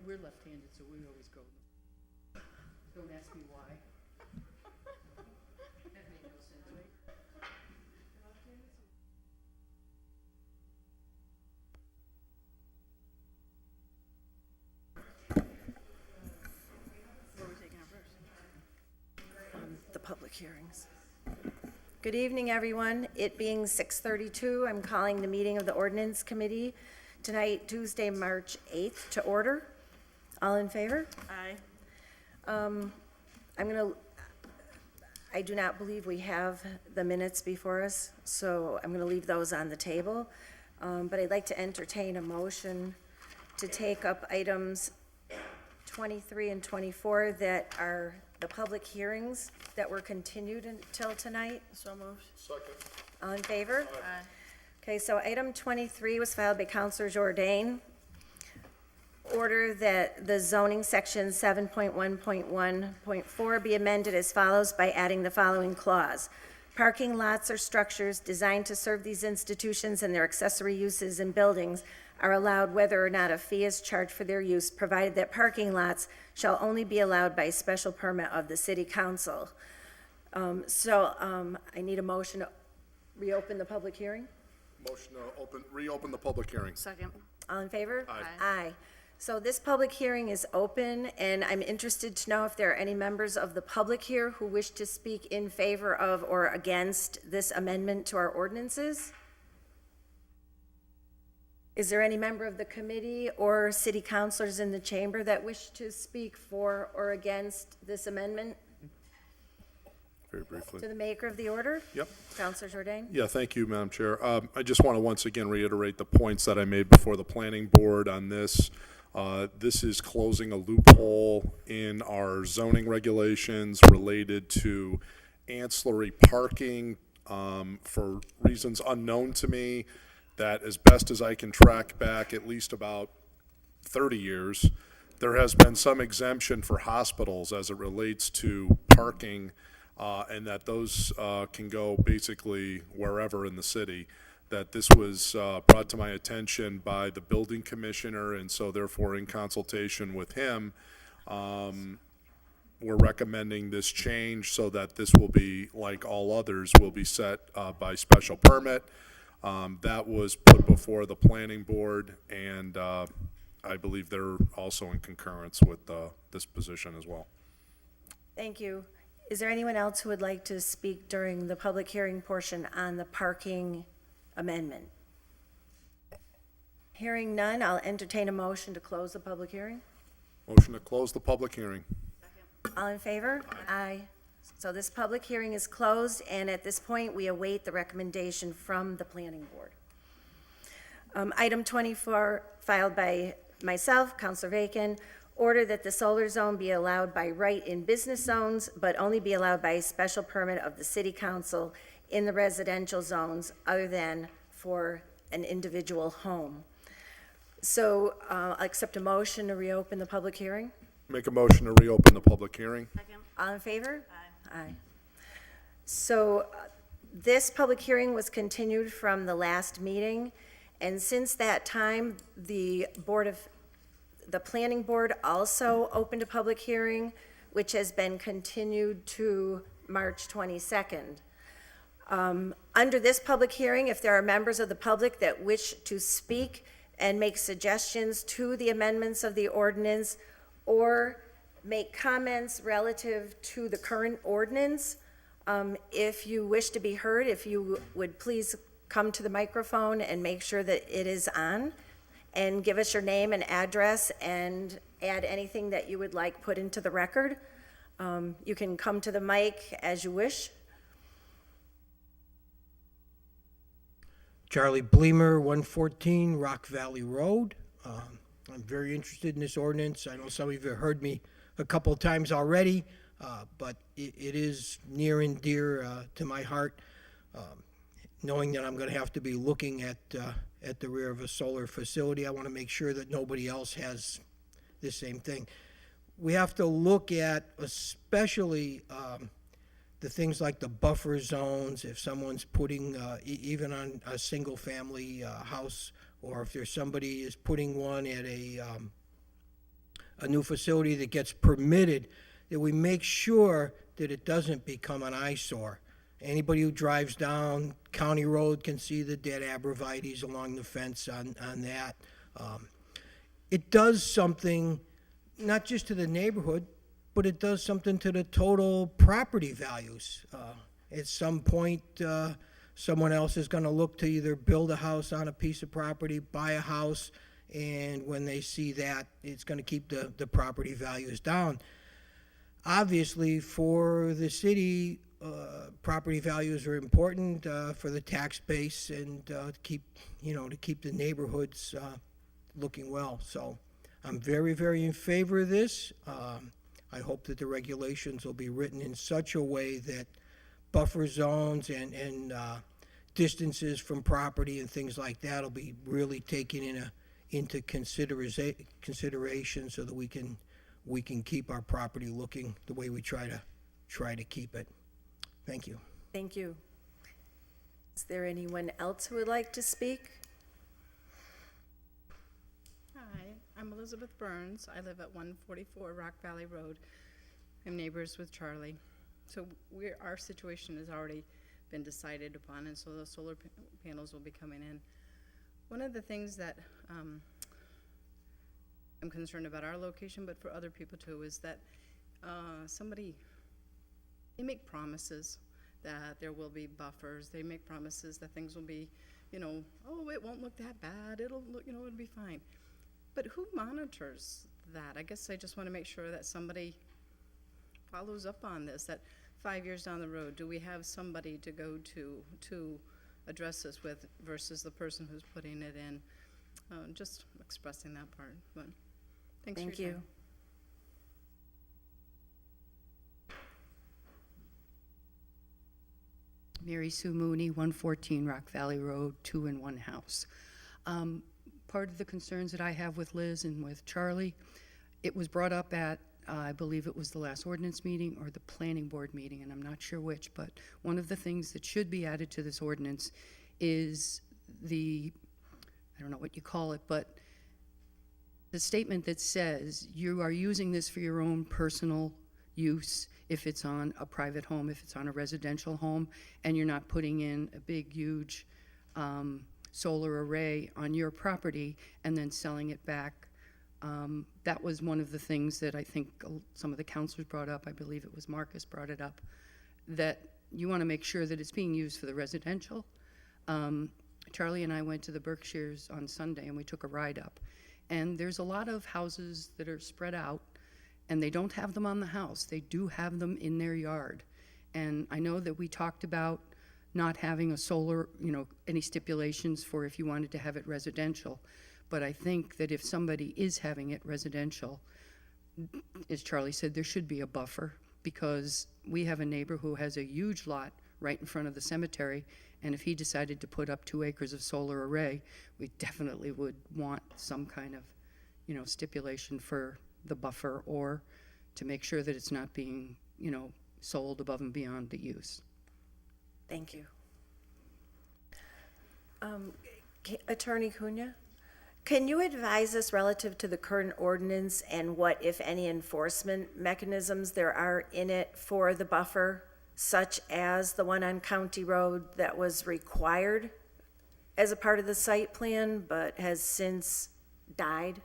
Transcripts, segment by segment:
We're left-handed, so we always go. Don't ask me why. That made no sense, right? What are we taking up first? The public hearings. Good evening, everyone. It being 6:32, I'm calling the meeting of the Ordinance Committee tonight, Tuesday, March 8th, to order. All in favor? Aye. I do not believe we have the minutes before us, so I'm going to leave those on the table. But I'd like to entertain a motion to take up items 23 and 24 that are the public hearings that were continued until tonight. So moved. Second. All in favor? Aye. Okay, so item 23 was filed by Counselor Jourdain. Order that the zoning section 7.1.1.4 be amended as follows by adding the following clause. Parking lots or structures designed to serve these institutions and their accessory uses and buildings are allowed whether or not a fee is charged for their use, provided that parking lots shall only be allowed by special permit of the city council. I need a motion to reopen the public hearing. Motion to reopen the public hearing. Second. All in favor? Aye. Aye. So this public hearing is open, and I'm interested to know if there are any members of the public here who wish to speak in favor of or against this amendment to our ordinances. Is there any member of the committee or city councilors in the chamber that wish to speak for or against this amendment? Very briefly. To the maker of the order? Yep. Counselor Jourdain? Yeah, thank you, Madam Chair. I just want to once again reiterate the points that I made before the planning board on this. This is closing a loophole in our zoning regulations related to ancillary parking for reasons unknown to me, that as best as I can track back at least about 30 years, there has been some exemption for hospitals as it relates to parking, and that those can go basically wherever in the city. That this was brought to my attention by the building commissioner, and so therefore in consultation with him, we're recommending this change so that this will be, like all others, will be set by special permit. That was put before the planning board, and I believe they're also in concurrence with this position as well. Thank you. Is there anyone else who would like to speak during the public hearing portion on the parking amendment? Hearing none, I'll entertain a motion to close the public hearing. Motion to close the public hearing. All in favor? Aye. So this public hearing is closed, and at this point, we await the recommendation from the planning board. Item 24, filed by myself, Counselor Bacon, order that the solar zone be allowed by right in business zones, but only be allowed by special permit of the city council in the residential zones other than for an individual home. So I'll accept a motion to reopen the public hearing. Make a motion to reopen the public hearing. All in favor? Aye. So this public hearing was continued from the last meeting, and since that time, the planning board also opened a public hearing, which has been continued to March 22nd. Under this public hearing, if there are members of the public that wish to speak and make suggestions to the amendments of the ordinance or make comments relative to the current ordinance, if you wish to be heard, if you would please come to the microphone and make sure that it is on, and give us your name and address and add anything that you would like put into the record. You can come to the mic as you wish. Charlie Bleemer, 114 Rock Valley Road. I'm very interested in this ordinance. I know some of you have heard me a couple of times already, but it is near and dear to my heart, knowing that I'm going to have to be looking at the rear of a solar facility. I want to make sure that nobody else has the same thing. We have to look at especially the things like the buffer zones, if someone's putting, even on a single-family house, or if there's somebody is putting one at a new facility that gets permitted, that we make sure that it doesn't become an eyesore. Anybody who drives down County Road can see the dead abrevieties along the fence on that. It does something, not just to the neighborhood, but it does something to the total property values. At some point, someone else is going to look to either build a house on a piece of property, buy a house, and when they see that, it's going to keep the property values down. Obviously, for the city, property values are important for the tax base and to keep the neighborhoods looking well. So I'm very, very in favor of this. I hope that the regulations will be written in such a way that buffer zones and distances from property and things like that will be really taken into consideration so that we can keep our property looking the way we try to keep it. Thank you. Thank you. Is there anyone else who would like to speak? Hi, I'm Elizabeth Burns. I live at 144 Rock Valley Road. I'm neighbors with Charlie. So our situation has already been decided upon, and so the solar panels will be coming in. One of the things that I'm concerned about our location, but for other people too, is that they make promises that there will be buffers. They make promises that things will be, oh, it won't look that bad. It'll look, it'll be fine. But who monitors that? I guess I just want to make sure that somebody follows up on this, that 5 years down the road, do we have somebody to go to address this with versus the person who's putting it in? Just expressing that part. But thanks Thank for your you. time. Mary Sue Mooney, 114 Rock Valley Road, 2-in-1 house. Part of the concerns that I have with Liz and with Charlie, it was brought up at, I believe it was the last ordinance meeting or the planning board meeting, and I'm not sure which, but one of the things that should be added to this ordinance is I don't know what you call it, but the statement that says you are using this for your own personal use if it's on a private home, if it's on a residential home, and you're not putting in a big, huge solar array on your property and then selling it back. That was one of the things that I think some of the councilors brought up. I believe it was Marcus brought it up, that you want to make sure that it's being used for the residential. Charlie and I went to the Berkshires on Sunday and we took a ride up. And there's a lot of houses that are spread out and they don't have them on the house. They do have them in their yard. And I know that we talked about not having a solar, any stipulations for if you wanted to have it residential. But I think that if somebody is having it residential, as Charlie said, there should be a buffer, because we have a neighbor who has a huge lot right in front of the cemetery, And if he decided to put up 2 acres of solar array, we definitely would want some kind of, stipulation for the buffer, or to make sure that it's not being, sold above and beyond the use. Thank you. Attorney Cunha, can you advise us relative to the current ordinance and what, if any, enforcement mechanisms there are in it for the buffer, such as the one on County Road that was required as a part of the site plan but has since died?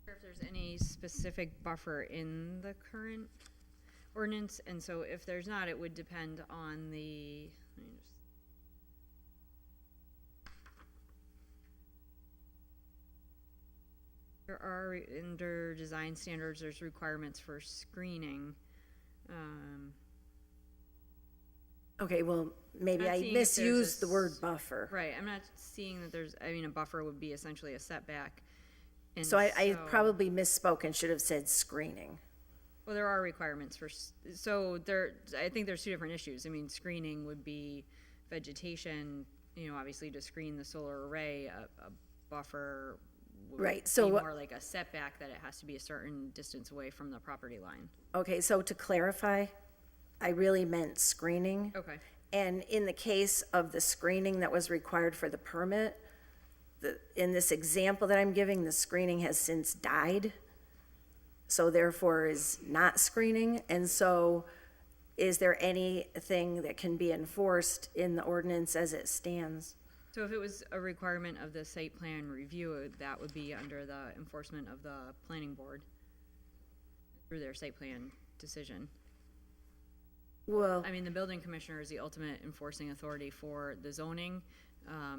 If there's any specific buffer in the current ordinance, and so if there's not, it would depend on the, let me just- there are, under design standards, there's requirements for screening. Okay, well, maybe Not I seeing if there's misused the word buffer. Right, I'm not seeing that there's, a buffer would be essentially a setback. And So I probably misspoke and should have said screening. Well, there are requirements for, so there, I think there's 2 different issues. I mean, screening would be vegetation, obviously to screen the solar array, a buffer would Right, so be what- more like a setback, that it has to be a certain distance away from the property line. Okay, so to clarify, I really meant screening. Okay. And in the case of the screening that was required for the permit, in this example that I'm giving, the screening has since died, so therefore is not screening. And so is there anything that can be enforced in the ordinance as it stands? So if it was a requirement of the site plan review, that would be under the enforcement of the planning board through their site plan decision. Well, I mean, the building commissioner is the ultimate enforcing authority for the zoning,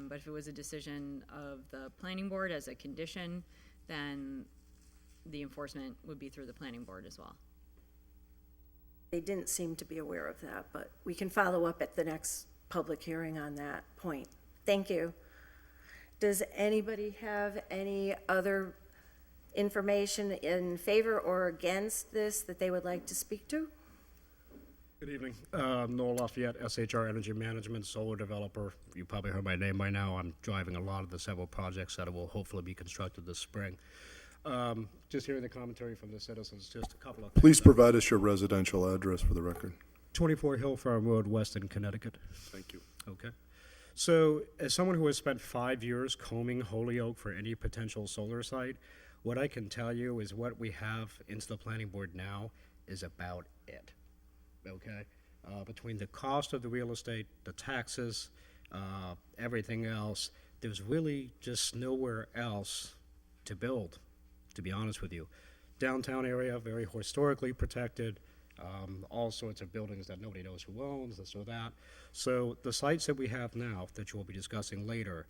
but if it was a decision of the planning board as a condition, then the enforcement would be through the planning board as well. they didn't seem to be aware of that, but we can follow up at the next public hearing on that point. Thank you. Does anybody have any other information in favor or against this that they would like to speak to? Good evening. Noel Lafayette, SHR Energy Management, solar developer. You probably heard my name by now. I'm driving a lot of the several projects that will hopefully be constructed this spring. Just hearing the commentary from the citizens, just a couple of things. Please provide us your residential address for the record. 24 Hill Farm Road, Weston, Connecticut. Thank you. Okay. So, as someone who has spent 5 years combing Holyoke for any potential solar site, what I can tell you is what we have into the planning board now is about it. Okay? Between the cost of the real estate, the taxes, everything else, there's really just nowhere else to build, to be honest with you. Downtown area, very historically protected, all sorts of buildings that nobody knows who owns, this or that. So the sites that we have now, that you will be discussing later,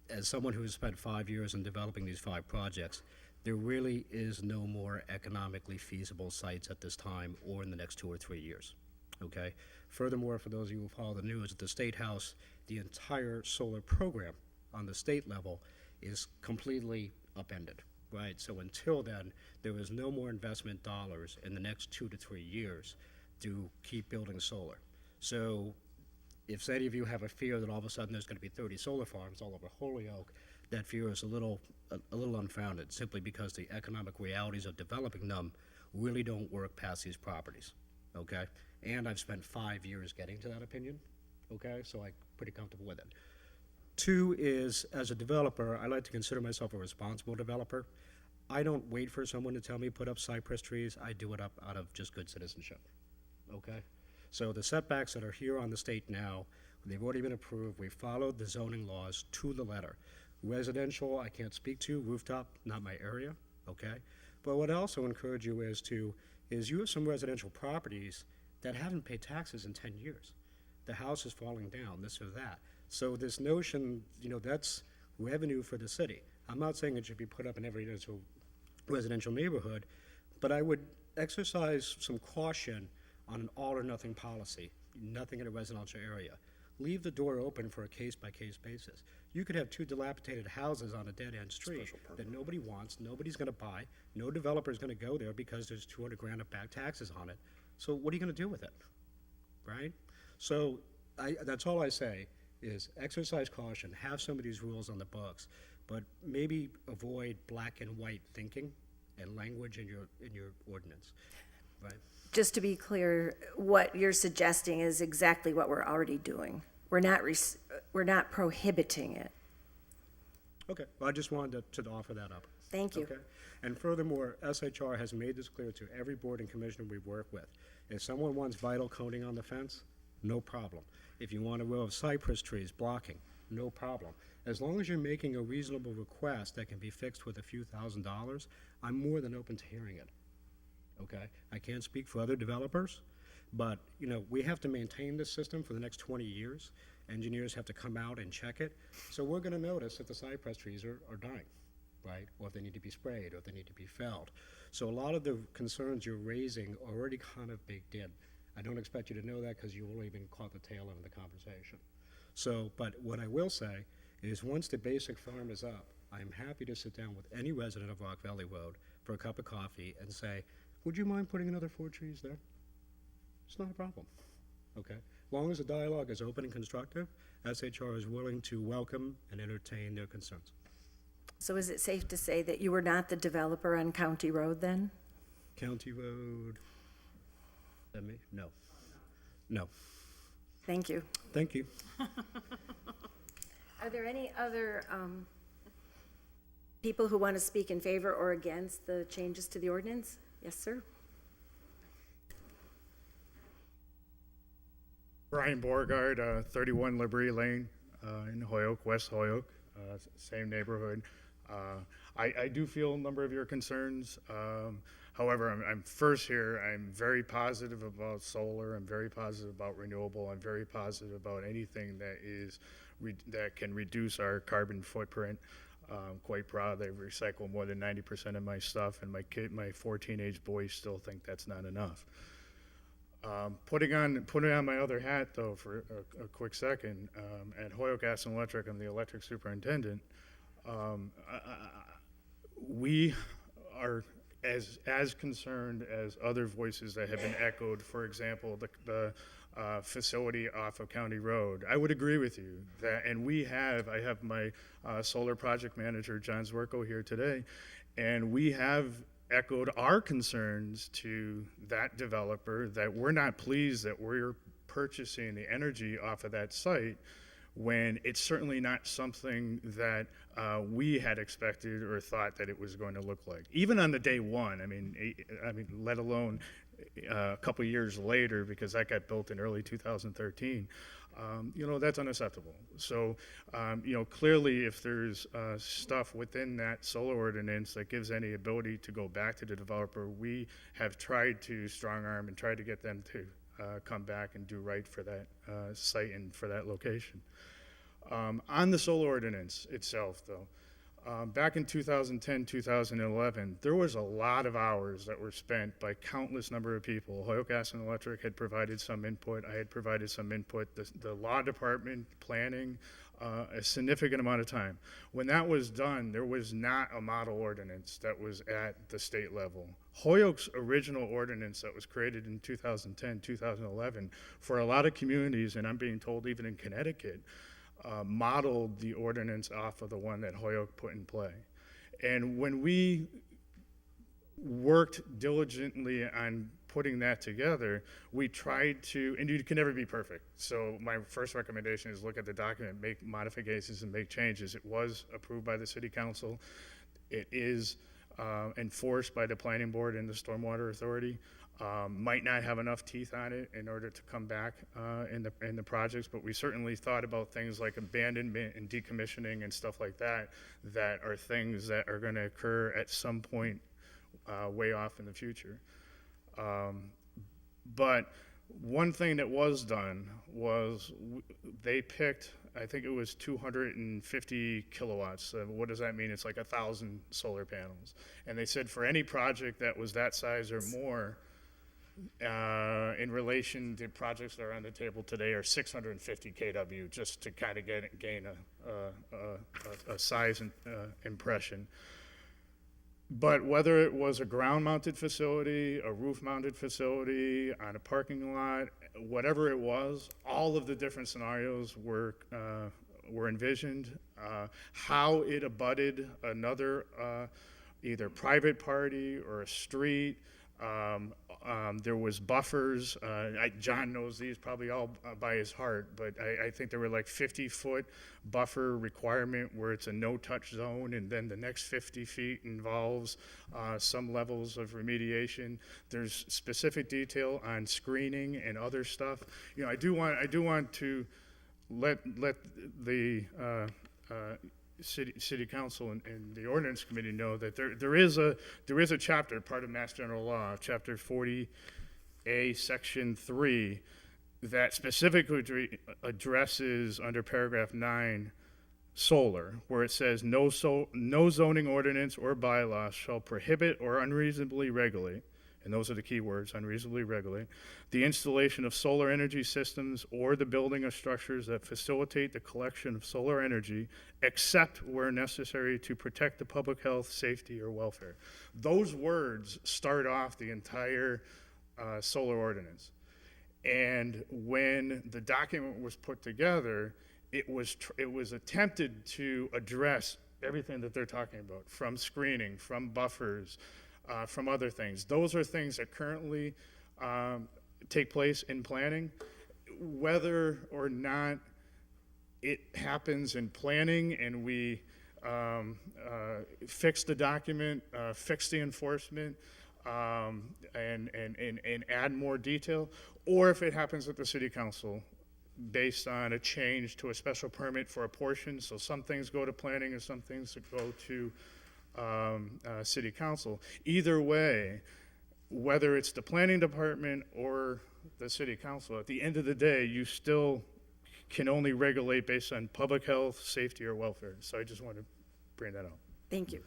as someone who's spent 5 years in developing these 5 projects, there really is no more economically feasible sites at this time or in the next 2 or 3 years, okay? Furthermore, for those of you who follow the news, at the State House, the entire solar program on the state level is completely upended, right? So until then, there is no more investment dollars in the next 2 to 3 years to keep building solar. So if any of you have a fear that all of a sudden there's going to be 30 solar farms all over Holyoke, that fear is a little unfounded, simply because the economic realities of developing them really don't work past these properties, okay? And I've spent 5 years getting to that opinion, okay? So I'm pretty comfortable with it. 2 is, as a developer, I like to consider myself a responsible developer. I don't wait for someone to tell me put up cypress trees. I do it up out of just good citizenship, okay? So the setbacks that are here on the state now, they've already been approved. We followed the zoning laws to the letter. Residential, I can't speak to. Rooftop, not my area, okay? But what I also encourage you is you have some residential properties that haven't paid taxes in 10 years. The house is falling down, this or that. So this notion, that's revenue for the city. I'm not saying it should be put up in every residential neighborhood, but I would exercise some caution on an all or nothing policy, nothing in a residential area. leave the door open for a case-by-case basis. You could have two dilapidated houses on a dead-end street that nobody wants, nobody's gonna buy, no developer's gonna go there because there's 200 grand of back taxes on it. So what are you gonna do with it, right? So that's all I say, is exercise caution, have some of these rules on the books, but maybe avoid black and white thinking and language in your ordinance, right? Just to be clear, what you're suggesting is exactly what we're already doing. We're not prohibiting it. Okay, well, I just wanted to offer that up. Thank you. Okay? And furthermore, SHR has made this clear to every board and commissioner we work with. If someone wants vinyl coating on the fence, no problem. If you want a row of cypress trees blocking, no problem. As long as you're making a reasonable request that can be fixed with a few $1,000s, I'm more than open to hearing it. Okay? I can't speak for other developers, but, we have to maintain this system for the next 20 years. Engineers have to come out and check it. So we're gonna notice if the cypress trees are dying, right? Or if they need to be sprayed, or if they need to be felled. So a lot of the concerns you're raising are already kind of baked in. I don't expect you to know that because you only even caught the tail end of the conversation. So, but what I will say is once the basic farm is up, I'm happy to sit down with any resident of Rock Valley Road for a cup of coffee and say, would you mind putting another 4 trees there? It's not a problem, okay? As long as the dialogue is open and constructive, SHR is willing to welcome and entertain their concerns. So is it safe to say that you were not the developer on County Road then? County Road, is that me? No. No. Thank you. Thank you. Are there any other people who want to speak in favor or against the changes to the ordinance? Yes, sir. Brian Beauregard, 31 Liberty Lane in Holyoke, West Holyoke, same neighborhood. I do feel a number of your concerns. However, I'm first here, I'm very positive about solar, I'm very positive about renewable, I'm very positive about anything that can reduce our carbon footprint. I'm quite proud they recycle more than 90% of my stuff, and my 4 teenage boys still think that's not enough. Putting on my other hat, though, for a quick second, at Holyoke Gas and Electric, I'm the electric superintendent. We are as concerned as other voices that have been echoed. For example, the facility off of County Road. I would agree with you that, and I have my solar project manager, John Zwerko, here today, and we have echoed our concerns to that developer that we're not pleased that we're purchasing the energy off of that site when it's certainly not something that we had expected or thought that it was going to look like. Even on the day one, I mean, let alone a couple years later, because that got built in early 2013. That's unacceptable. So, clearly if there's stuff within that solar ordinance that gives any ability to go back to the developer, we have tried to strong arm and tried to get them to come back and do right for that site and for that location. On the solar ordinance itself, though, back in 2010, 2011, there was a lot of hours that were spent by countless number of people. Holyoke Gas and Electric had provided some input. I had provided some input. The law department, planning, a significant amount of time. When that was done, there was not a model ordinance that was at the state level. Holyoke's original ordinance that was created in 2010, 2011, for a lot of communities, and I'm being told even in Connecticut, modeled the ordinance off of the one that Holyoke put in play. And when we worked diligently on putting that together, we tried to, and you can never be perfect. So my first recommendation is look at the document, make modifications and make changes. It was approved by the city council. It is enforced by the planning board and the stormwater authority. Might not have enough teeth on it in order to come back in the projects, but we certainly thought about things like abandonment and decommissioning and stuff like that, that are things that are going to occur at some point way off in the future. But one thing that was done was they picked, I think it was 250 kilowatts. What does that mean? It's like 1,000 solar panels. And they said for any project that was that size or more, in relation to projects that are on the table today are 650 kW, just to kind of gain a size impression. But whether it was a ground-mounted facility, a roof-mounted facility, on a parking lot, whatever it was, all of the different scenarios were envisioned. How it abutted another either private party or a street. There was buffers. John knows these probably all by his heart, but I think there were like 50-foot buffer requirement where it's a no-touch zone, and then the next 50 feet involves some levels of remediation. There's specific detail on screening and other stuff. You know, I do want to let the City Council and the Ordinance Committee know that there is a chapter, part of Mass General Law, Chapter 40A, Section 3, that specifically addresses under paragraph 9 solar, where it says no zoning ordinance or bylaw shall prohibit or unreasonably regulate, and those are the key words, unreasonably regulate, the installation of solar energy systems or the building of structures that facilitate the collection of solar energy, except where necessary to protect the public health, safety, or welfare. Those words start off the entire solar ordinance. And when the document was put together, it was attempted to address everything that they're talking about, from screening, from buffers, from other things. Those are things that currently take place in planning. Whether or not it happens in planning and we fix the document, fix the enforcement, and add more detail, or if it happens at the City Council based on a change to a special permit for a portion. So some things go to planning and some things go to City Council. Either way, whether it's the planning department or the City Council, at the end of the day, you still can only regulate based on public health, safety, or welfare. So I just want to bring that up. Thank you.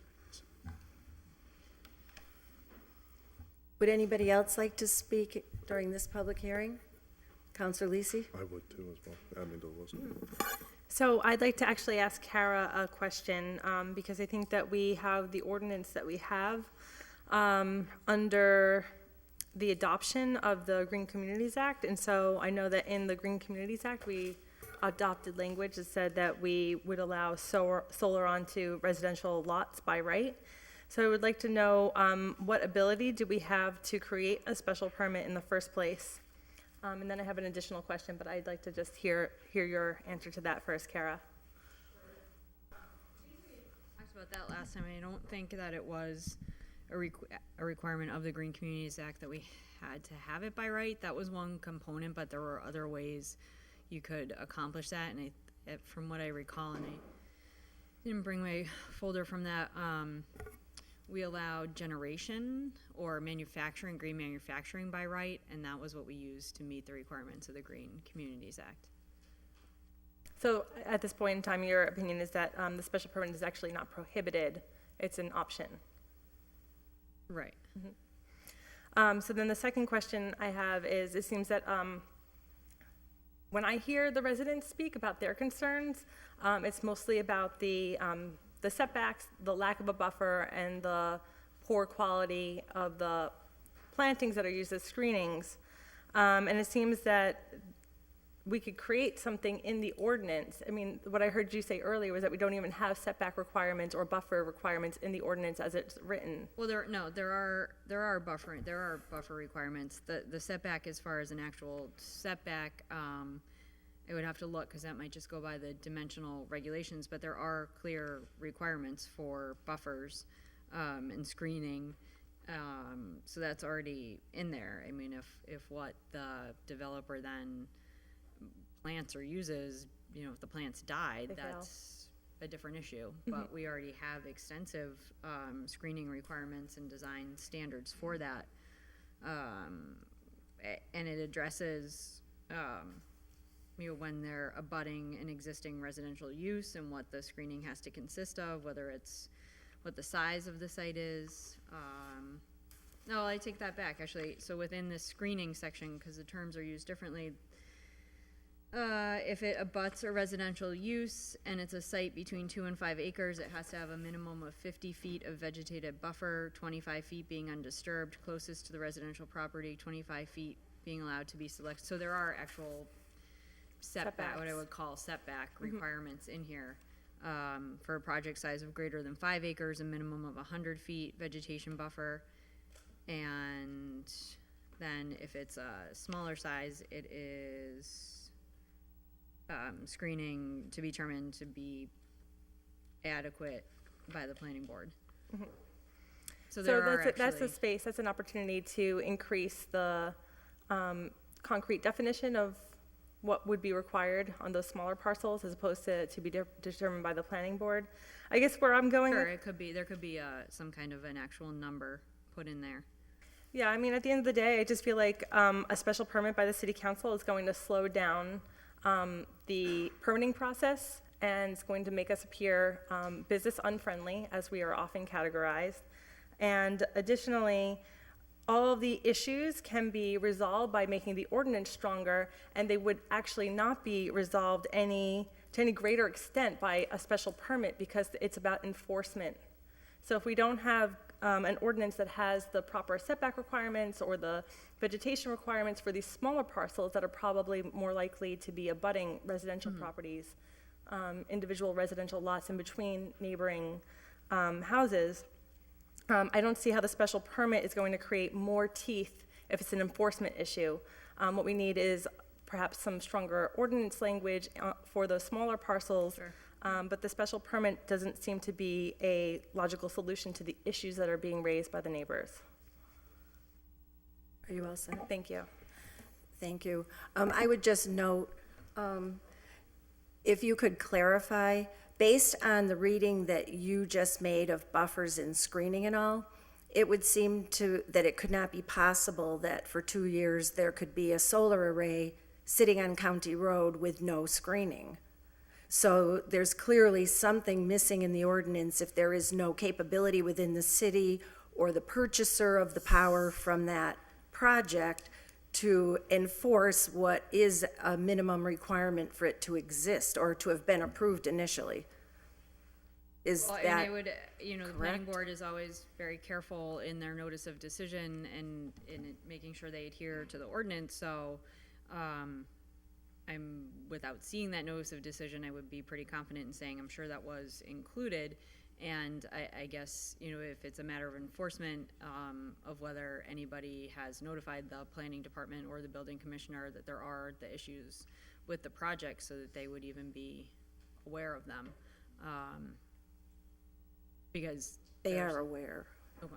Would anybody else like to speak during this public hearing? Counselor Lisi? I would too as well, add me to the list. So I'd like to actually ask Kara a question, because I think that we have the ordinance that we have under the adoption of the Green Communities Act. And so I know that in the Green Communities Act, we adopted language that said that we would allow solar onto residential lots by right. So I would like to know what ability do we have to create a special permit in the first place? And then I have an additional question, but I'd like to just hear your answer to that first, Kara. Talked about that last time. I don't think that it was a requirement of the Green Communities Act that we had to have it by right. That was one component, but there were other ways you could accomplish that. And from what I recall, and I didn't bring my folder from that, we allowed generation or manufacturing, green manufacturing by right, and that was what we used to meet the requirements of the Green Communities Act. So at this point in time, your opinion is that the special permit is actually not prohibited, it's an option. Right. So then the second question I have is, it seems that when I hear the residents speak about their concerns, it's mostly about the setbacks, the lack of a buffer, and the poor quality of the plantings that are used as screenings. And it seems that we could create something in the ordinance. I mean, what I heard you say earlier was that we don't even have setback requirements or buffer requirements in the ordinance as it's written. Well, there are buffer requirements. The setback, as far as an actual setback, I would have to look, because that might just go by the dimensional regulations, but there are clear requirements for buffers and screening, so that's already in there. I mean, if what the developer then plants or uses, if the plants died, that's a different issue. But we already have extensive screening requirements and design standards for that, and it addresses when they're abutting an existing residential use and what the screening has to consist of, whether it's what the size of the site is, No, I take that back, actually. So within this screening section, because the terms are used differently, if it abuts a residential use and it's a site between 2 and 5 acres, it has to have a minimum of 50 feet of vegetated buffer, 25 feet being undisturbed, closest to the residential property, 25 feet being allowed to be selected. So there are actual setback, what I would call setback requirements in here. For a project size of greater than 5 acres, a minimum of 100 feet vegetation buffer. And then if it's a smaller size, it is screening to be determined to be adequate by the planning board. So there are that's a actually, space, that's an opportunity to increase the concrete definition of what would be required on those smaller parcels as opposed to be determined by the planning board. I guess where I'm going sure, with, there could be some kind of an actual number put in there. yeah, I mean, at the end of the day, I just feel like a special permit by the city council is going to slow down the permitting process, and it's going to make us appear business unfriendly, as we are often categorized. And additionally, all of the issues can be resolved by making the ordinance stronger, and they would actually not be resolved to any greater extent by a special permit, because it's about enforcement. So if we don't have an ordinance that has the proper setback requirements or the vegetation requirements for these smaller parcels that are probably more likely to be abutting residential properties, individual residential lots in between neighboring houses, I don't see how the special permit is going to create more teeth if it's an enforcement issue. What we need is perhaps some stronger ordinance language for those smaller parcels. Sure. But the special permit doesn't seem to be a logical solution to the issues that are being raised by the neighbors. Are you all set? Thank you. Thank you. I would just note, if you could clarify, based on the reading that you just made of buffers and screening and all, it would seem that it could not be possible that for 2 years there could be a solar array sitting on County Road with no screening. So there's clearly something missing in the ordinance if there is no capability within the city or the purchaser of the power from that project to enforce what is a minimum requirement for it to exist or to have been approved initially. Is Well, that and I would, the planning correct? board is always very careful in their notice of decision and in making sure they adhere to the ordinance, so, without seeing that notice of decision, I would be pretty confident in saying I'm sure that was included. And I guess, if it's a matter of enforcement, of whether anybody has notified the planning department or the building commissioner that there are the issues with the project so that they would even be aware of them. Because They there's- are aware. Okay.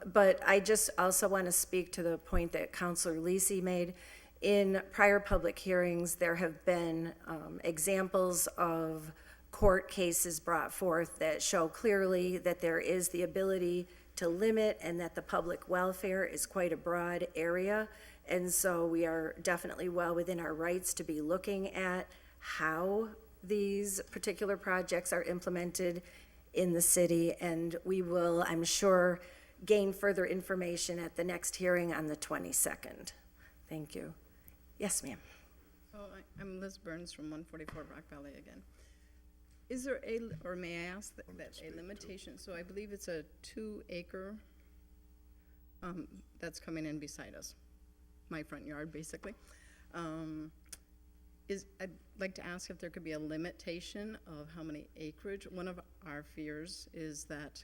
But I just also want to speak to the point that Councilor Lisi made. In prior public hearings, there have been examples of court cases brought forth that show clearly that there is the ability to limit and that the public welfare is quite a broad area. And so we are definitely well within our rights to be looking at how these particular projects are implemented in the city. And we will, I'm sure, gain further information at the next hearing on the 22nd. Thank you. Yes, ma'am. So I'm Liz Burns from 144 Rock Valley again. Is there or may I ask that a limitation, so I believe it's a 2-acre that's coming in beside us, my front yard, basically. I'd like to ask if there could be a limitation of how many acreage. One of our fears is that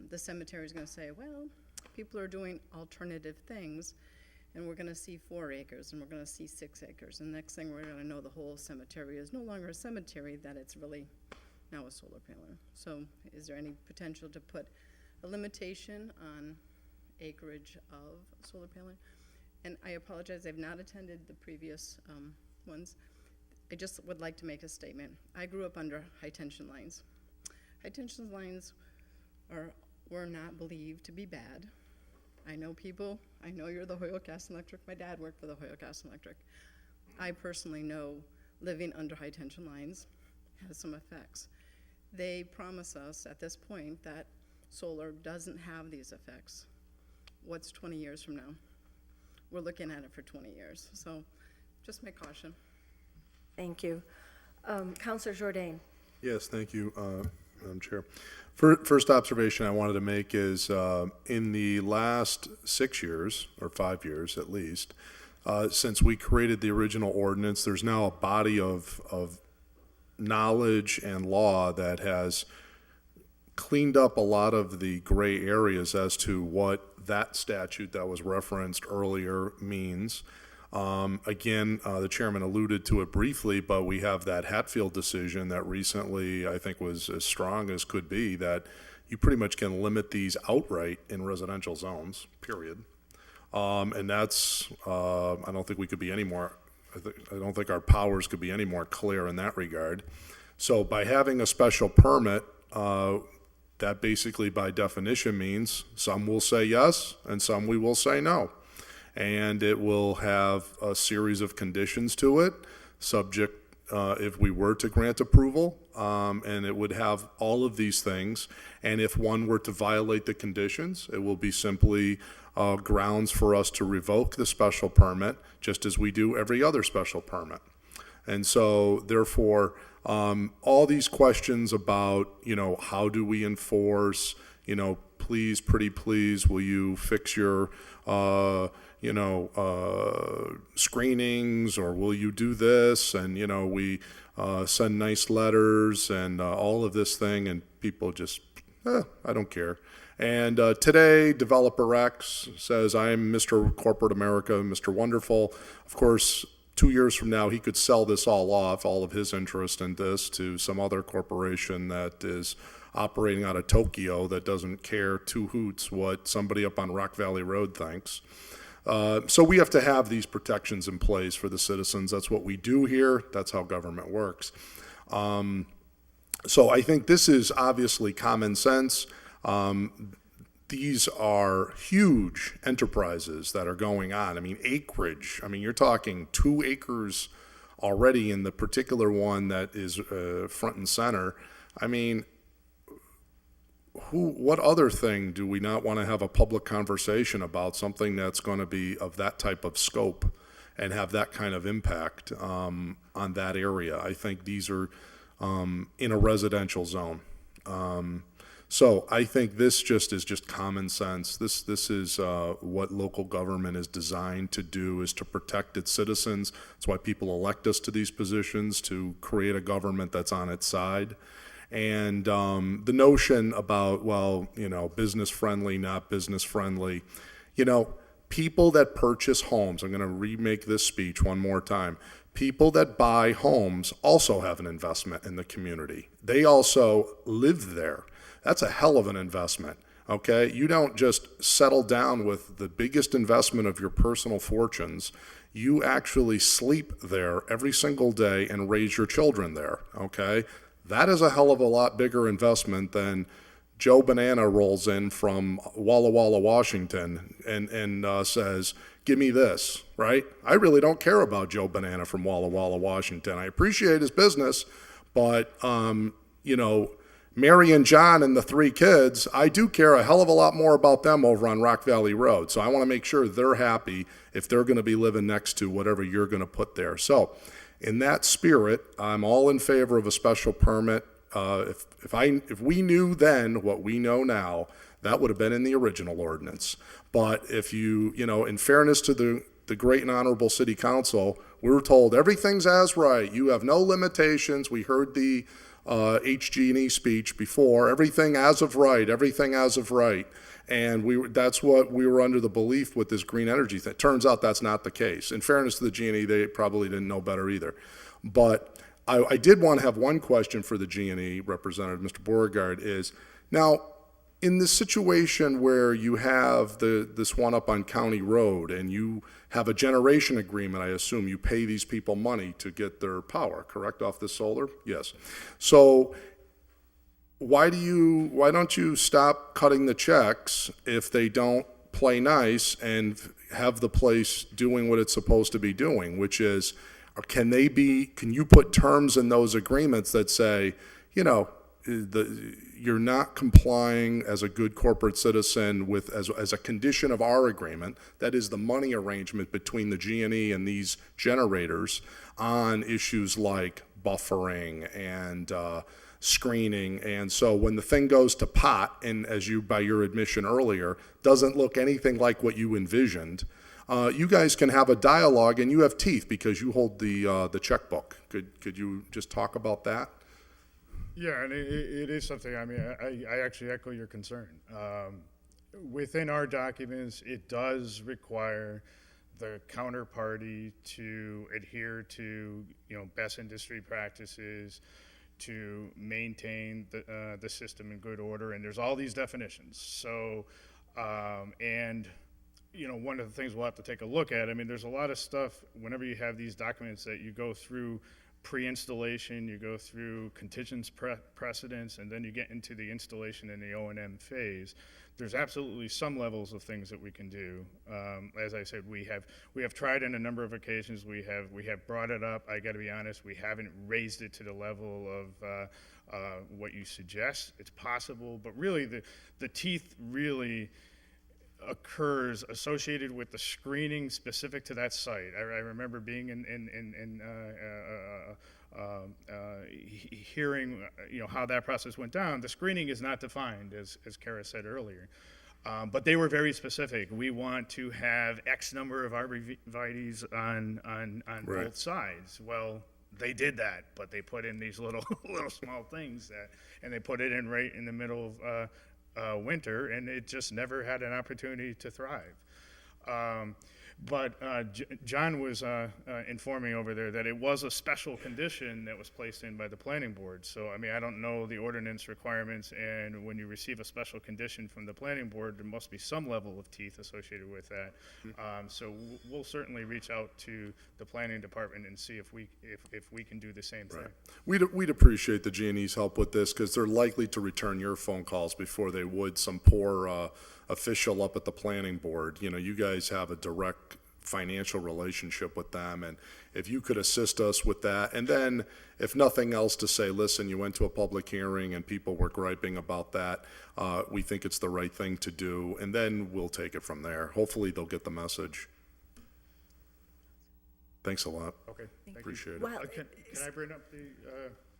the cemetery is going to say, well, people are doing alternative things, and we're going to see 4 acres, and we're going to see 6 acres. And next thing we're going to know, the whole cemetery is no longer a cemetery, that it's really now a solar panel. So is there any potential to put a limitation on acreage of solar panel? And I apologize, I've not attended the previous ones. I just would like to make a statement. I grew up under high-tension lines. High-tension lines were not believed to be bad. I know people, I know you're the Hoyle Gas and Electric. My dad worked for the Hoyle Gas and Electric. I personally know living under high-tension lines has some effects. They promise us at this point that solar doesn't have these effects, what's 20 years from now? We're looking at it for 20 years, so just make caution. Thank you. Counselor Jourdain. Yes, thank you, Madam Chair. First observation I wanted to make is in the last 6 years, or 5 years at least, since we created the original ordinance, there's now a body of knowledge and law that has cleaned up a lot of the gray areas as to what that statute that was referenced earlier means. Again, the chairman alluded to it briefly, but we have that Hatfield decision that recently I think was as strong as could be, that you pretty much can limit these outright in residential zones, period. And that's, I don't think we could be any more, I don't think our powers could be any more clear in that regard. So by having a special permit, that basically by definition means some will say yes and some we will say no. And it will have a series of conditions to it, subject if we were to grant approval, and it would have all of these things. And if one were to violate the conditions, it will be simply grounds for us to revoke the special permit, just as we do every other special permit. And so, therefore, all these questions about, how do we enforce, please, pretty please, will you fix your, screenings, or will you do this? And, we send nice letters and all of this thing, and people just, I don't care. And today, Developer X says, I'm Mr. Corporate America, Mr. Wonderful. Of course, 2 years from now, he could sell this all off, all of his interest in this, to some other corporation that is operating out of Tokyo that doesn't care two hoots what somebody up on Rock Valley Road thinks. So we have to have these protections in place for the citizens. That's what we do here. That's how government works. So I think this is obviously common sense. These are huge enterprises that are going on. I mean, acreage. I mean, you're talking 2 acres already in the particular one that is front and center. I mean, what other thing do we not want to have a public conversation about, something that's going to be of that type of scope and have that kind of impact on that area? I think these are in a residential zone. So I think this is just common sense. This is what local government is designed to do, is to protect its citizens. That's why people elect us to these positions, to create a government that's on its side. And the notion about, business friendly, not business friendly, people that purchase homes, I'm going to remake this speech one more time. People that buy homes also have an investment in the community. They also live there. That's a hell of an investment, okay? You don't just settle down with the biggest investment of your personal fortunes. You actually sleep there every single day and raise your children there, okay? That is a hell of a lot bigger investment than Joe Banana rolls in from Walla Walla, Washington, and says, give me this, right? I really don't care about Joe Banana from Walla Walla, Washington. I appreciate his business, but, Mary and John and the 3 kids, I do care a hell of a lot more about them over on Rock Valley Road. So I want to make sure they're happy if they're going to be living next to whatever you're going to put there. So in that spirit, I'm all in favor of a special permit. If we knew then what we know now, that would have been in the original ordinance. But if in fairness to the great and honorable city council, we were told everything's as right. You have no limitations. We heard the HG&E speech before, everything as of right. And that's what we were under the belief with this green energy thing. Turns out that's not the case. In fairness to the G&E, they probably didn't know better either. But I did want to have one question for the G&E representative, Mr. Beauregard, is now, in this situation where you have this one up on County Road and you have a generation agreement, I assume you pay these people money to get their power, correct, off the solar? Yes. So why don't you stop cutting the checks if they don't play nice and have the place doing what it's supposed to be doing, which is, can you put terms in those agreements that say, you're not complying as a good corporate citizen with, as a condition of our agreement, that is the money arrangement between the G&E and these generators on issues like buffering and screening. And so when the thing goes to pot, and as you, by your admission earlier, doesn't look anything like what you envisioned, you guys can have a dialogue, and you have teeth because you hold the checkbook. Could you just talk about that? Yeah, and it is something, I mean, I actually echo your concern. Within our documents, it does require the counterparty to adhere to, best industry practices, to maintain the system in good order, and there's all these definitions. So, and, one of the things we'll have to take a look at, I mean, there's a lot of stuff, whenever you have these documents that you go through pre-installation, you go through contingent precedents, and then you get into the installation and the O&M phase. There's absolutely some levels of things that we can do. As I said, we have tried on a number of occasions. We have brought it up. I got to be honest, we haven't raised it to the level of what you suggest. It's possible, but really the teeth really occurs associated with the screening specific to that site. I remember being hearing how that process went down. The screening is not defined, as Kara said earlier, but they were very specific. We want to have X number of arborvitaes on Right. both sides. Well, they did that, but they put in these little small things and they put it in right in the middle of winter, and it just never had an opportunity to thrive. But John was informing over there that it was a special condition that was placed in by the planning board. So, I mean, I don't know the ordinance requirements, and when you receive a special condition from the planning board, there must be some level of teeth associated with that. So we'll certainly reach out to the planning department and see if we can do the same thing. We'd appreciate the G&E's help with this, because they're likely to return your phone calls before they would some poor official up at the planning board. You guys have a direct financial relationship with them, and if you could assist us with that, and then if nothing else, to say, listen, you went to a public hearing and people were griping about that, we think it's the right thing to do, and then we'll take it from there. Hopefully they'll get the message. Thanks a lot. Okay, thank you. Appreciate it. Well, Can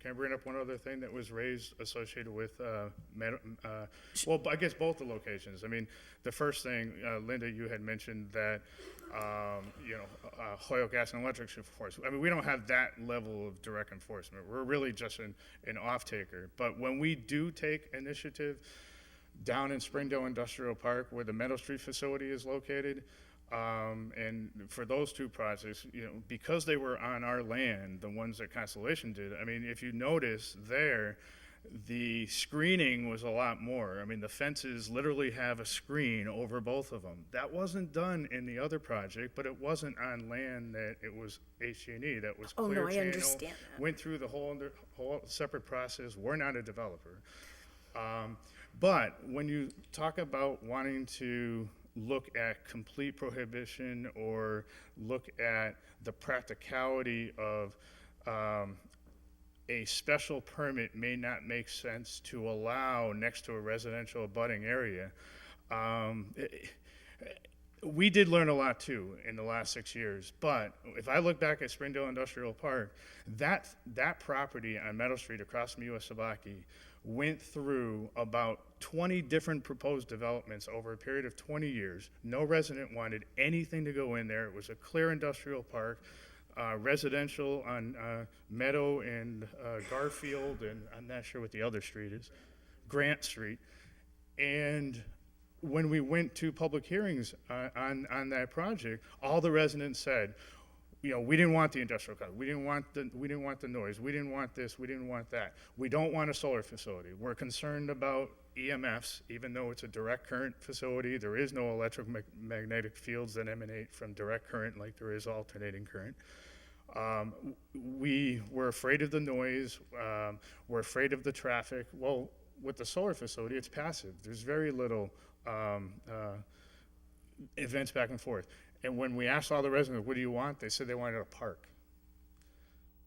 I bring up one other thing that was raised associated with, well, I guess both the locations. I mean, the first thing, Linda, you had mentioned that, Hoyoke Gas and Electric should enforce. I mean, we don't have that level of direct enforcement. We're really just an off-taker. But when we do take initiative down in Springdale Industrial Park, where the Meadow Street facility is located, and for those two projects, because they were on our land, the ones that Constellation did, I mean, if you notice there, the screening was a lot more. I mean, the fences literally have a screen over both of them. That wasn't done in the other project, but it wasn't on land that it was HG&E. That was Oh, clear no, I channel. understand that. Went through the whole separate process. We're not a developer. But when you talk about wanting to look at complete prohibition or look at the practicality of a special permit may not make sense to allow next to a residential abutting area. We did learn a lot too in the last 6 years, but if I look back at Springdale Industrial Park, that property on Meadow Street across from US Sabaki went through about 20 different proposed developments over a period of 20 years. No resident wanted anything to go in there. It was a clear industrial park, residential on Meadow and Garfield, and I'm not sure what the other street is, Grant Street. And when we went to public hearings on that project, all the residents said, we didn't want the industrial code. We didn't want the noise. We didn't want this. We didn't want that. We don't want a solar facility. We're concerned about EMFs, even though it's a direct current facility. There is no electromagnetic fields that emanate from direct current like there is alternating current. We were afraid of the noise. We're afraid of the traffic. Well, with the solar facility, it's passive. There's very little events back and forth. And when we asked all the residents, what do you want? They said they wanted a park.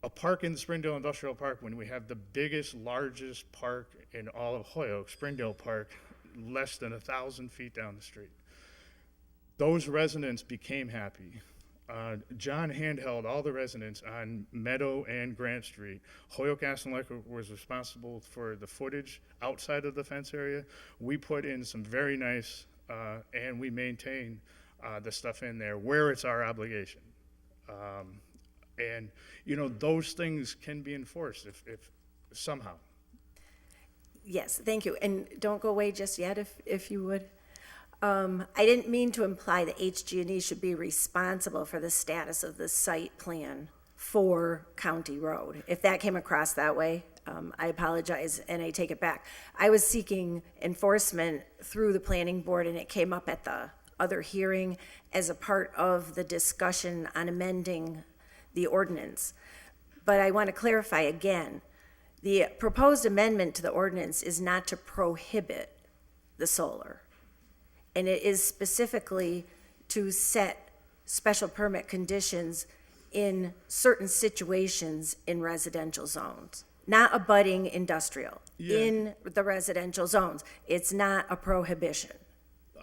a park in Springdale Industrial Park, when we have the biggest, largest park in all of Holyoke, Springdale Park, less than 1,000 feet down the street. Those residents became happy. John handheld all the residents on Meadow and Grant Street. Holyoke Gas and Electric was responsible for the footage outside of the fence area. We put in some very nice, and we maintain the stuff in there where it's our obligation. And, you know, those things can be enforced if somehow. Yes, thank you. And don't go away just yet, if you would. I didn't mean to imply that HG&E should be responsible for the status of the site plan for County Road. If that came across that way, I apologize and I take it back. I was seeking enforcement through the planning board, and it came up at the other hearing as a part of the discussion on amending the ordinance. But I want to clarify again, the proposed amendment to the ordinance is not to prohibit the solar. And it is specifically to set special permit conditions in certain situations in residential zones, not abutting industrial, in the residential zones. It's not a prohibition.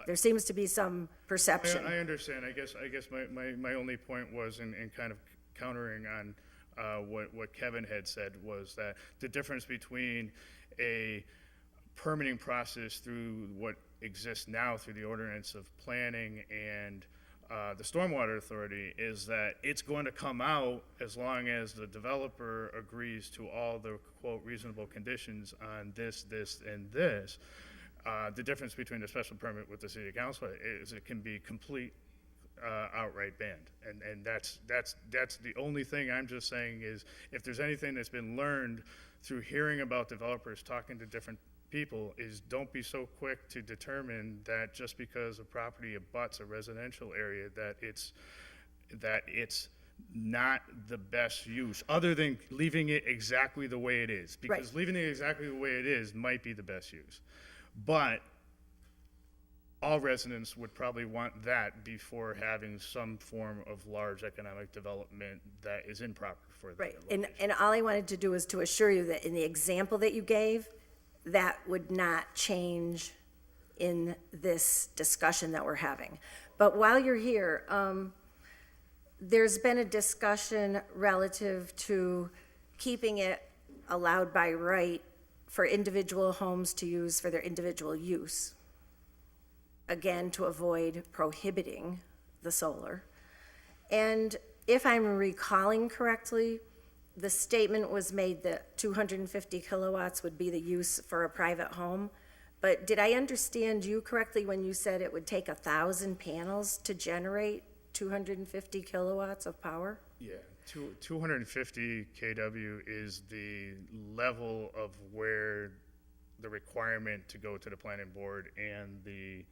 There seems to be some perception. I understand. I guess my only point was in kind of countering on what Kevin had said was that the difference between a permitting process through what exists now through the ordinance of planning and the Stormwater Authority is that it's going to come out as long as the developer agrees to all the, quote, reasonable conditions on this, and this. The difference between the special permit with the city council is it can be complete outright banned. And that's the only thing I'm just saying is if there's anything that's been learned through hearing about developers talking to different people is don't be so quick to determine that just because a property abuts a residential area that it's not the best use, other than leaving it exactly the way it is. Because Right. leaving it exactly the way it is might be the best use. But all residents would probably want that before having some form of large economic development that is improper for them. Right, and all I wanted to do is to assure you that in the example that you gave, that would not change in this discussion that we're having. But while you're here, there's been a discussion relative to keeping it allowed by right for individual homes to use for their individual use. Again, to avoid prohibiting the solar. And if I'm recalling correctly, the statement was made that 250 kilowatts would be the use for a private home. But did I understand you correctly when you said it would take 1,000 panels to generate 250 kilowatts of power? Yeah, 250 kW is the level of where the requirement to go to the planning board and the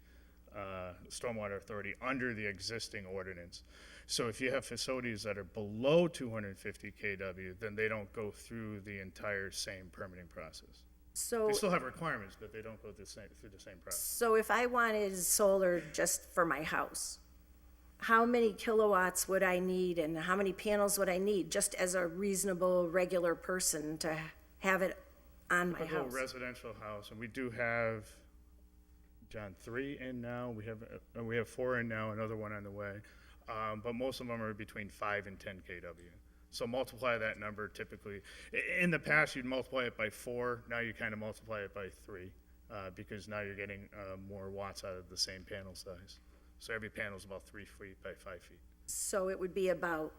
Stormwater Authority under the existing ordinance. So if you have facilities that are below 250 kW, then they don't go through the entire same permitting process. So, They still have requirements, but they don't go through the same process. so if I wanted solar just for my house, how many kilowatts would I need and how many panels would I need just as a reasonable, regular person to have it on my Typical house? residential house, and we do have, John, 3 in now. We have 4 in now, another one on the way. But most of them are between 5 and 10 kW. So multiply that number typically. In the past, you'd multiply it by 4. Now you kind of multiply it by 3 because now you're getting more watts out of the same panel size. So every panel is about 3 feet by 5 feet. So it would be about,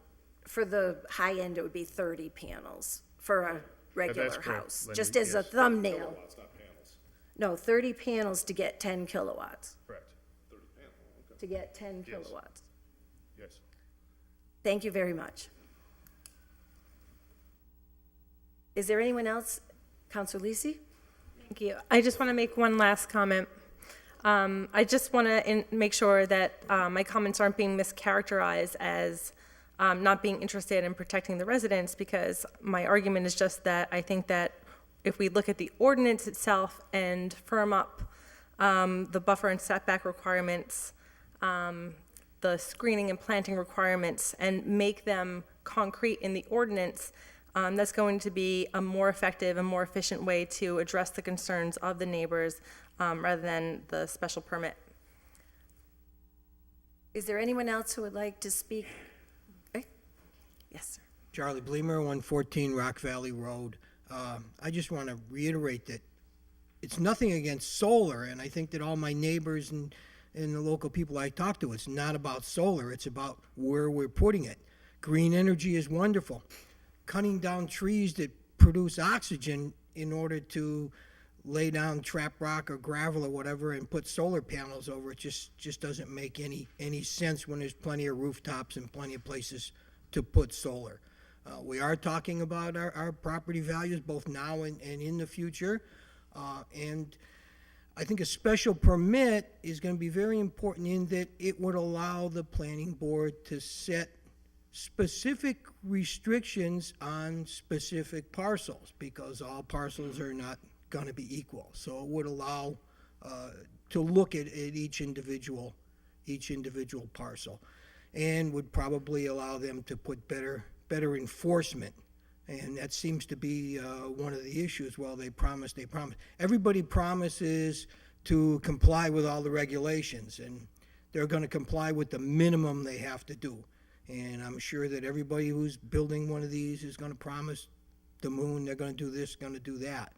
for the high end, it would be 30 panels for a regular correct, house, Linda, just as a yes. thumbnail. Kilowatts, not panels. No, 30 panels to get 10 kilowatts, Correct. 30 panels, okay. to get 10 Yes. kilowatts. Yes. Thank you very much. Is there anyone else? Counselor Lisi? Thank you. I just want to make one last comment. I just want to make sure that my comments aren't being mischaracterized as not being interested in protecting the residents, because my argument is just that I think that if we look at the ordinance itself and firm up the buffer and setback requirements, the screening and planting requirements, and make them concrete in the ordinance, That's going to be a more effective and more efficient way to address the concerns of the neighbors rather than the special permit. Is there anyone else who would like to speak? Yes, sir. Charlie Bleemer, 114 Rock Valley Road. I just want to reiterate that it's nothing against solar, and I think that all my neighbors and the local people I talk to, it's not about solar, it's about where we're putting it. Green energy is wonderful. Cutting down trees that produce oxygen in order to lay down trap rock or gravel or whatever and put solar panels over it just doesn't make any sense when there's plenty of rooftops and plenty of places to put solar. We are talking about our property values both now and in the future. And I think a special permit is going to be very important in that it would allow the planning board to set specific restrictions on specific parcels, because all parcels are not going to be equal. So it would allow to look at each individual parcel, and would probably allow them to put better enforcement. And that seems to be one of the issues. Well, they promise. Everybody promises to comply with all the regulations, and they're going to comply with the minimum they have to do. And I'm sure that everybody who's building one of these is going to promise the moon, they're going to do this, going to do that.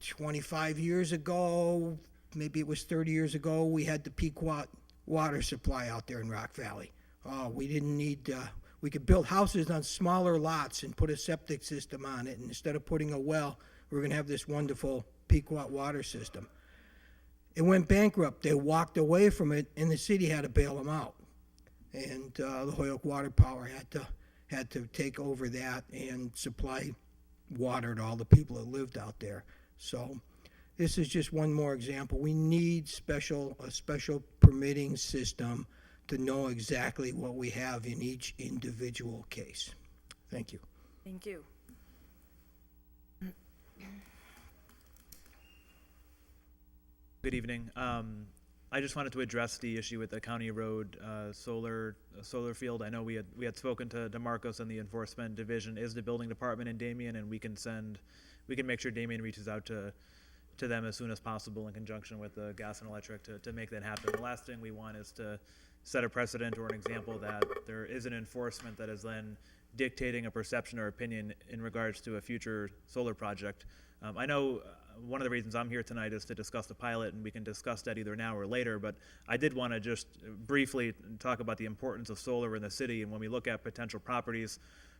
25 years ago, maybe it was 30 years ago, we had the Pequot water supply out there in Rock Valley. Oh, we didn't need, we could build houses on smaller lots and put a septic system on it, and instead of putting a well, we're going to have this wonderful Pequot water system. It went bankrupt. They walked away from it, and the city had to bail them out. And the Holyoke Water Power had to take over that and supply water to all the people that lived out there. So this is just one more example. We need a special permitting system to know exactly what we have in each individual case. Thank you. Thank you. Good evening. I just wanted to address the issue with the County Road solar field. I know we had spoken to DeMarcos, and the Enforcement Division is the building department in Damien, and we can make sure Damien reaches out to them as soon as possible in conjunction with the gas and electric to make that happen. The last thing we want is to set a precedent or an example that there is an enforcement that is then dictating a perception or opinion in regards to a future solar project. I know one of the reasons I'm here tonight is to discuss the pilot, and we can discuss that either now or later, but I did want to just briefly talk about the importance of solar in the city. And when we look at potential properties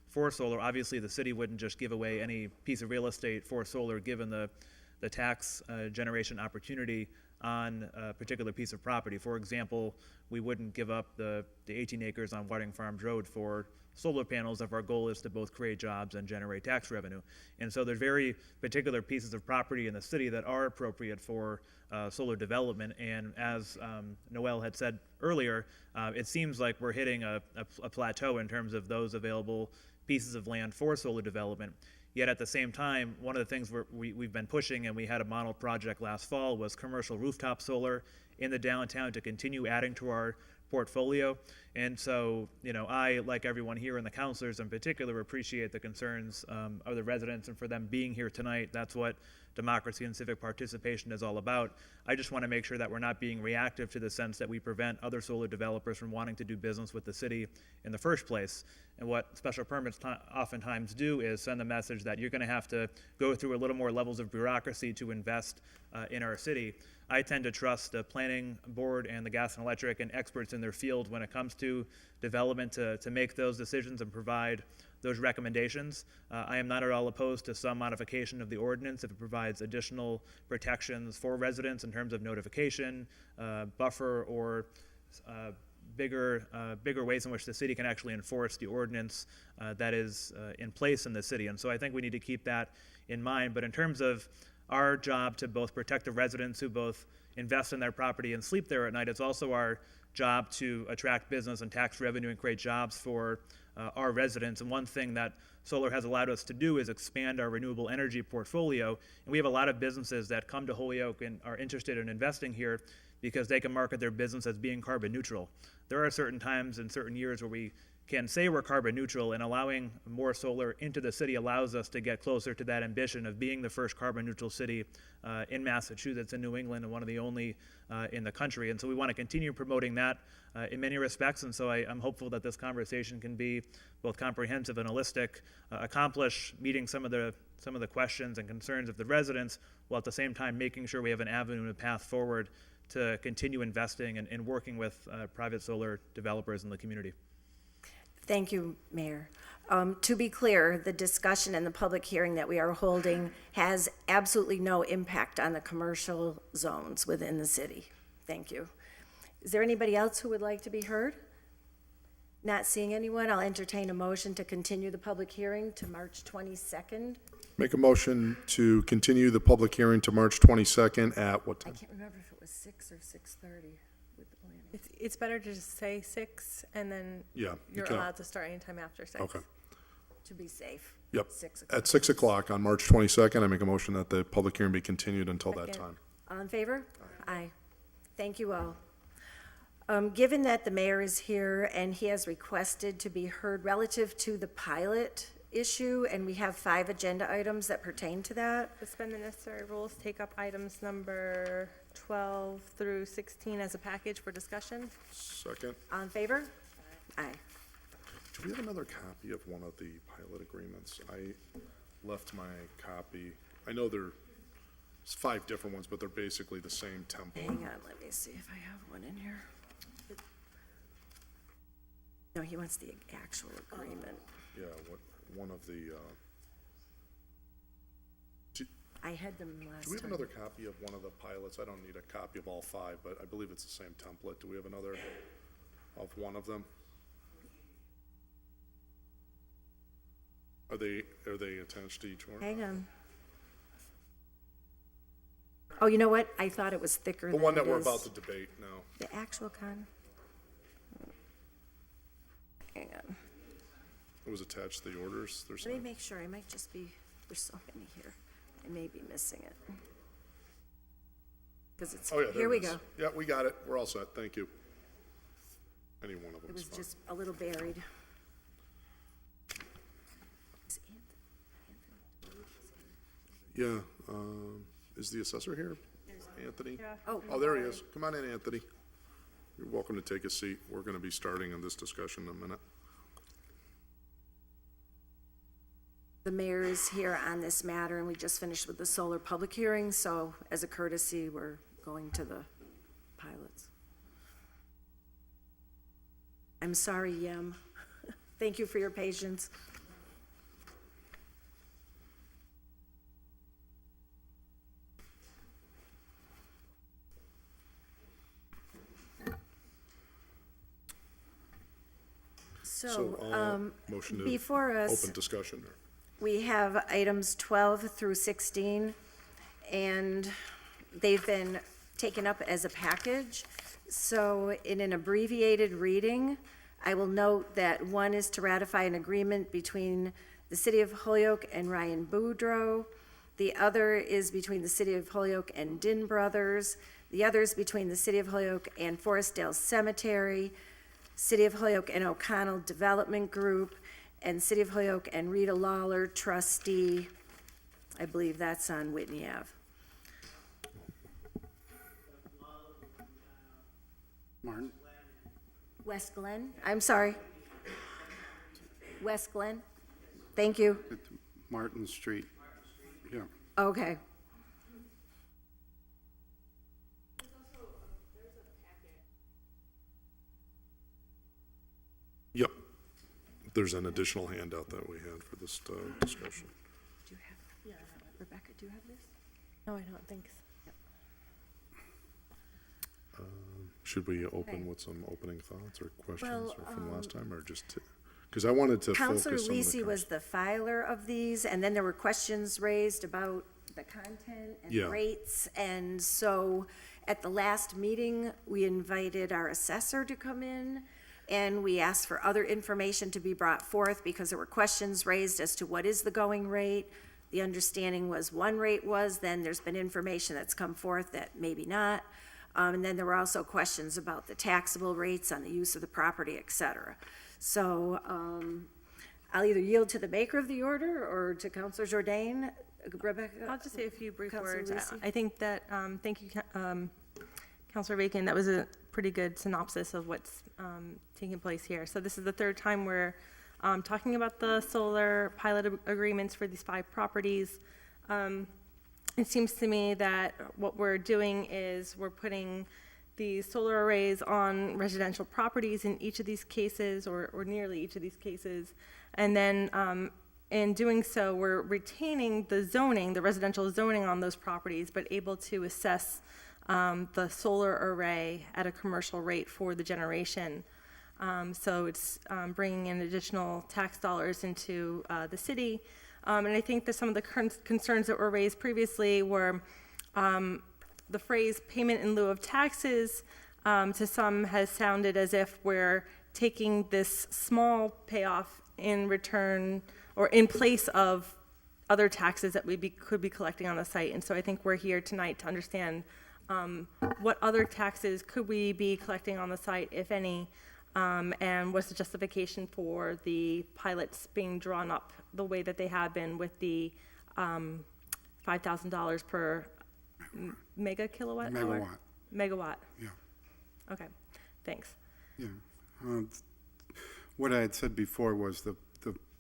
for solar, obviously the city wouldn't just give away any piece of real estate for solar given the tax generation opportunity on a particular piece of property. For example, we wouldn't give up the 18 acres on Whiting Farms Road for solar panels if our goal is to both create jobs and generate tax revenue. And so there's very particular pieces of property in the city that are appropriate for solar development. And as Noel had said earlier, it seems like we're hitting a plateau in terms of those available pieces of land for solar development. Yet at the same time, one of the things we've been pushing, and we had a model project last fall, was commercial rooftop solar in the downtown to continue adding to our portfolio. And so, I, like everyone here and the councilors in particular, appreciate the concerns of the residents, and for them being here tonight. That's what democracy and civic participation is all about. I just want to make sure that we're not being reactive to the sense that we prevent other solar developers from wanting to do business with the city in the first place. And what special permits oftentimes do is send the message that you're going to have to go through a little more levels of bureaucracy to invest in our city. I tend to trust the planning board and the gas and electric and experts in their field when it comes to development to make those decisions and provide those recommendations. I am not at all opposed to some modification of the ordinance if it provides additional protections for residents in terms of notification, buffer, or bigger ways in which the city can actually enforce the ordinance that is in place in the city. And so I think we need to keep that in mind. But in terms of our job to both protect the residents who both invest in their property and sleep there at night, it's also our job to attract business and tax revenue and create jobs for our residents. And one thing that solar has allowed us to do is expand our renewable energy portfolio. And we have a lot of businesses that come to Holyoke and are interested in investing here because they can market their business as being carbon neutral. There are certain times and certain years where we can say we're carbon neutral, and allowing more solar into the city allows us to get closer to that ambition of being the first carbon neutral city in Massachusetts and New England, and one of the only in the country. And so we want to continue promoting that in many respects. And so I'm hopeful that this conversation can be both comprehensive and holistic, accomplish meeting some of the questions and concerns of the residents, while at the same time making sure we have an avenue and a path forward to continue investing and working with private solar developers in the community. Thank you, Mayor. To be clear, the discussion and the public hearing that we are holding has absolutely no impact on the commercial zones within the city. Thank you. Is there anybody else who would like to be heard? Not seeing anyone, I'll entertain a motion to continue the public hearing to March 22nd. Make a motion to continue the public hearing to March 22nd at what I time? can't remember if it was 6 or 6:30 with the planning. It's better to just say 6, and then Yeah, you you're can- allowed to start anytime after 6. Okay. To be safe. Yep. 6 o'clock. At 6 o'clock on March 22nd, I make a motion that the public hearing be continued until that Second. time. All in favor? Aye. Thank you all. Given that the mayor is here and he has requested to be heard relative to the pilot issue, and we have 5 agenda items that pertain to that, Suspend the necessary rules, take up items number 12 through 16 as a package for discussion. Second, all in favor? Aye. do we have another copy of one of the pilot agreements? I left my copy. I know there's 5 different ones, but they're basically the same template. Hang on, let me see if I have one in here. No, he wants the actual agreement. Yeah, one of the, I had them last do we have time. another copy of one of the pilots? I don't need a copy of all 5, but I believe it's the same template. Do we have another of one of them? Are they attached to each one? Hang on. Oh, you know what? I thought it was thicker The than one that it we're is. about to debate now. The actual con. Hang on. It was attached to the orders. There's Let me some- make sure. I might just be, there's so many here. I may be missing it. Because it's, Oh, yeah, there here we it is. go. Yeah, we got it. We're all set. Thank you. Any one of them It is was fine. just a little buried. Is Yeah, is the assessor here? Anthony? Yeah. Oh, there he is. Come on in, Anthony. You're welcome to take a seat. We're gonna be starting on this discussion in a minute. The mayor is here on this matter, and we just finished with the solar public hearing, so as a courtesy, we're going to the pilots. I'm sorry, Yem. Thank you for your patience. So, Motion to before us, open discussion. we have items 12 through 16, and they've been taken up as a package. So in an abbreviated reading, I will note that 1 is to ratify an agreement between the City of Holyoke and Ryan Boudreau. The other is between the City of Holyoke and Din Brothers. The other is between the City of Holyoke and Forestdale Cemetery, City of Holyoke and O'Connell Development Group, and City of Holyoke and Rita Lawler, trustee. I believe that's on Whitney Ave. Martin? West Glen, I'm sorry. West Glen, thank you. Martin Street. Yeah. Okay. Yep. There's an additional handout that we had for this discussion. Do you have, Rebecca, do you have this? No, I don't think so. Should we open with some opening thoughts or questions Well, or from last time, or just, because I wanted to focus Counselor some of the. Lisi was the filer of these, and then there were questions raised about the content Yeah. and rates. And so at the last meeting, we invited our assessor to come in, and we asked for other information to be brought forth because there were questions raised as to what is the going rate. The understanding was one rate was, then there's been information that's come forth that maybe not. And then there were also questions about the taxable rates on the use of the property, et cetera. So I'll either yield to the maker of the order or to Councilor Jourdain. Rebecca? I'll just say a few brief Councilor words. Lisi? I think that, thank you, Councilor Bacon, that was a pretty good synopsis of what's taking place here. So this is the third time we're talking about the solar pilot agreements for these 5 properties. It seems to me that what we're doing is we're putting these solar arrays on residential properties in each of these cases, or nearly each of these cases. And then in doing so, we're retaining the zoning, the residential zoning on those properties, but able to assess the solar array at a commercial rate for the generation. So it's bringing in additional tax dollars into the city. And I think that some of the concerns that were raised previously were the phrase payment in lieu of taxes to some has sounded as if we're taking this small payoff in return or in place of other taxes that we could be collecting on the site. And so I think we're here tonight to understand what other taxes could we be collecting on the site, if any, and what's the justification for the pilots being drawn up the way that they have been with the $5,000 per mega kilowatt hour? Megawatt. Yeah. Okay, thanks. Yeah. What I had said before was the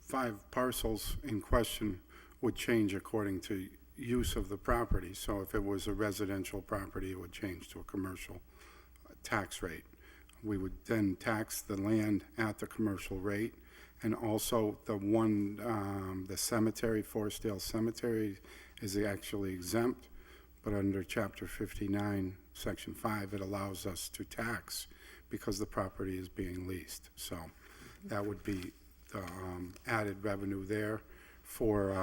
5 parcels in question would change according to use of the property. So if it was a residential property, it would change to a commercial tax rate. We would then tax the land at the commercial rate, and also the cemetery, Forestdale Cemetery, is actually exempt, but under Chapter 59, Section 5, it allows us to tax because the property is being leased. So that would be the added revenue there for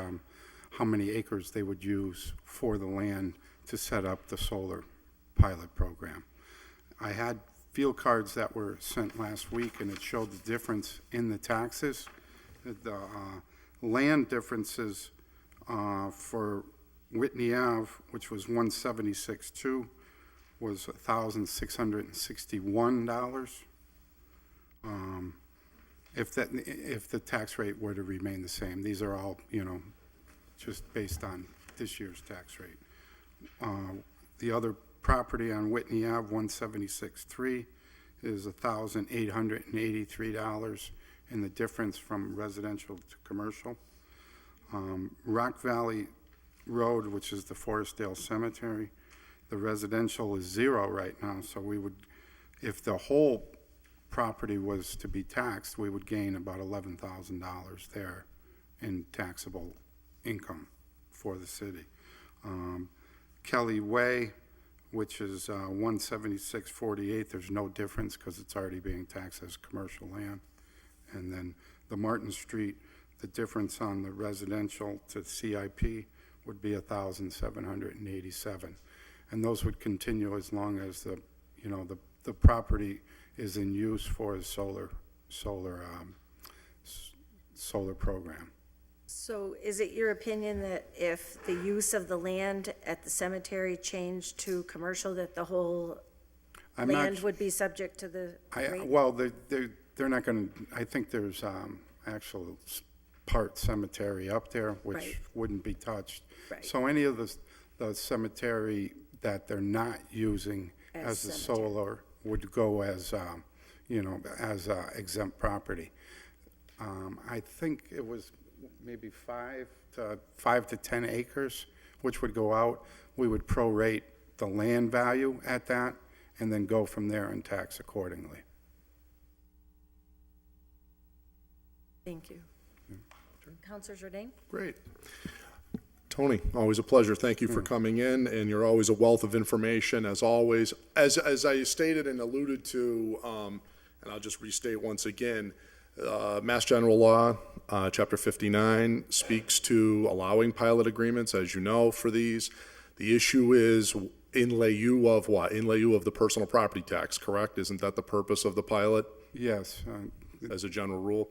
how many acres they would use for the land to set up the solar pilot program. I had field cards that were sent last week, and it showed the difference in the taxes. The land differences for Whitney Ave, which was 176.2, was $1,661. If the tax rate were to remain the same, these are all, just based on this year's tax rate. The other property on Whitney Ave, 176.3, is $1,883, and the difference from residential to commercial. Rock Valley Road, which is the Forestdale Cemetery, the residential is 0 right now, so we would, if the whole property was to be taxed, we would gain about $11,000 there in taxable income for the city. Kelly Way, which is 176.48, there's no difference because it's already being taxed as commercial land. And then the Martin Street, the difference on the residential to CIP would be $1,787. And those would continue as long as the property is in use for a solar program. So is it your opinion that if the use of the land at the cemetery changed to commercial, that the whole land would be subject to the rate? Well, they're not going to, I think there's actual part cemetery up there, which Right. wouldn't be touched. Right. So any of the cemetery that they're not using As as a cemetery. solar would go as, as exempt property. I think it was maybe 5 to 10 acres, which would go out. We would prorate the land value at that, and then go from there and tax accordingly. Thank you. Councilor Jourdain? Great. Tony, always a pleasure. Thank you for coming in, and you're always a wealth of information, as always. As I stated and alluded to, and I'll just restate once again, Mass General Law, Chapter 59, speaks to allowing pilot agreements, as you know, for these. The issue is in lieu of what? In lieu of the personal property tax, correct? Isn't that the purpose of the pilot? Yes, As a general rule.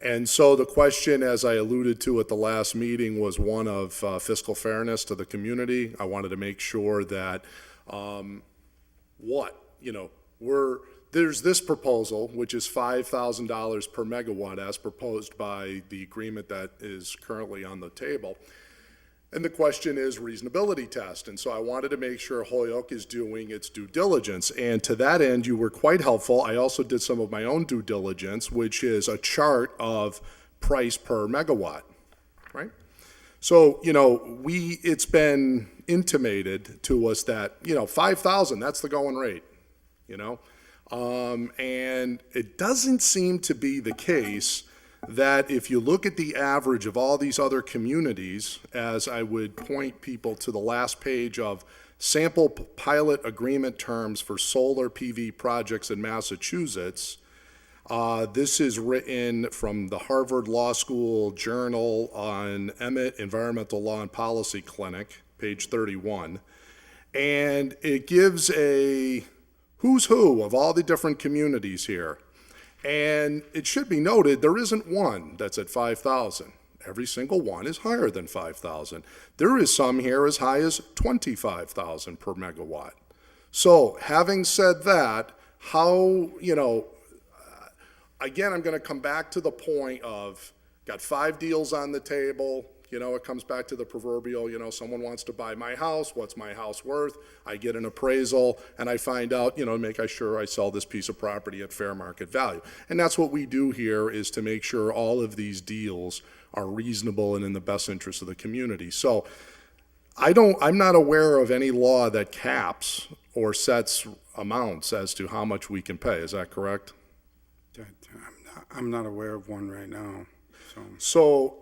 And so the question, as I alluded to at the last meeting, was one of fiscal fairness to the community. I wanted to make sure that what, there's this proposal, which is $5,000 per megawatt as proposed by the agreement that is currently on the table. And the question is reasonability test. And so I wanted to make sure Holyoke is doing its due diligence. And to that end, you were quite helpful. I also did some of my own due diligence, which is a chart of price per megawatt, right? So, it's been intimated to us that, 5,000, that's the going rate, and it doesn't seem to be the case that if you look at the average of all these other communities, as I would point people to the last page of sample pilot agreement terms for solar PV projects in Massachusetts, this is written from the Harvard Law School Journal on Emmett Environmental Law and Policy Clinic, page 31. And it gives a who's who of all the different communities here. And it should be noted, there isn't one that's at 5,000. Every single one is higher than 5,000. There is some here as high as 25,000 per megawatt. So having said that, how, again, I'm going to come back to the point of got 5 deals on the table. It comes back to the proverbial, someone wants to buy my house. What's my house worth? I get an appraisal and I find out, make sure I sell this piece of property at fair market value. And that's what we do here, is to make sure all of these deals are reasonable and in the best interest of the community. So I'm not aware of any law that caps or sets amounts as to how much we can pay. Is that correct? I'm not aware of one right now, So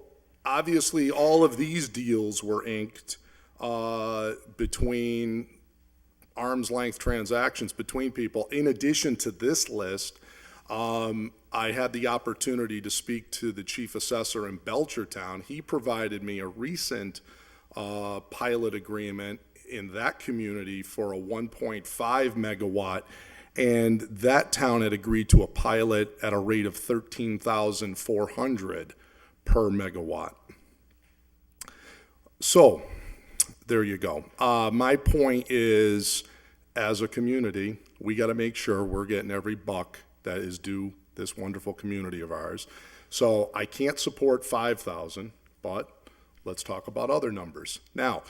obviously, all of these deals were inked between arm's length transactions between people. In addition to this list, I had the opportunity to speak to the chief assessor in Belchertown. He provided me a recent pilot agreement in that community for a 1.5 megawatt, and that town had agreed to a pilot at a rate of 13,400 per megawatt. So, there you go. My point is, as a community, we got to make sure we're getting every buck that is due this wonderful community of ours. So I can't support 5,000, but let's talk about other numbers. Now,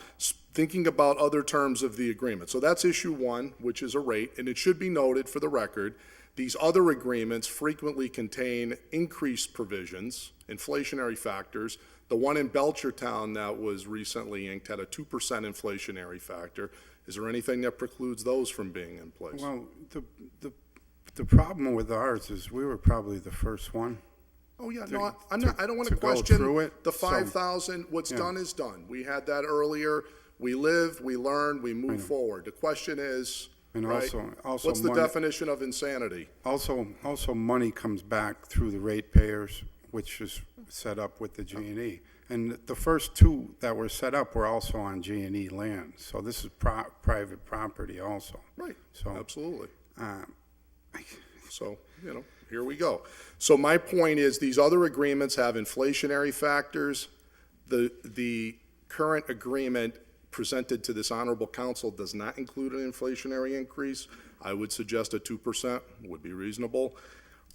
thinking about other terms of the agreement. So that's issue 1, which is a rate, and it should be noted for the record, these other agreements frequently contain increased provisions, inflationary factors. The one in Belchertown that was recently inked had a 2% inflationary factor. Is there anything that precludes those from being in place? Well, the problem with ours is we were probably the first one. Oh, yeah, to- no, I don't want to to go question through it, the so- 5,000. What's Yeah. done is done. We had that earlier. We live, we learn, we move forward. The question is, And right, also what's the money- definition of insanity? Also, money comes back through the ratepayers, which is set up with the G&E. And the first 2 that were set up were also on G&E land. So this is private property also. Right, So, absolutely. uh, So, here we go. So my point is, these other agreements have inflationary factors. The current agreement presented to this honorable council does not include an inflationary increase. I would suggest a 2% would be reasonable.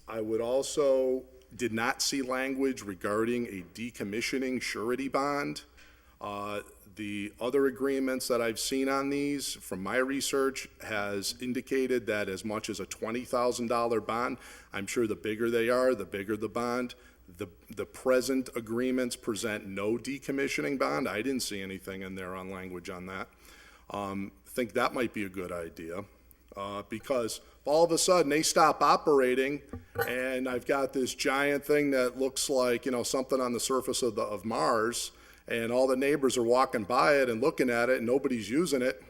I would also did not see language regarding a decommissioning surety bond. The other agreements that I've seen on these, from my research, has indicated that as much as a $20,000 bond. I'm sure the bigger they are, the bigger the bond. The present agreements present no decommissioning bond. I didn't see anything in there on language on that. I think that might be a good idea, because all of a sudden they stop operating, and I've got this giant thing that looks like, something on the surface of Mars, and all the neighbors are walking by it and looking at it, and nobody's using it.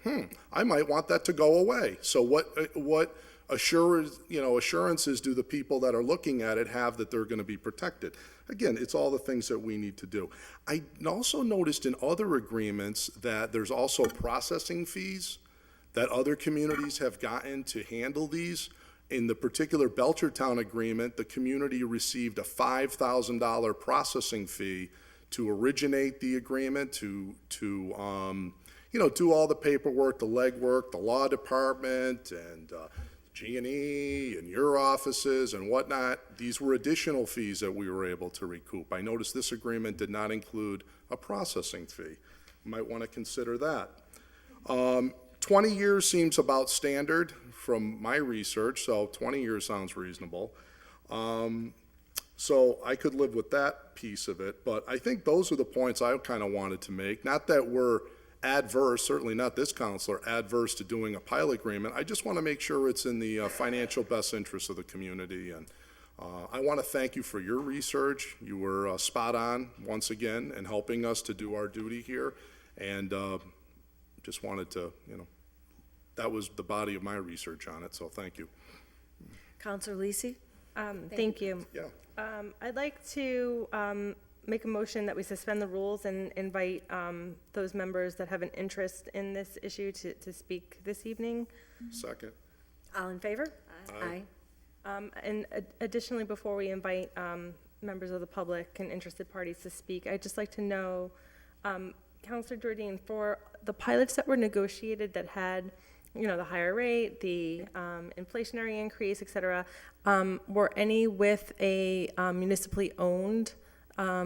I might want that to go away. So what assurances do the people that are looking at it have that they're going to be protected? Again, it's all the things that we need to do. I also noticed in other agreements that there's also processing fees that other communities have gotten to handle these. In the particular Belchertown agreement, the community received a $5,000 processing fee to originate the agreement, to do all the paperwork, the legwork, the law department, and G&E, and your offices and whatnot. These were additional fees that we were able to recoup. I noticed this agreement did not include a processing fee. You might want to consider that. 20 years seems about standard from my research, so 20 years sounds reasonable. So I could live with that piece of it, but I think those are the points I kind of wanted to make. Not that we're adverse, certainly not this counselor, adverse to doing a pilot agreement. I just want to make sure it's in the financial best interest of the community. And I want to thank you for your research. You were spot on once again in helping us to do our duty here. And just wanted to, that was the body of my research on it, so thank you. Counselor Lisi? Thank you. Yeah. I'd like to make a motion that we suspend the rules and invite those members that have an interest in this issue to speak this evening. Second. All in favor? Aye. And additionally, before we invite members of the public and interested parties to speak, I'd just like to know, Councilor Jordan, for the pilots that were negotiated that had, the higher rate, the inflationary increase, et cetera, were any with a municipally owned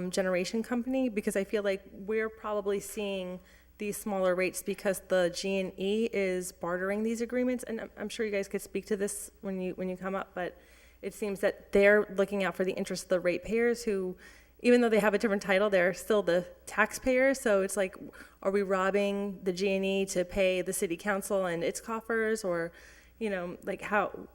generation company? Because I feel like we're probably seeing these smaller rates because the G&E is bartering these agreements, and I'm sure you guys could speak to this when you come up, but it seems that they're looking out for the interests of the ratepayers who, even though they have a different title, they're still the taxpayers. So it's like, are we robbing the G&E to pay the city council and its coffers, or, like how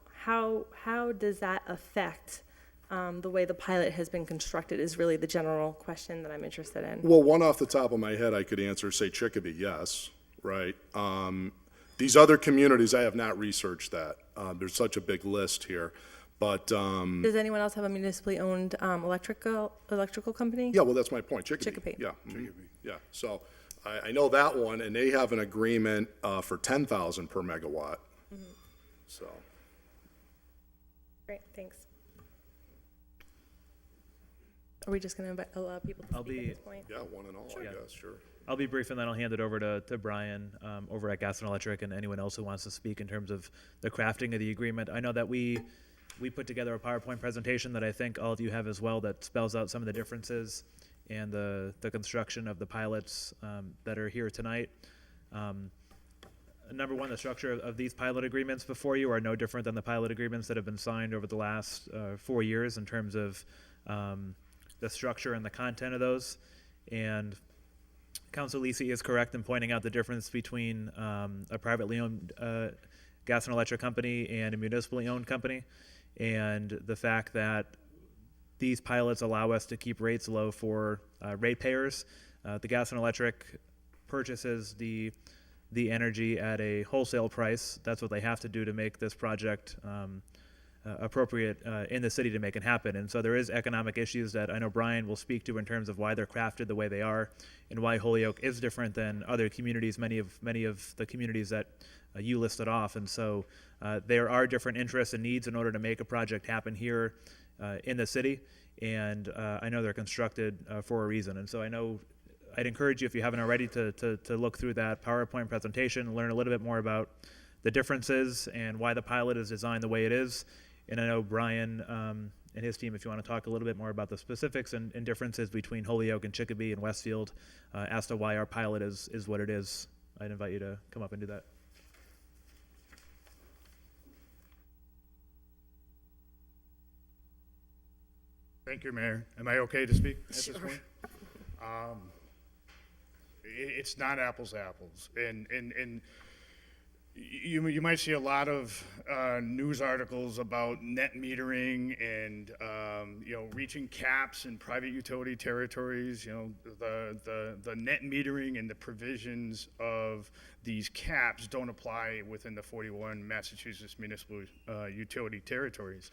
does that affect the way the pilot has been constructed is really the general question that I'm interested in. Well, one off the top of my head I could answer, say Chicopee, yes, right? These other communities, I have not researched that. There's such a big list here, but. Does anyone else have a municipally owned electrical company? Yeah, well, that's my point, Chicopee. Chicopee. Yeah, yeah. So I know that one, and they have an agreement for 10,000 per megawatt. So. Great, thanks. Are we just going to allow people to speak at this point? Yeah, one and all, I guess, sure. I'll be brief, and then I'll hand it over to Brian over at Gas and Electric, and anyone else who wants to speak in terms of the crafting of the agreement. I know that we put together a PowerPoint presentation that I think all of you have as well that spells out some of the differences and the construction of the pilots that are here tonight. Number one, the structure of these pilot agreements before you are no different than the pilot agreements that have been signed over the last 4 years in terms of the structure and the content of those. And Council Lisi is correct in pointing out the difference between a privately owned gas and electric company and a municipally owned company, and the fact that these pilots allow us to keep rates low for ratepayers. The gas and electric purchases the energy at a wholesale price. That's what they have to do to make this project appropriate in the city to make it happen. And so there is economic issues that I know Brian will speak to in terms of why they're crafted the way they are and why Holyoke is different than other communities, many of the communities that you listed off. And so there are different interests and needs in order to make a project happen here in the city. And I know they're constructed for a reason. And so I know I'd encourage you, if you haven't already, to look through that PowerPoint presentation and learn a little bit more about the differences and why the pilot is designed the way it is. And I know Brian and his team, if you want to talk a little bit more about the specifics and differences between Holyoke and Chicopee and Westfield as to why our pilot is what it is, I'd invite you to come up and do that. Thank you, Mayor. Am I okay to speak at this point? It's not apples to apples. And you might see a lot of news articles about net metering and reaching caps in private utility territories. The net metering and the provisions of these caps don't apply within the 41 Massachusetts municipal utility territories.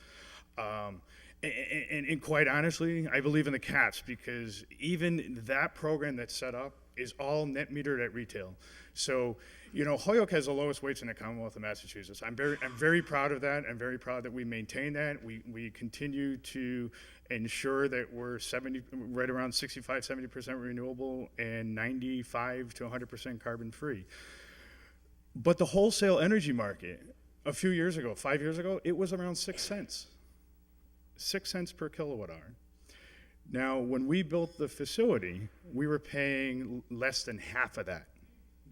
And quite honestly, I believe in the caps because even that program that's set up is all net metered at retail. So, Holyoke has the lowest weights in the Commonwealth of Massachusetts. I'm very proud of that. I'm very proud that we maintain that. We continue to ensure that we're right around 65-70% renewable and 95 to 100% carbon free. But the wholesale energy market, a few years ago, 5 years ago, it was around 6 cents. 6 cents per kilowatt hour. Now, when we built the facility, we were paying less than half of that,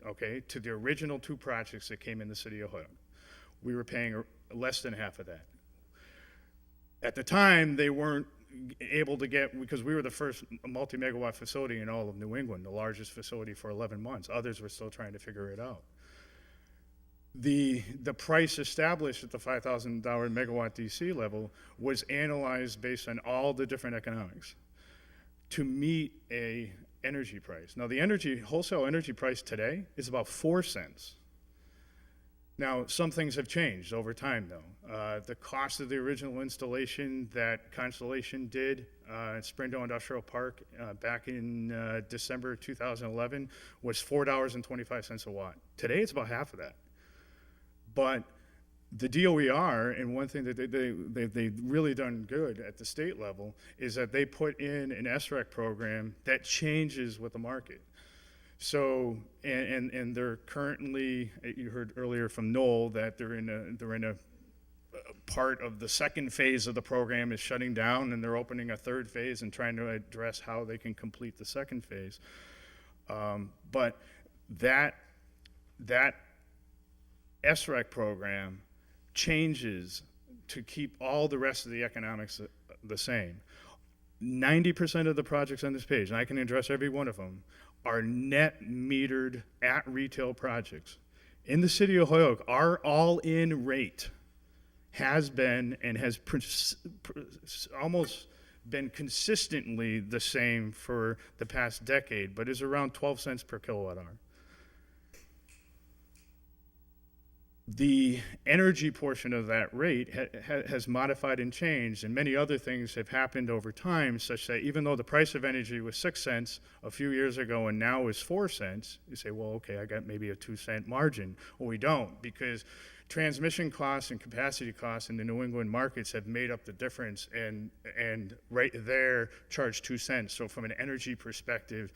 okay, to the original 2 projects that came in the city of Holyoke. We were paying less than half of that. At the time, they weren't able to get, because we were the first multi-megawatt facility in all of New England, the largest facility for 11 months. Others were still trying to figure it out. The price established at the $5,000 megawatt DC level was analyzed based on all the different economics to meet a energy price. Now, the wholesale energy price today is about 4 cents. Now, some things have changed over time, though. The cost of the original installation that Constellation did at Springdale Industrial Park back in December 2011 was $4.25 a watt. Today, it's about half of that. But the DOER, and one thing that they've really done good at the state level, is that they put in an SREC program that changes with the market. So, and they're currently, you heard earlier from Noel that they're in a part of the second phase of the program is shutting down, and they're opening a third phase and trying to address how they can complete the second phase. But that SREC program changes to keep all the rest of the economics the same. 90% of the projects on this page, and I can address every one of them, are net metered at retail projects. In the city of Holyoke, our all-in rate has been and has almost been consistently the same for the past decade, but is around 12 cents per kilowatt hour. The energy portion of that rate has modified and changed, and many other things have happened over time, such that even though the price of energy was 6 cents a few years ago and now is 4 cents, you say, well, okay, I got maybe a 2-cent margin. Well, we don't, because transmission costs and capacity costs in the New England markets have made up the difference, and right there charge 2 cents. So from an energy perspective,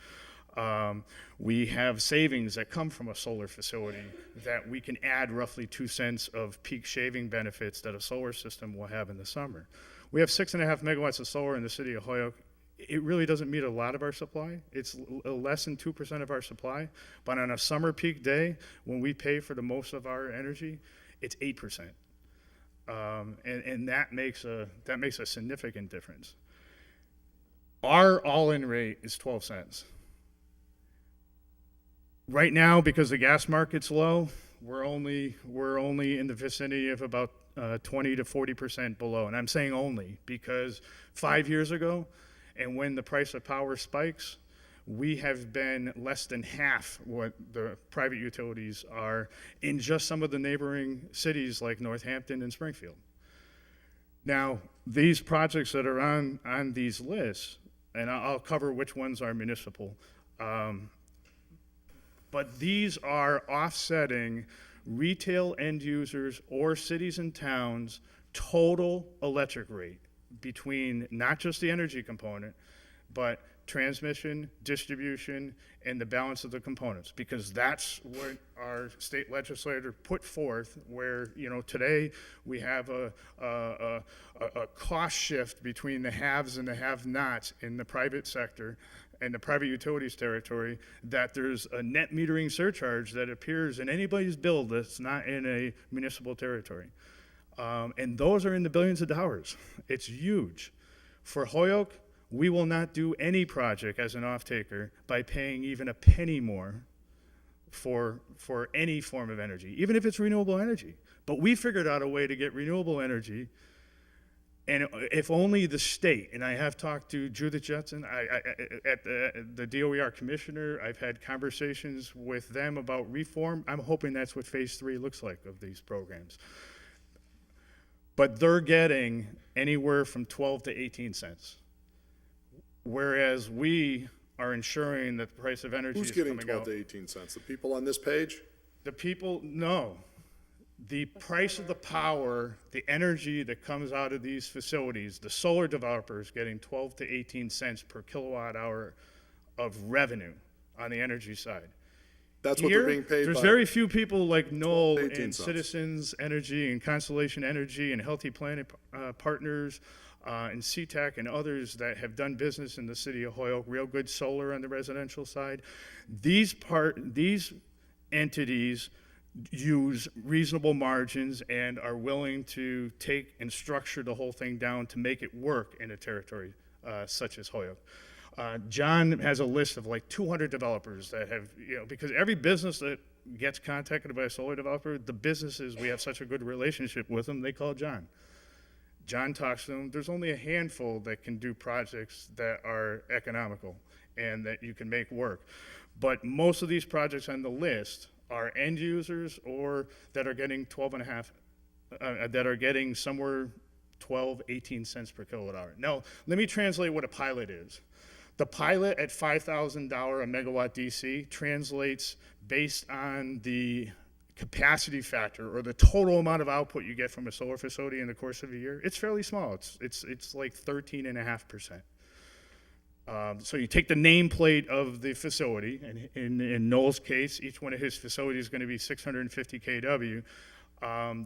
we have savings that come from a solar facility that we can add roughly 2 cents of peak shaving benefits that a solar system will have in the summer. We have 6.5 megawatts of solar in the city of Holyoke. It really doesn't meet a lot of our supply. It's less than 2% of our supply, but on a summer peak day, when we pay for the most of our energy, it's 8%. And that makes a significant difference. Our all-in rate is 12 cents. Right now, because the gas market's low, we're only in the vicinity of about 20 to 40% below. And I'm saying only because 5 years ago, and when the price of power spikes, we have been less than half what the private utilities are in just some of the neighboring cities like Northampton and Springfield. Now, these projects that are on these lists, and I'll cover which ones are municipal, but these are offsetting retail end users or cities and towns' total electric rate between not just the energy component, but transmission, distribution, and the balance of the components, because that's what our state legislator put forth, where, today we have a cost shift between the haves and the have-nots in the private sector and the private utilities territory, that there's a net metering surcharge that appears in anybody's bill that's not in a municipal territory. And those are in the billions of dollars. It's huge. For Holyoke, we will not do any project as an off-taker by paying even a penny more for any form of energy, even if it's renewable energy. But we figured out a way to get renewable energy. And if only the state, and I have talked to Judith Jetson, at the DOER commissioner, I've had conversations with them about reform. I'm hoping that's what phase 3 looks like of these programs. But they're getting anywhere from 12 to 18 cents. Whereas we are ensuring that the price of energy Who's is getting coming 12 out. to 18 cents? The people on this page? The people, no. The price of the power, the energy that comes out of these facilities, the solar developers getting 12 to 18 cents per kilowatt hour of revenue on the energy side. That's what they're Here, being paid there's by. very few people like Knoll 18 and cents. Citizens Energy and Constellation Energy and Healthy Planet Partners and CTEC and others that have done business in the city of Hoyoke, real good solar on the residential side. These entities use reasonable margins and are willing to take and structure the whole thing down to make it work in a territory such as Hoyoke. John has a list of like 200 developers that have, because every business that gets contacted by a solar developer, the businesses, we have such a good relationship with them, they call John. John talks to them. There's only a handful that can do projects that are economical and that you can make work. But most of these projects on the list are end users or that are getting 12 and a half, that are getting somewhere 12, 18 cents per kilowatt hour. Now, let me translate what a pilot is. The pilot at $5,000 a megawatt DC translates based on the capacity factor or the total amount of output you get from a solar facility in the course of a year. It's fairly small. It's like 13.5%. So you take the nameplate of the facility, and in Noel's case, each one of his facilities is going to be 650 kW.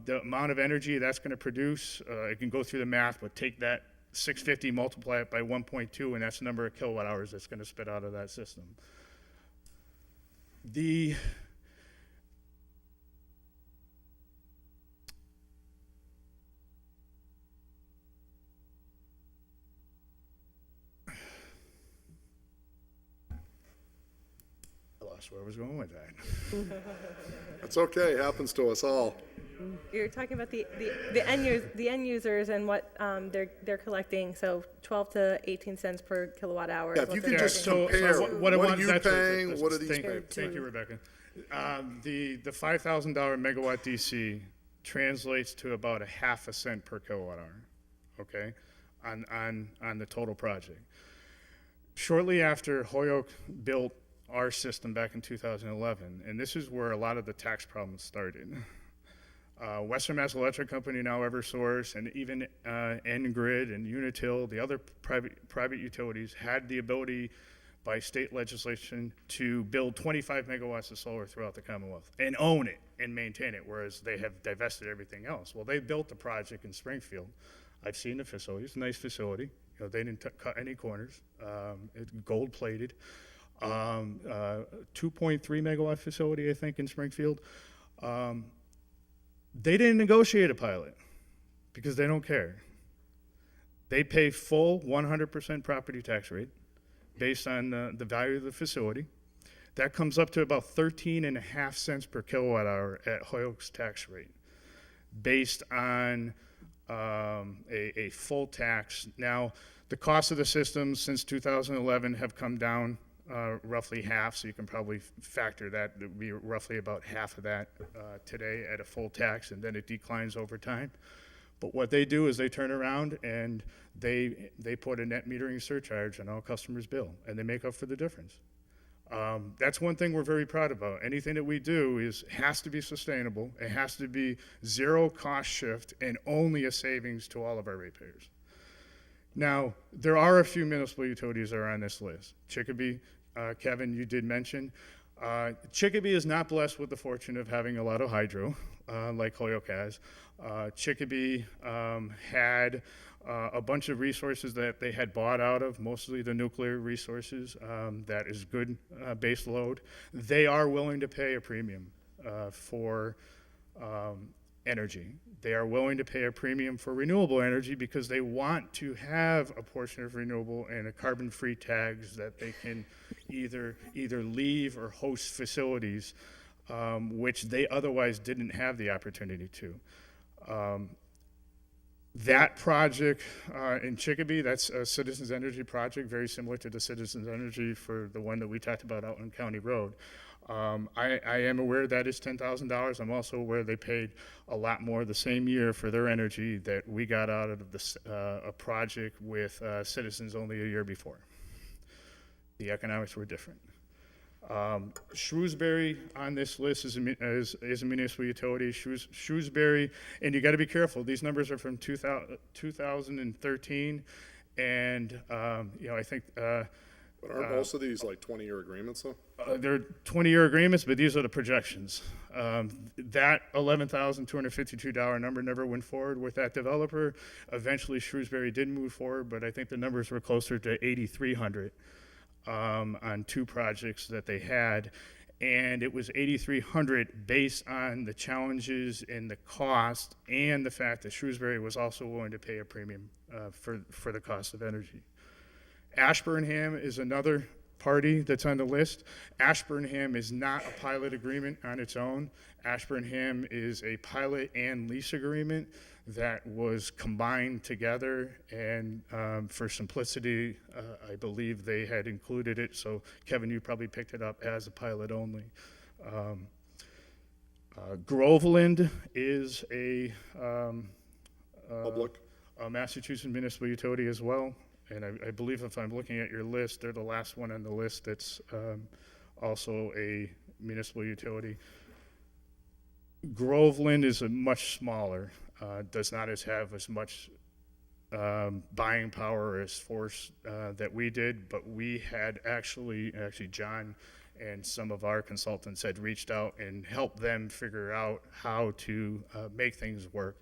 The amount of energy that's going to produce, it can go through the math, but take that 650, multiply it by 1.2, and that's the number of kilowatt hours that's going to spit out of that system. I lost where I was going with that. That's okay, happens to us all. You're talking about the end users and what they're collecting, so 12 to 18 cents per kilowatt hour. Yeah, is if you what can they're just charging. compare, what I are want- you that's paying, what are these thank- paying? Thank you, Rebecca. The $5,000 megawatt DC translates to about a half a cent per kilowatt hour, okay, on the total project. Shortly after Hoyoke built our system back in 2011, and this is where a lot of the tax problems started. Western Mass Electric Company, now Eversource, and even N-Grid and Unitil, the other private utilities, had the ability by state legislation to build 25 megawatts of solar throughout the Commonwealth and own it and maintain it, whereas they have divested everything else. Well, they built the project in Springfield. I've seen the facility. It's a nice facility. They didn't cut any corners. It's gold-plated. 2.3 megawatt facility, I think, in Springfield. They didn't negotiate a pilot because they don't care. They pay full 100% property tax rate based on the value of the facility. That comes up to about 13.5 cents per kilowatt hour at Hoyoke's tax rate based on a full tax. Now, the cost of the system since 2011 have come down roughly half, so you can probably factor that. It would be roughly about half of that today at a full tax, and then it declines over time. But what they do is they turn around and they put a net metering surcharge on all customers' bill, and they make up for the difference. That's one thing we're very proud about. Anything that we do has to be sustainable. It has to be zero cost shift and only a savings to all of our ratepayers. Now, there are a few municipal utilities that are on this list. Chicopee, Kevin, you did mention. Chicopee is not blessed with the fortune of having a lot of hydro, like Hoyoke has. Chicopee had a bunch of resources that they had bought out of, mostly the nuclear resources. That is good base load. They are willing to pay a premium for energy. They are willing to pay a premium for renewable energy because they want to have a portion of renewable and a carbon-free tags that they can either leave or host facilities, which they otherwise didn't have the opportunity to. That project in Chicopee, that's a Citizens Energy project, very similar to the Citizens Energy for the one that we talked about out on County Road. I am aware that is $10,000. I'm also aware they paid a lot more the same year for their energy that we got out of this, a project with Citizens only a year before. The economics were different. Shrewsbury on this list is a municipal utility. Shrewsbury, and you got to be careful. These numbers are from 2013, and I think But aren't most of these like 20-year agreements though? they're 20-year agreements, but these are the projections. That $11,252 number never went forward with that developer. Eventually, Shrewsbury did move forward, but I think the numbers were closer to $8,300 on 2 projects that they had. And it was $8,300 based on the challenges in the cost and the fact that Shrewsbury was also willing to pay a premium for the cost of energy. Ashburnham is another party that's on the list. Ashburnham is not a pilot agreement on its own. Ashburnham is a pilot and lease agreement that was combined together, and for simplicity, I believe they had included it. So Kevin, you probably picked it up as a pilot only. Groveland is a Public? Massachusetts municipal utility as well. And I believe if I'm looking at your list, they're the last one on the list that's also a municipal utility. Groveland is a much smaller, does not have as much buying power as force that we did, but we had actually John and some of our consultants had reached out and helped them figure out how to make things work.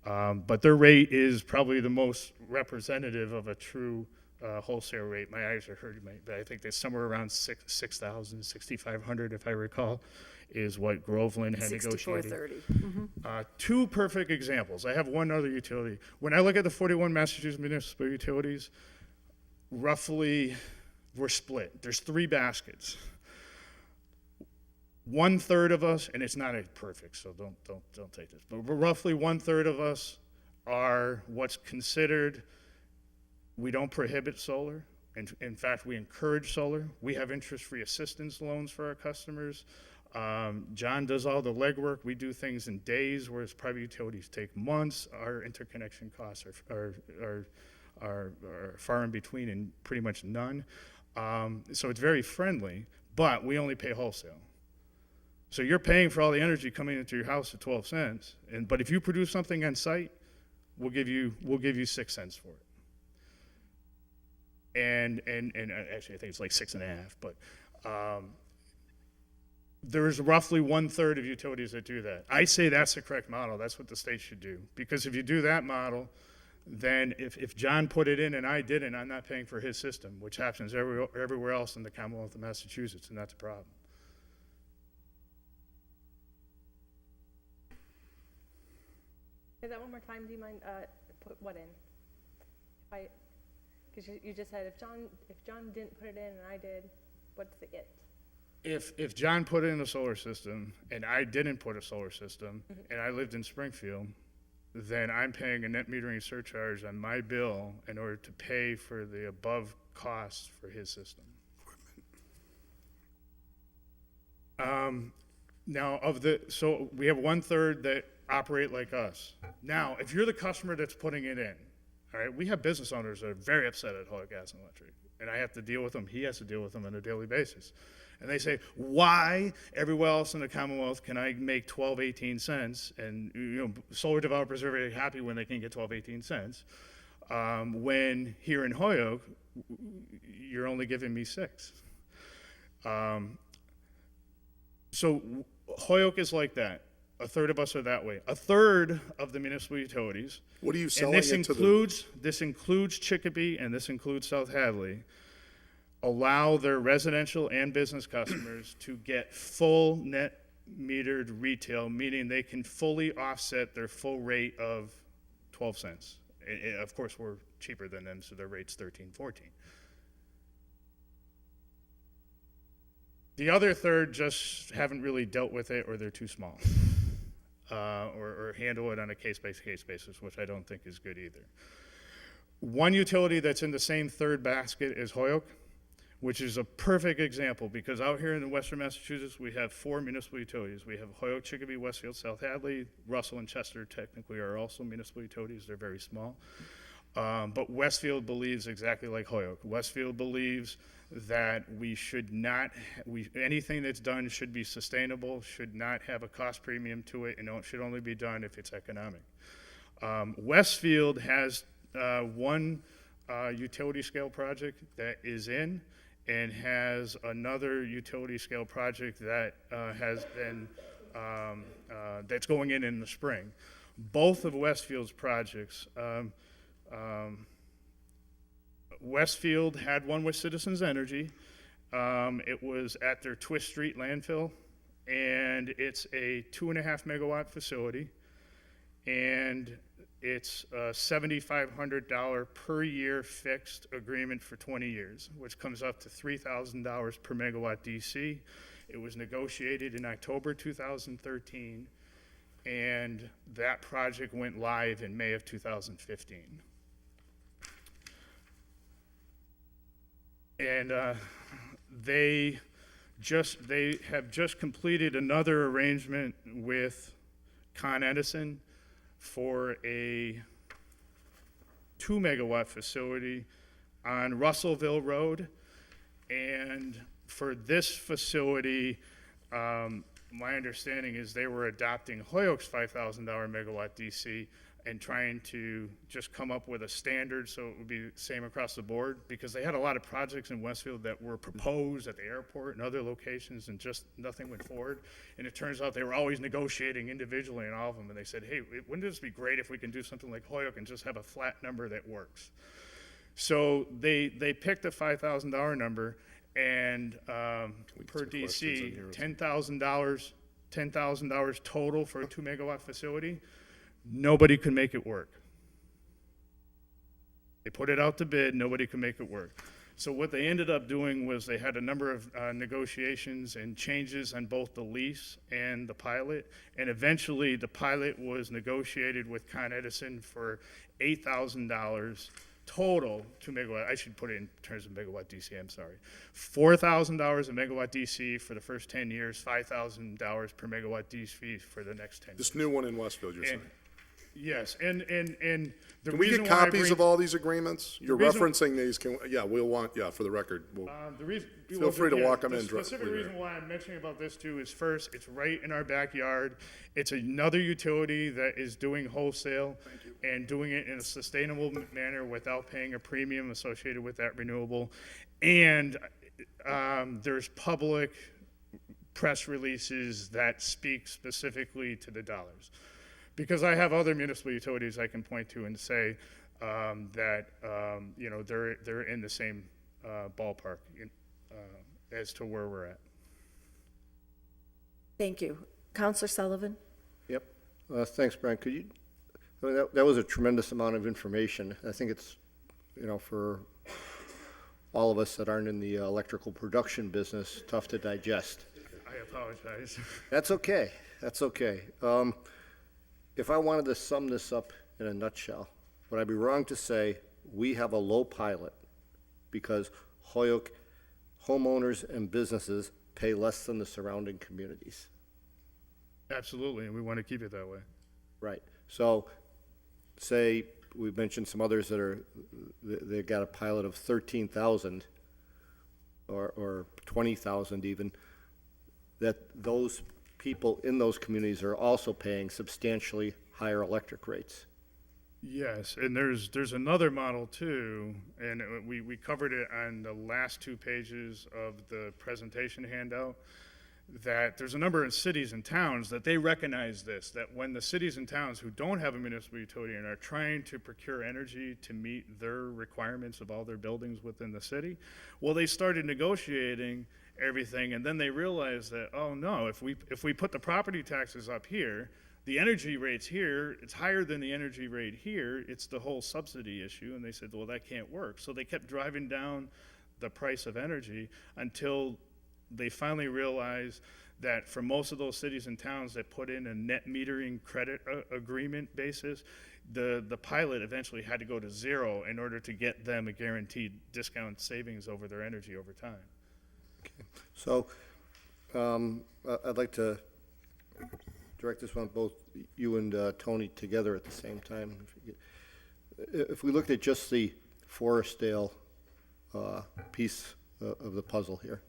But their rate is probably the most representative of a true wholesale rate. My eyes are hurting, but I think they're somewhere around 6,000, 6,500, if I recall, is what Groveland had negotiated. 6430. 2 perfect examples. I have one other utility. When I look at the 41 Massachusetts municipal utilities, roughly we're split. There's 3 baskets. 1/3 of us, and it's not perfect, so don't take this, but roughly 1/3 of us are what's considered, we don't prohibit solar. In fact, we encourage solar. We have interest-free assistance loans for our customers. John does all the legwork. We do things in days, whereas private utilities take months. Our interconnection costs are far in between and pretty much none. So it's very friendly, but we only pay wholesale. So you're paying for all the energy coming into your house at 12 cents, but if you produce something on site, we'll give you 6 cents for it. And actually I think it's like 6.5, but there's roughly 1/3 of utilities that do that. I say that's the correct model. That's what the state should do, because if you do that model, then if John put it in and I didn't, I'm not paying for his system, which happens everywhere else in the Commonwealth of Massachusetts, and that's a problem. Say that one more time. Do you mind put what in? Because you just said if John didn't put it in and I did, what's the it? If John put in a solar system and I didn't put a solar system, and I lived in Springfield, then I'm paying a net metering surcharge on my bill in order to pay for the above costs for his system. Now so we have 1/3 that operate like us. Now, if you're the customer that's putting it in, all right, we have business owners that are very upset at Hoyok Gas and Electric, and I have to deal with them. He has to deal with them on a daily basis. And they say, why everywhere else in the Commonwealth can I make 12, 18 cents? And solar developers are very happy when they can get 12, 18 cents. When here in Hoyok, you're only giving me 6. So Hoyok is like that. 1/3 of us are that way. 1/3 of the municipal utilities. What are you selling And this it to includes Chicopee and this includes South Hadley, allow their residential and business customers to get full net metered retail, meaning they can fully offset their full rate of 12 cents. And of course, we're cheaper than them, so their rate's 13, 14. The other 1/3 just haven't really dealt with it, or they're too small, or handle it on a case-by-case basis, which I don't think is good either. One utility that's in the same 3rd basket is Hoyok, which is a perfect example, because out here in western Massachusetts, we have 4 municipal utilities. We have Hoyok, Chicopee, Westfield, South Hadley. Russell and Chester technically are also municipal utilities. They're very small. But Westfield believes exactly like Hoyoke. Westfield believes that we should not, anything that's done should be sustainable, should not have a cost premium to it, and should only be done if it's economic. Westfield has one utility scale project that is in, and has another utility scale project that has been, that's going in the spring. Both of Westfield's projects, Westfield had one with Citizens Energy. It was at their Twist Street landfill, and it's a 2.5 megawatt facility, and it's a $7,500 per year fixed agreement for 20 years, which comes up to $3,000 per megawatt DC. It was negotiated in October 2013, and that project went live in May of 2015. And they have just completed another arrangement with Con Edison for a 2 megawatt facility on Russellville Road. And for this facility, my understanding is they were adopting Hoyoke's $5,000 megawatt DC and trying to just come up with a standard so it would be the same across the board, because they had a lot of projects in Westfield that were proposed at the airport and other locations, and just nothing went forward. And it turns out they were always negotiating individually in all of them, and they said, hey, wouldn't this be great if we can do something like Hoyoke and just have a flat number that works? So they picked a $5,000 number, and per DC, $10,000 total for a 2 megawatt facility. Nobody could make it work. They put it out to bid, nobody could make it work. So what they ended up doing was they had a number of negotiations and changes on both the lease and the pilot, and eventually the pilot was negotiated with Con Edison for $8,000 total, 2 megawatt, I should put it in terms of megawatt DC, I'm sorry. $4,000 a megawatt DC for the first 10 years, $5,000 per megawatt DC for the next 10 years. This new one in Westfield, you're saying? Yes, and the Can we reason get why I copies bring- of all these agreements? You're reason- referencing these, we'll want, for the record. Feel free to walk them in. The specific reason why I'm mentioning about this too is, first, it's right in our backyard. It's another utility that is doing wholesale and doing it in a sustainable manner without paying a premium associated with that renewable. And there's public press releases that speak specifically to the dollars. Because I have other municipal utilities I can point to and say that they're in the same ballpark as to where we're at. Thank you. Counselor Sullivan? Yep. Thanks, Brian. Could you, I mean, that was a tremendous amount of information. I think it's, for all of us that aren't in the electrical production business, tough to digest. I apologize. That's okay. That's okay. If I wanted to sum this up in a nutshell, would I be wrong to say we have a low pilot because Hoyoke homeowners and businesses pay less than the surrounding communities? Absolutely, and we want to keep it that way. Right. So, say we've mentioned some others that they've got a pilot of 13,000 or 20,000 even, that those people in those communities are also paying substantially higher electric rates. Yes, and there's another model too, and we covered it on the last 2 pages of the presentation handout, that there's a number of cities and towns that they recognize this, that when the cities and towns who don't have a municipal utility and are trying to procure energy to meet their requirements of all their buildings within the city, well, they started negotiating everything, and then they realized that, oh no, if we put the property taxes up here, the energy rates here, it's higher than the energy rate here, it's the whole subsidy issue, and they said, well, that can't work. So they kept driving down the price of energy until they finally realized that for most of those cities and towns that put in a net metering credit agreement basis, the pilot eventually had to go to 0 in order to get them a guaranteed discount savings over their energy over time. Okay. So, I'd like to direct this one, both you and Tony together at the same time. if we looked at just the Forestdale piece of the puzzle here.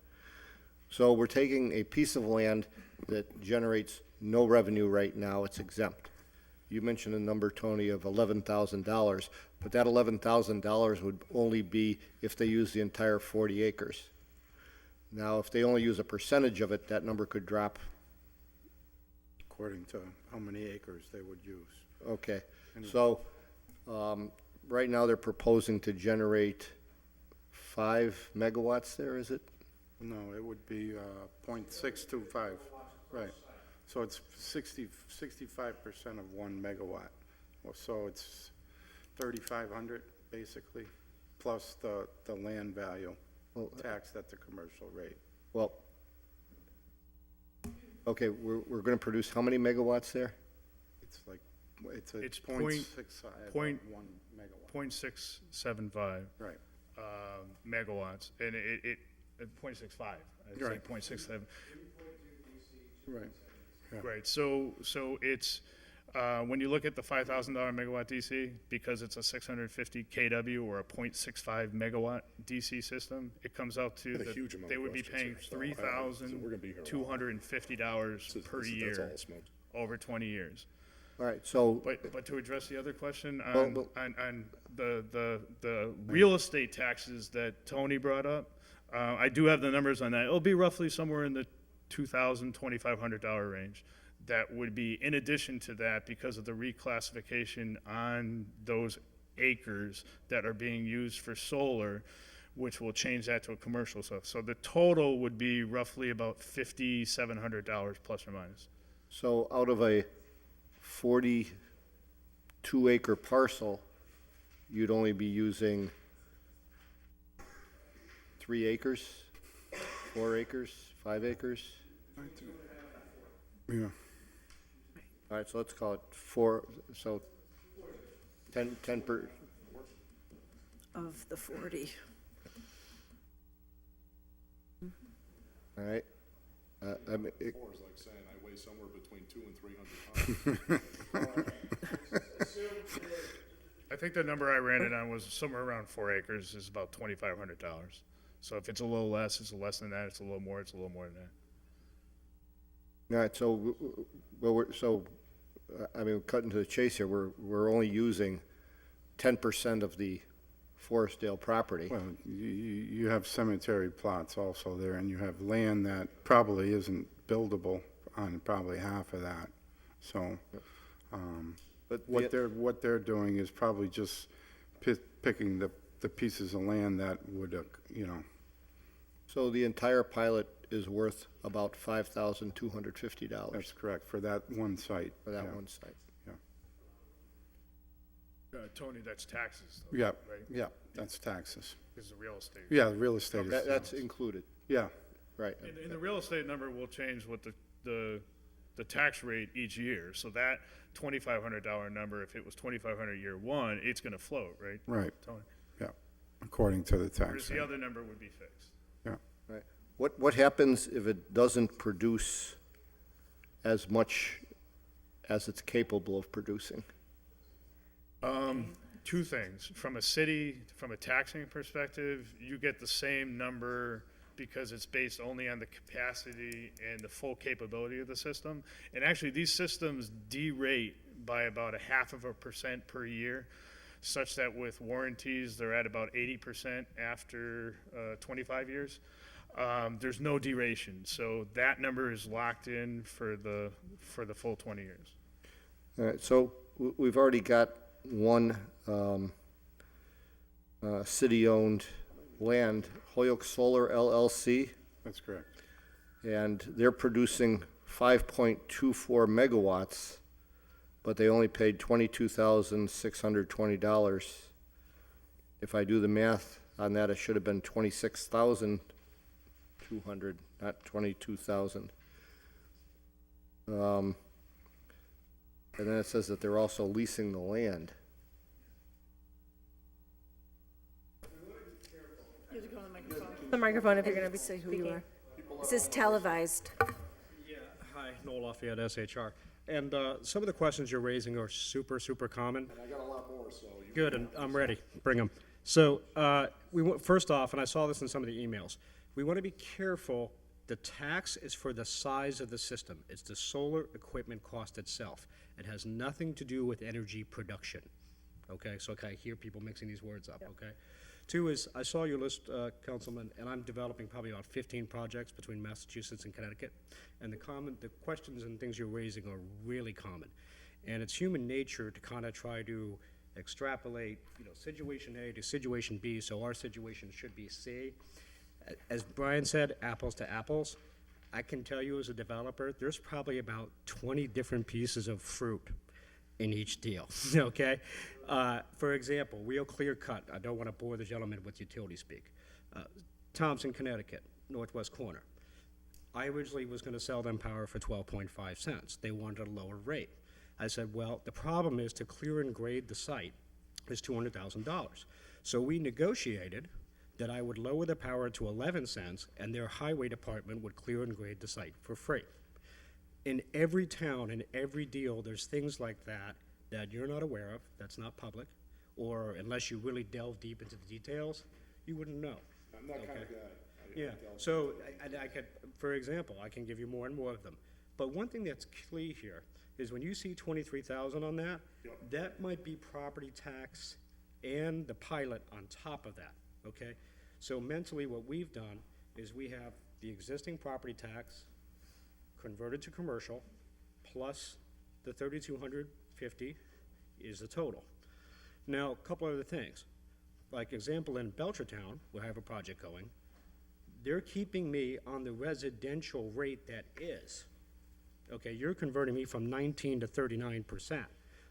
So we're taking a piece of land that generates no revenue right now, it's exempt. You mentioned a number, Tony, of $11,000, but that $11,000 would only be if they use the entire 40 acres. Now, if they only use a percentage of it, that number could drop. According to how many acres they would use. Okay, so, right now they're proposing to generate 5 megawatts there, is it? No, it would be 0.625, right. So it's 65% of 1 megawatt. Well, so it's 3,500 basically, plus the land value taxed at the commercial rate. Well, okay, we're gonna produce how many megawatts there? It's like, it's a It's 0.65 point- 1 megawatt. 0.675 Right. megawatts, and it 0.65, I'd say Right. 0.67. Right. Yeah. Right, so it's, when you look at the $5,000 megawatt DC, because it's a 650 kW or a 0.65 megawatt DC system, it comes out to, Got a huge amount they of would be questions paying here, so we're gonna be here a while. $3,250 per That's year all smoke. over 20 years. All right, so, But to address the other question Well, on the real estate taxes that Tony brought up, I do have the numbers on that. It'll be roughly somewhere in the $2,000, $2,500 range. That would be in addition to that because of the reclassification on those acres that are being used for solar, which will change that to a commercial stuff. So the total would be roughly about $5,700 plus or minus. so out of a 42 acre parcel, you'd only be using 3 acres, 4 acres, 5 acres? Yeah. All right, so let's call it 4, so 10 per, Of the 40. all right? I mean, Four is like saying I weigh somewhere between 200 and 300 pounds. I think the number I ran it on was somewhere around 4 acres is about $2,500. So if it's a little less, it's less than that. It's a little more, it's a little more than that. all right, so, I mean, cutting to the chase here, we're only using 10% of the Forestdale property. Well, you have cemetery plots also there, and you have land that probably isn't buildable on probably half of that. So, But what they're doing is probably just picking the pieces of land that would, So the entire pilot is worth about $5,250 that's correct, for that one site. for that yeah. one site. Tony, that's taxes, though, Yeah, right? yeah, that's taxes. Is the real estate. Yeah, real estate is. That's included, Yeah, right. And the real estate number will change with the tax rate each year. So that $2,500 number, if it was $2,500 year one, it's gonna float, right? right, Tony? yeah, according to the Whereas tax the rate. other number would be fixed. Yeah. Right. What happens if it doesn't produce as much as it's capable of producing? Two things. From a city, from a taxing perspective, you get the same number because it's based only on the capacity and the full capability of the system. And actually, these systems derate by about 0.5% per year, such that with warranties, they're at about 80% after 25 years. There's no duration, so that number is locked in for the full 20 years. All right, so we've already got one city-owned land, Holyoke Solar LLC, That's correct. and they're producing 5.24 megawatts, but they only paid $22,620. If I do the math on that, it should have been 26,200, not 22,000. And then it says that they're also leasing the land. The microphone, if you're going to be Say who you speaking. are. This is televised. Yeah, hi, Noel Lafayette, SHR. And some of the questions you're raising are super, super common. I got a lot more, so. Good, and I'm ready. Bring them. So first off, and I saw this in some of the emails, we want to be careful. The tax is for the size of the system. It's the solar equipment cost itself. It has nothing to do with energy production. Okay, so I hear people mixing these words up, okay? Two is, I saw your list, Councilman, and I'm developing probably about 15 projects between Massachusetts and Connecticut. And the questions and things you're raising are really common. And it's human nature to kind of try to extrapolate, situation A to situation B, so our situation should be C. As Brian said, apples to apples. I can tell you as a developer, there's probably about 20 different pieces of fruit in each deal, okay? For example, real clear cut, I don't want to bore the gentleman with utility speak. Thompson, Connecticut, northwest corner. I originally was going to sell them power for 12.5 cents. They wanted a lower rate. I said, well, the problem is to clear and grade the site is $200,000. So we negotiated that I would lower the power to 11 cents and their highway department would clear and grade the site for free. In every town, in every deal, there's things like that that you're not aware of, that's not public, or unless you really delve deep into the details, you wouldn't know. I'm that kind of guy. Yeah, so I could, for example, I can give you more and more of them. But one thing that's key here is when you see 23,000 on that, that might be property tax and the pilot on top of that, okay? So mentally, what we've done is we have the existing property tax converted to commercial, plus the 3,250 is the total. Now, a couple other things. Like example, in Belchertown, where I have a project going, they're keeping me on the residential rate that is. Okay, you're converting me from 19 to 39%.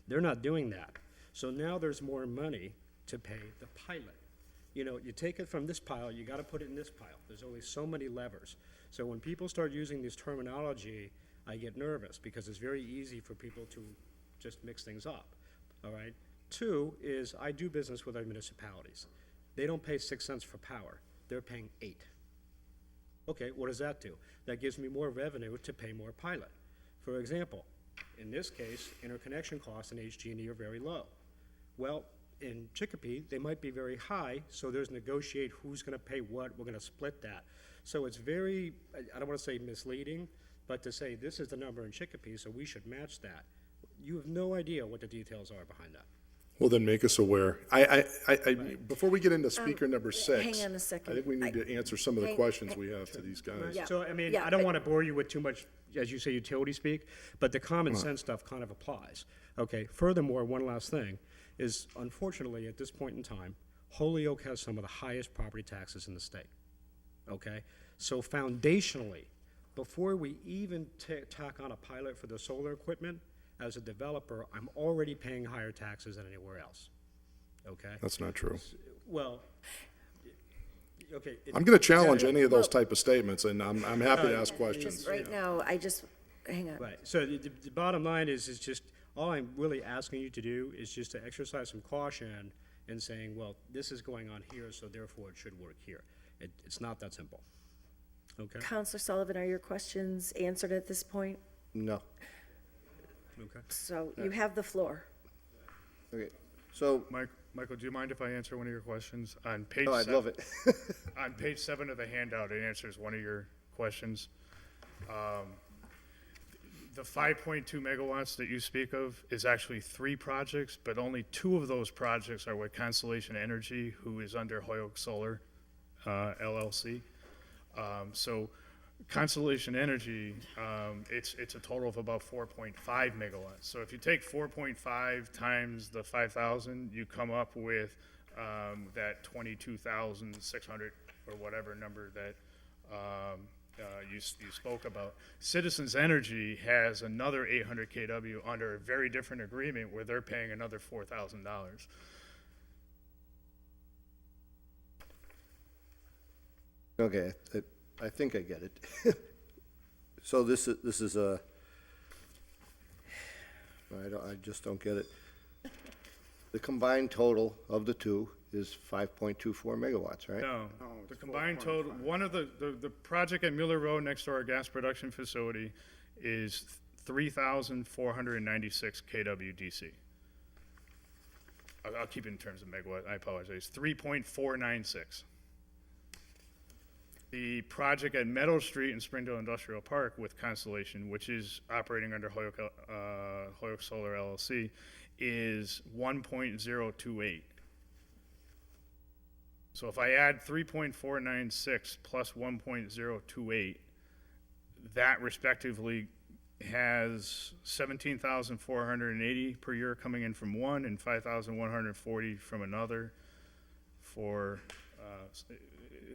They're not doing that. So now there's more money to pay the pilot. You take it from this pile, you got to put it in this pile. There's only so many levers. So when people start using this terminology, I get nervous because it's very easy for people to just mix things up, all right? Two is I do business with our municipalities. They don't pay 6 cents for power. They're paying 8. Okay, what does that do? That gives me more revenue to pay more pilot. For example, in this case, interconnection costs in HG&E are very low. Well, in Chicopee, they might be very high, so there's negotiate who's going to pay what, we're going to split that. So it's very, I don't want to say misleading, but to say this is the number in Chicopee, so we should match that. You have no idea what the details are behind that. Well, then make us aware. Before we get into speaker number 6. hang on a second. I think we need to answer some of the questions we have to these guys. Yeah. So, I mean, Yeah, I don't but- want to bore you with too much, as you say, utility speak, but the common sense stuff kind of applies. Okay, furthermore, one last thing is, unfortunately, at this point in time, Holyoke has some of the highest property taxes in the state. Okay? So foundationally, before we even tack on a pilot for the solar equipment, as a developer, I'm already paying higher taxes than anywhere else. Okay? That's not true. Well, okay. I'm going to challenge any of those type of statements, and I'm happy to ask questions. Right now, hang on. Right, so the bottom line is just, all I'm really asking you to do is just to exercise some caution in saying, well, this is going on here, so therefore it should work here. It's not that simple, okay? Counselor Sullivan, are your questions answered at this point? No. Okay. So you have the floor. Okay, so, Michael, do you mind if I answer one of your questions? On page oh, I'd love it. On page 7 of the handout, it answers one of your questions. The 5.2 megawatts that you speak of is actually 3 projects, but only 2 of those projects are with Constellation Energy, who is under Holyoke Solar, LLC. So Constellation Energy, it's a total of about 4.5 megawatts. So if you take 4.5 times the 5,000, you come up with that 22,600 or whatever number that you spoke about. Citizens Energy has another 800 kW under a very different agreement where they're paying another $4,000. Okay, I think I get it. So this is a, I just don't get it. The combined total of the two is 5.24 megawatts, right? No, the combined total, one of the project at Mueller Road next to our gas production facility is 3,496 kWdc. I'll keep it in terms of megawatt, I apologize, 3.496. The project at Meadow Street in Springdale Industrial Park with Constellation, which is operating under Holyoke Solar LLC, is 1.028. So if I add 3.496 plus 1.028, that respectively has 17,480 per year coming in from one and 5,140 from another for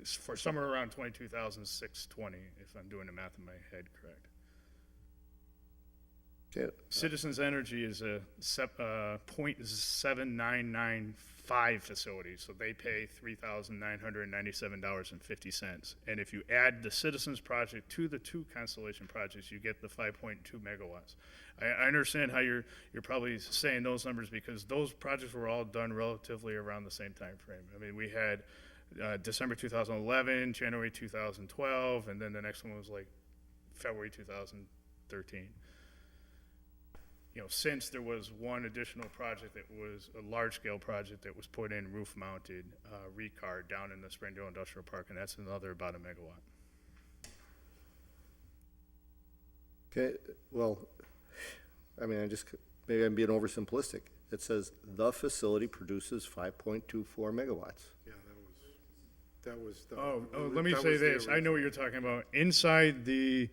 somewhere around 22,620, if I'm doing the math in my head correct. Okay. Citizens Energy is a 0.7995 facility, so they pay $3,997.50. And if you add the Citizens project to the two Constellation projects, you get the 5.2 megawatts. I understand how you're probably saying those numbers because those projects were all done relatively around the same time frame. I mean, we had December 2011, January 2012, and then the next one was like February 2013. You know, since there was one additional project that was a large-scale project that was put in roof-mounted recard down in the Springdale Industrial Park, and that's another about a megawatt. Okay, well, I mean, maybe I'm being oversimplistic. It says the facility produces 5.24 megawatts. Yeah, that was the. Let me say this. I know what you're talking about. Inside the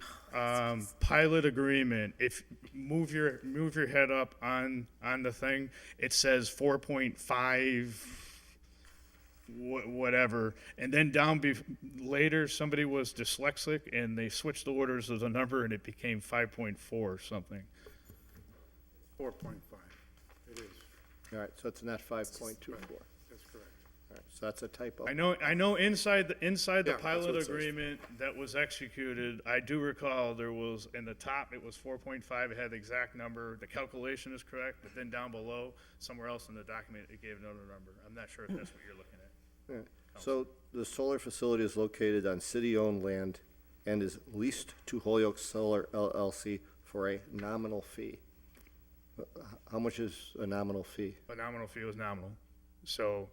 pilot agreement, if move your head up on the thing, it says 4.5 whatever, and then down later somebody was dyslexic and they switched the orders of the number and it became 5.4 something. 4.5. It is. All right, so it's not 5.24. That's correct. All right, so that's a typo. I know inside the Yeah, that's pilot what it says. agreement that was executed, I do recall there was, in the top, it was 4.5, it had the exact number, the calculation is correct, but then down below, somewhere else in the document, it gave another number. I'm not sure if that's what you're looking at. Yeah. So the solar facility is located on city-owned land and is leased to Holyoke Solar LLC for a nominal fee. How much is a nominal fee? A nominal fee was nominal. So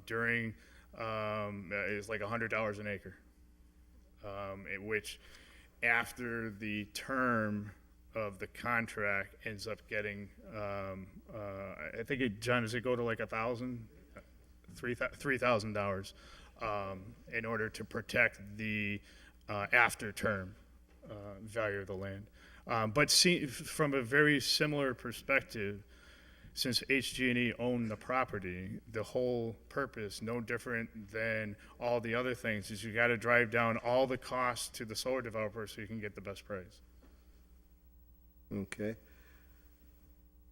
during, it's like $100 an acre, which after the term of the contract ends up getting, I think John, does it go to like $3,000 in order to protect the after term value of the land. But from a very similar perspective, since HG&E owned the property, the whole purpose, no different than all the other things, is you got to drive down all the costs to the solar developer so you can get the best price. Okay.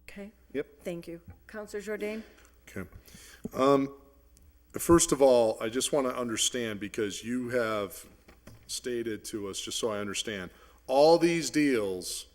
Okay, Yep. thank you. Counselor Jordan? Okay. First of all, I just want to understand, because you have stated to us, just so I understand, all these deals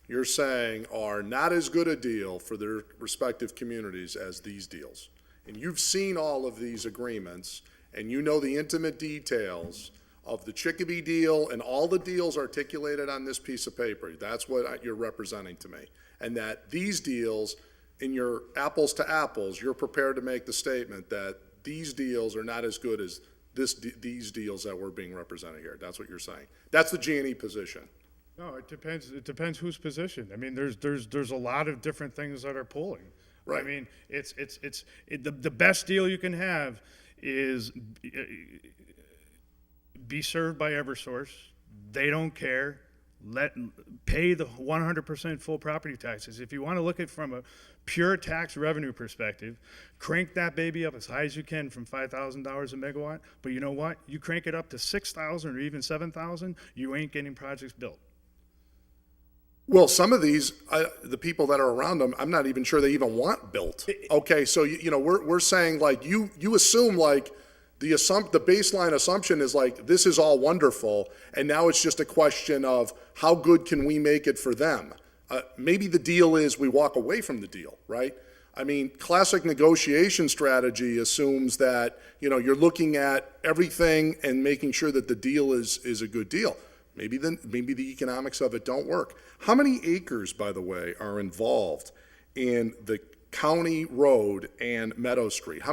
you're saying are not as good a deal for their respective communities as these deals. And you've seen all of these agreements, and you know the intimate details of the Chicopee deal and all the deals articulated on this piece of paper. That's what you're representing to me. And that these deals, in your apples to apples, you're prepared to make the statement that these deals are not as good as these deals that were being represented here. That's what you're saying. That's the G&E position. No, it depends. It depends whose position. I mean, there's a lot of different things that are pulling. Right. I mean, the best deal you can have is be served by EverSource. They don't care. Pay the 100% full property taxes. If you want to look at it from a pure tax revenue perspective, crank that baby up as high as you can from $5,000 a megawatt. But you know what? You crank it up to 6,000 or even 7,000, you ain't getting projects built. Well, some of these, the people that are around them, I'm not even sure they even want built. Okay, so we're saying like you assume like the baseline assumption is like this is all wonderful, and now it's just a question of how good can we make it for them. Maybe the deal is we walk away from the deal, right? I mean, classic negotiation strategy assumes that you're looking at everything and making sure that the deal is a good deal. Maybe the economics of it don't work. How many acres, by the way, are involved in the county road and Meadow Street? How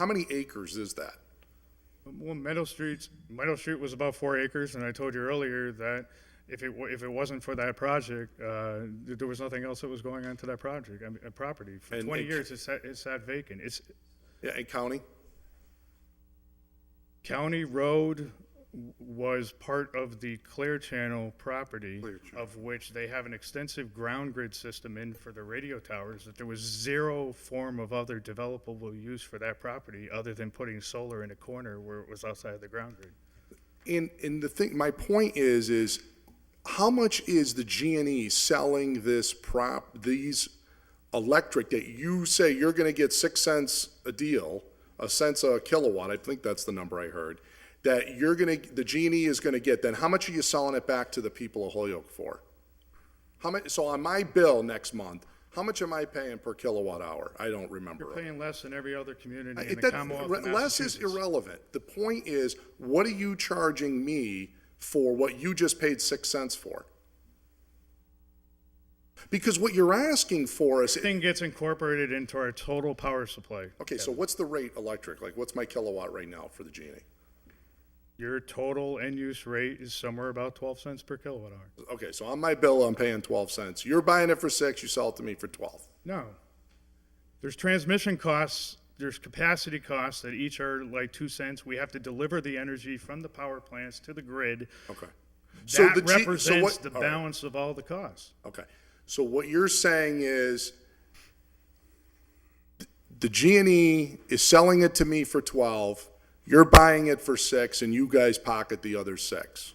many acres is that? Well, Meadow Street was about 4 acres, and I told you earlier that if it wasn't for that project, there was nothing else that was going on to that project, property. For 20 years, it sat vacant. Yeah, and county? County Road was part of the Clear Channel property, of which they have an extensive ground grid system in for the radio towers, that there was zero form of other developable use for that property other than putting solar in a corner where it was outside of the ground grid. And the thing, my point is how much is the G&E selling these electric that you say you're gonna get 6 cents a deal, a cents a kilowatt, I think that's the number I heard, that the G&E is gonna get, then how much are you selling it back to the people of Holyoke for? How much, so on my bill next month, how much am I paying per kilowatt hour? I don't remember. You're paying less than every other community in the Commonwealth of Less is Massachusetts. irrelevant. The point is, what are you charging me for what you just paid 6 cents for? Because what you're asking for is, Thing gets incorporated into our total power supply. okay, so what's the rate electric? Like, what's my kilowatt right now for the G&E? Your total end-use rate is somewhere about 12 cents per kilowatt hour. Okay, so on my bill, I'm paying 12 cents. You're buying it for 6, you sell it to me for 12. No. There's transmission costs, there's capacity costs that each are like 2 cents. We have to deliver the energy from the power plants to the grid. Okay. That represents the balance of all the costs. Okay. So what you're saying is the G&E is selling it to me for 12, you're buying it for 6, and you guys pocket the other 6.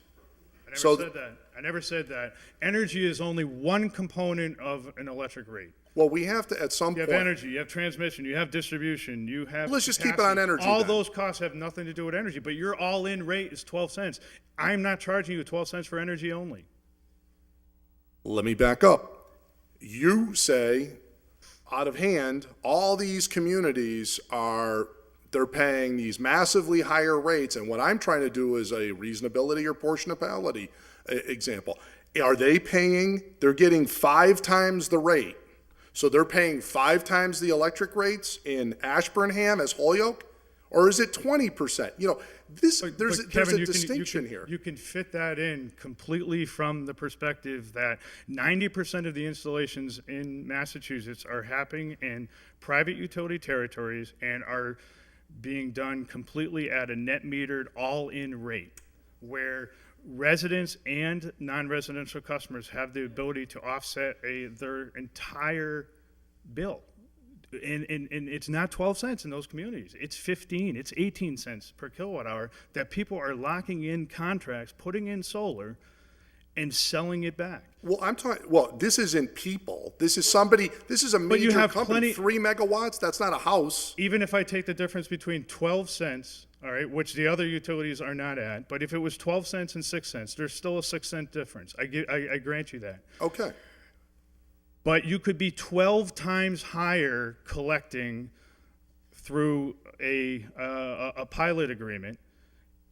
I never said that. Energy is only one component of an electric rate. Well, we have to, at some You point. have energy, you have transmission, you have distribution, you have Let's just keep it capacity. on energy All then. those costs have nothing to do with energy, but your all-in rate is 12 cents. I'm not charging you 12 cents for energy only. Let me back up. You say, out of hand, all these communities they're paying these massively higher rates, and what I'm trying to do is a reasonability or proportionality example. Are they paying, they're getting 5 times the rate, so they're paying 5 times the electric rates in Ashburnham as Holyoke? Or is it 20%? You know, there's a Kevin, distinction here. You can fit that in completely from the perspective that 90% of the installations in Massachusetts are happening in private utility territories and are being done completely at a net metered all-in rate, where residents and non-residential customers have the ability to offset their entire bill. And it's not 12 cents in those communities. It's 15, it's 18 cents per kilowatt hour that people are locking in contracts, putting in solar, and selling it back. Well, this isn't people. This is a major company, 3 megawatts, that's not a house. Even if I take the difference between 12 cents, all right, which the other utilities are not at, but if it was 12 cents and 6 cents, there's still a 6-cent difference. I grant you that. Okay. But you could be 12 times higher collecting through a pilot agreement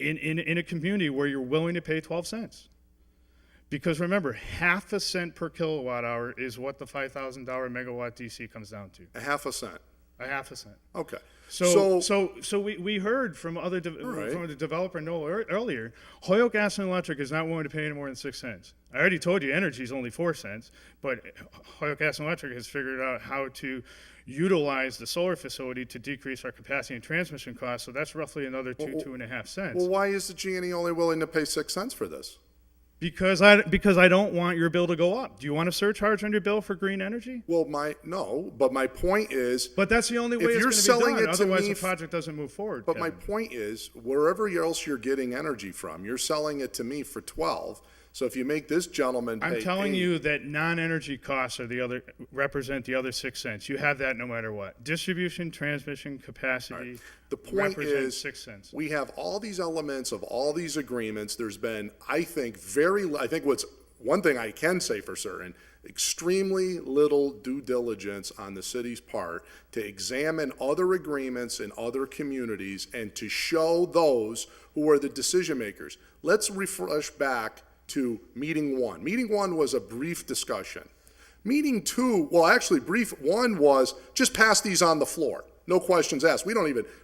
in a community where you're willing to pay 12 cents. Because remember, 0.5 cent per kilowatt hour is what the $5,000 megawatt DC comes down to. 0.5 cent. 0.5 cent. Okay. So we heard from from the developer Noel earlier, Holyoke Gas and Electric is not willing to pay any more than 6 cents. I already told you energy is only 4 cents, but Holyoke Gas and Electric has figured out how to utilize the solar facility to decrease our capacity and transmission costs. So that's roughly another 2.5 cents. Well, why is the G&E only willing to pay 6 cents for this? Because I don't want your bill to go up. Do you want a surcharge on your bill for green energy? Well, but my point is. But that's the only way it's going to be done. Otherwise, the project doesn't move forward. But Kevin. my point is, wherever else you're getting energy from, you're selling it to me for 12. So if you make this gentleman pay, I'm telling you that non-energy costs represent the other 6 cents. You have that no matter what. Distribution, transmission, capacity. Right. The point is, 6 cents. We have all these elements of all these agreements. There's been, one thing I can say for certain, extremely little due diligence on the city's part to examine other agreements in other communities and to show those who are the decision makers. Let's refresh back to meeting one. Meeting one was a brief discussion. Meeting two, well, actually, brief one was just pass these on the floor. No questions asked. We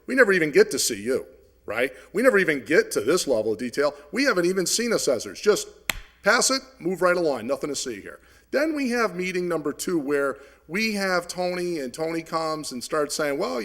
never even get to see you, right? We never even get to this level of detail. We haven't even seen assessors. Just pass it, move right along, nothing to see here. Then we have meeting number two where we have Tony, and Tony comes and starts saying, well,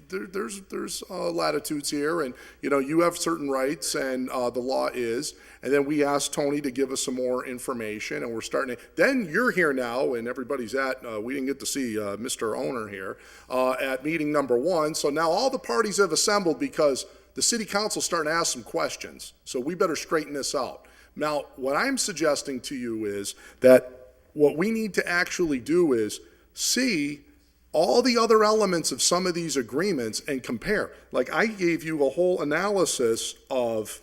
there's latitudes here, and you have certain rights, and the law is. And then we ask Tony to give us some more information, and we're starting to. Then you're here now, and everybody's we didn't get to see Mr. Owner here at meeting number one. So now all the parties have assembled because the city council's starting to ask some questions. So we better straighten this out. Now, what I'm suggesting to you is that what we need to actually do is see all the other elements of some of these agreements and compare. Like I gave you a whole analysis of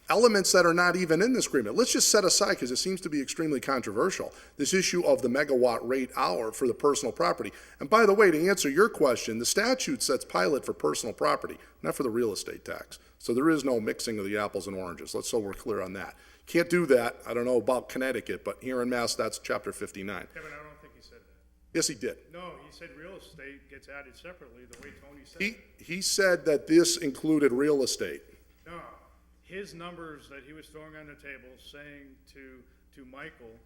elements that are not even in this agreement. Let's just set aside, because it seems to be extremely controversial, this issue of the megawatt rate hour for the personal property. And by the way, to answer your question, the statute sets pilot for personal property, not for the real estate tax. So there is no mixing of the apples and oranges. So we're clear on that. Can't do that. I don't know about Connecticut, but here in Mass, that's Chapter 59. Kevin, I don't think he said that. Yes, he did. No, he said real estate gets added separately, the way Tony said it. He said that this included real estate. No, his numbers that he was throwing on the table, saying to Michael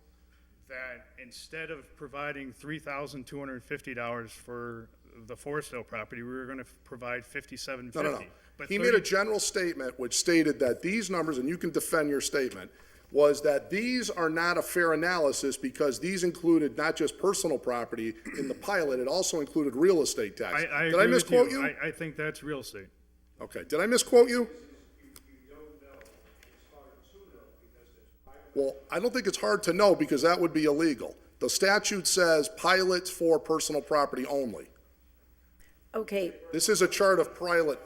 that instead of providing $3,250 for the Forestdale property, we were going to provide $5,750. No. But He made a general statement which stated that these numbers, and you can defend your statement, was that these are not a fair analysis because these included not just personal property in the pilot, it also included real estate tax. Did I misquote you? I think that's real estate. Okay, did I misquote you? Well, I don't think it's hard to know because that would be illegal. The statute says pilots for personal property only. Okay, This is a chart of pilot.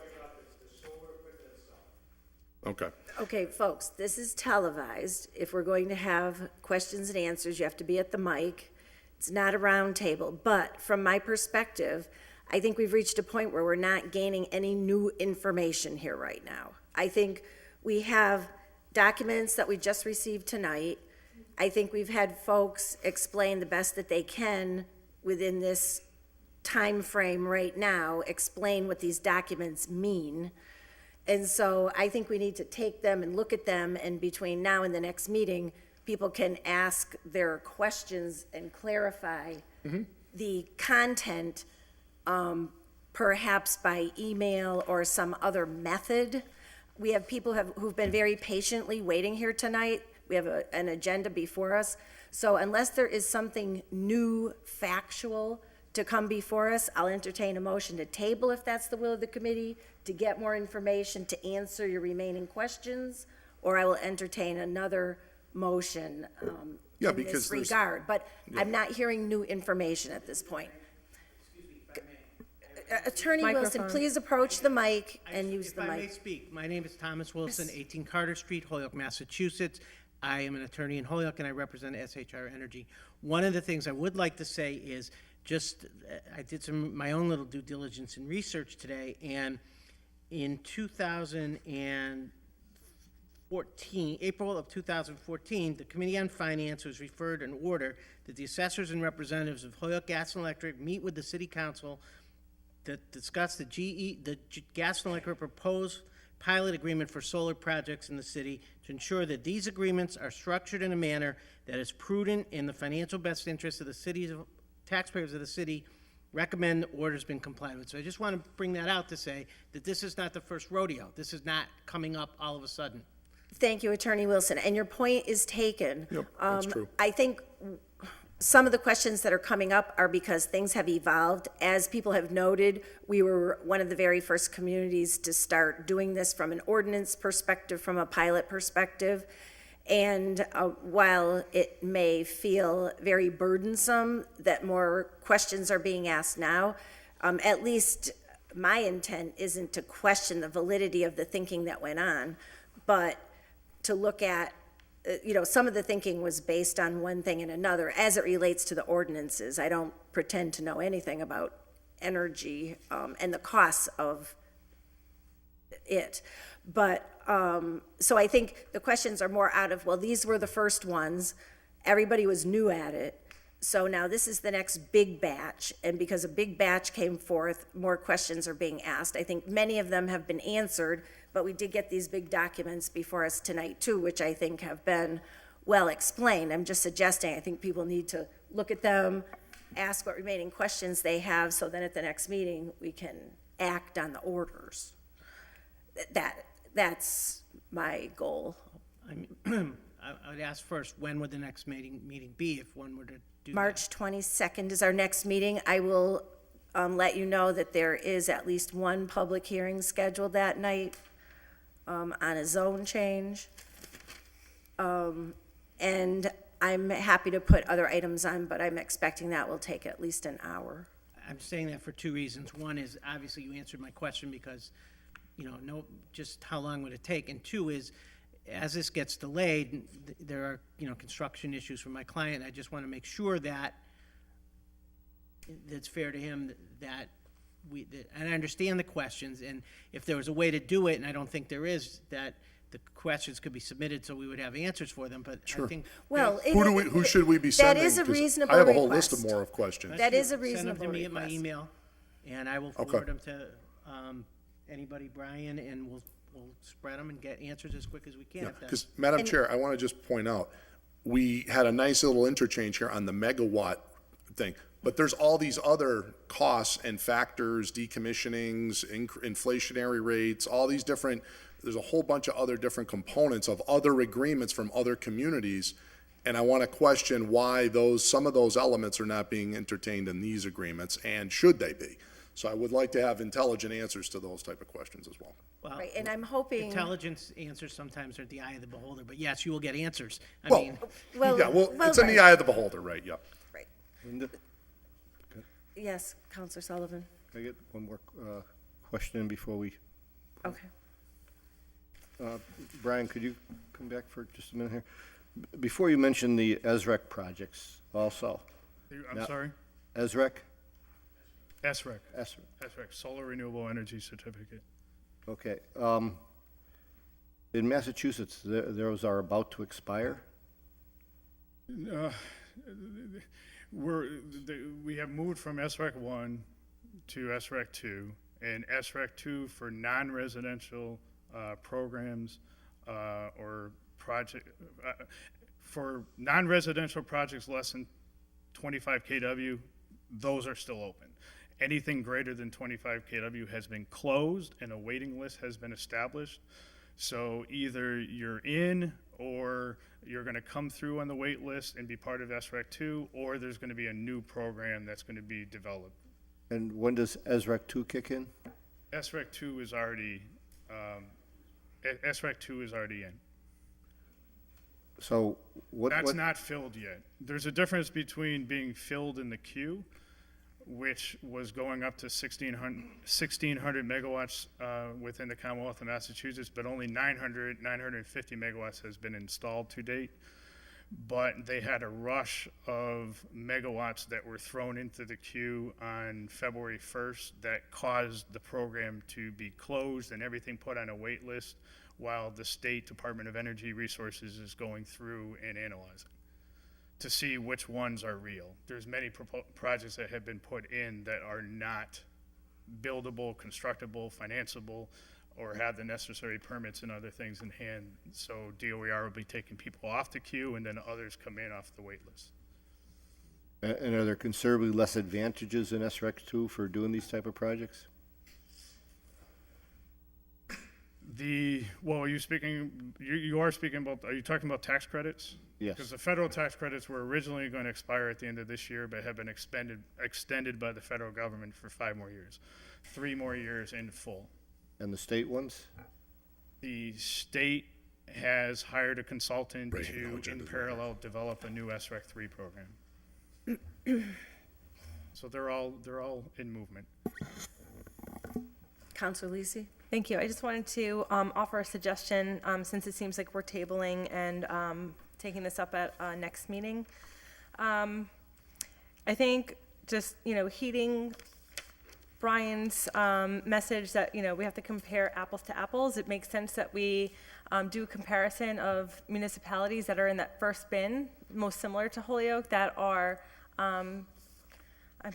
Okay. okay, folks, this is televised. If we're going to have questions and answers, you have to be at the mic. It's not a round table, but from my perspective, I think we've reached a point where we're not gaining any new information here right now. I think we have documents that we just received tonight. I think we've had folks explain the best that they can within this time frame right now, explain what these documents mean. And so I think we need to take them and look at them, and between now and the next meeting, people can ask their questions and clarify the content, perhaps by email or some other method. We have people who've been very patiently waiting here tonight. We have an agenda before us. So unless there is something new, factual, to come before us, I'll entertain a motion to table if that's the will of the committee, to get more information, to answer your remaining questions, or I will entertain another motion in this regard. But I'm not hearing new information at this point. Attorney Wilson, Microphone. please approach the mic and use the If I may mic. speak, my name is Thomas Wilson, 18 Carter Street, Holyoke, Massachusetts. I am an attorney in Holyoke, and I represent SHR Energy. One of the things I would like to say is I did my own little due diligence and research today, and in 2014, April of 2014, the Committee on Finance was referred an order that the assessors and representatives of Holyoke Gas and Electric meet with the City Council to discuss the Gas and Electric proposed pilot agreement for solar projects in the city to ensure that these agreements are structured in a manner that is prudent in the financial best interest of the city's taxpayers of the city. Recommend the order's been complied with. So I just want to bring that out to say that this is not the first rodeo. This is not coming up all of a sudden. Thank you, Attorney Wilson, and your point is taken. Yep, that's true. I think some of the questions that are coming up are because things have evolved. As people have noted, we were one of the very first communities to start doing this from an ordinance perspective, from a pilot perspective. And while it may feel very burdensome that more questions are being asked now, at least my intent isn't to question the validity of the thinking that went on, but to look at, some of the thinking was based on one thing and another as it relates to the ordinances. I don't pretend to know anything about energy and the costs of it. But so I think the questions are more out of, well, these were the first ones, everybody was new at it, so now this is the next big batch, and because a big batch came forth, more questions are being asked. I think many of them have been answered, but we did get these big documents before us tonight too, which I think have been well explained. I'm just suggesting, I think people need to look at them, ask what remaining questions they have, so then at the next meeting, we can act on the orders. That's my goal. I would ask first, when would the next meeting be if one were to do that? March 22nd is our next meeting. I will let you know that there is at least one public hearing scheduled that night on a zone change. And I'm happy to put other items on, but I'm expecting that will take at least an hour. I'm saying that for two reasons. One is, obviously, you answered my question because, just how long would it take? And two is, as this gets delayed, there are, construction issues for my client. I just want to make sure that it's fair to him that and I understand the questions, and if there was a way to do it, and I don't think there is, that the questions could be submitted so we would have answers for them, but I think. Well, Who should we be sending? That is a 'Cause reasonable I have a whole list of request. more of questions. That is a Send them reasonable to me at my request. email, and I will forward them to anybody, Brian, and we'll spread them and get answers as quick as we can. if that's- Because, Madam Chair, I want to just point out, we had a nice little interchange here on the megawatt thing, but there's all these other costs and factors, decommissionings, inflationary rates, all these different, there's a whole bunch of other different components of other agreements from other communities, and I want to question why some of those elements are not being entertained in these agreements, and should they be? So I would like to have intelligent answers to those type of questions as well. Well, Right, and I'm hoping, intelligence answers sometimes are at the eye of the beholder, but yes, you will get answers. I Well, mean, it's in the eye of the beholder, right, yeah. right. Linda, Yes, Counselor Sullivan. can I get one more question in before we, Okay. Brian, could you come back for just a minute here? Before you mentioned the ESREC projects also. I'm Now- sorry? ESREC? SREC, ESREC, SREC, Solar Renewable Energy Certificate. okay. In Massachusetts, those are about to expire? We have moved from SREC 1 to SREC 2, and SREC 2 for non-residential programs or project, for non-residential projects less than 25 kW, those are still open. Anything greater than 25 kW has been closed and a waiting list has been established. So either you're in, or you're going to come through on the wait list and be part of SREC 2, or there's going to be a new program that's going to be developed. And when does ESREC 2 kick in? SREC 2 is already, SREC 2 is already in. So what? That's not filled yet. There's a difference between being filled in the queue, which was going up to 1,600 megawatts within the Commonwealth of Massachusetts, but only 950 megawatts has been installed to date. But they had a rush of megawatts that were thrown into the queue on February 1st that caused the program to be closed and everything put on a wait list while the State Department of Energy Resources is going through and analyzing to see which ones are real. There's many projects that have been put in that are not buildable, constructible, financeable, or have the necessary permits and other things in hand. So DOER will be taking people off the queue, and then others come in off the wait list. And are there considerably less advantages in SREC 2 for doing these type of projects? Well, are you speaking, you are speaking about, are you talking about tax credits? Yes. Because the federal tax credits were originally going to expire at the end of this year, but have been extended by the federal government for 5 more years, 3 more years in full. And the state ones? The state has hired a consultant Breaking no to, in agendas, parallel, develop a new SREC 3 program. So they're all in movement. Counselor Lisi? Thank you. I just wanted to offer a suggestion, since it seems like we're tabling and taking this up at next meeting. I think just, heating Brian's message that, we have to compare apples to apples. It makes sense that we do a comparison of municipalities that are in that first bin, most similar to Holyoke, that are, I'm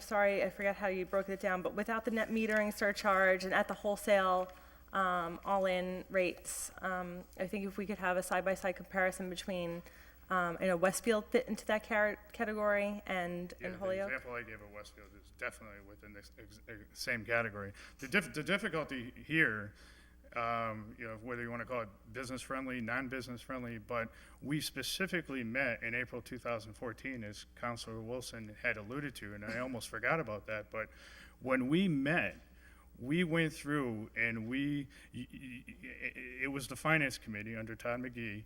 sorry, I forgot how you broke it down, but without the net metering surcharge and at the wholesale all-in rates. I think if we could have a side-by-side comparison between, Westfield fit into that category and Holyoke. The example I gave of Westfield is definitely within the same category. The difficulty here, whether you want to call it business-friendly, non-business-friendly, but we specifically met in April 2014, as Councilor Wilson had alluded to, and I almost forgot about that, but when we met, we went through and it was the Finance Committee under Todd McGee,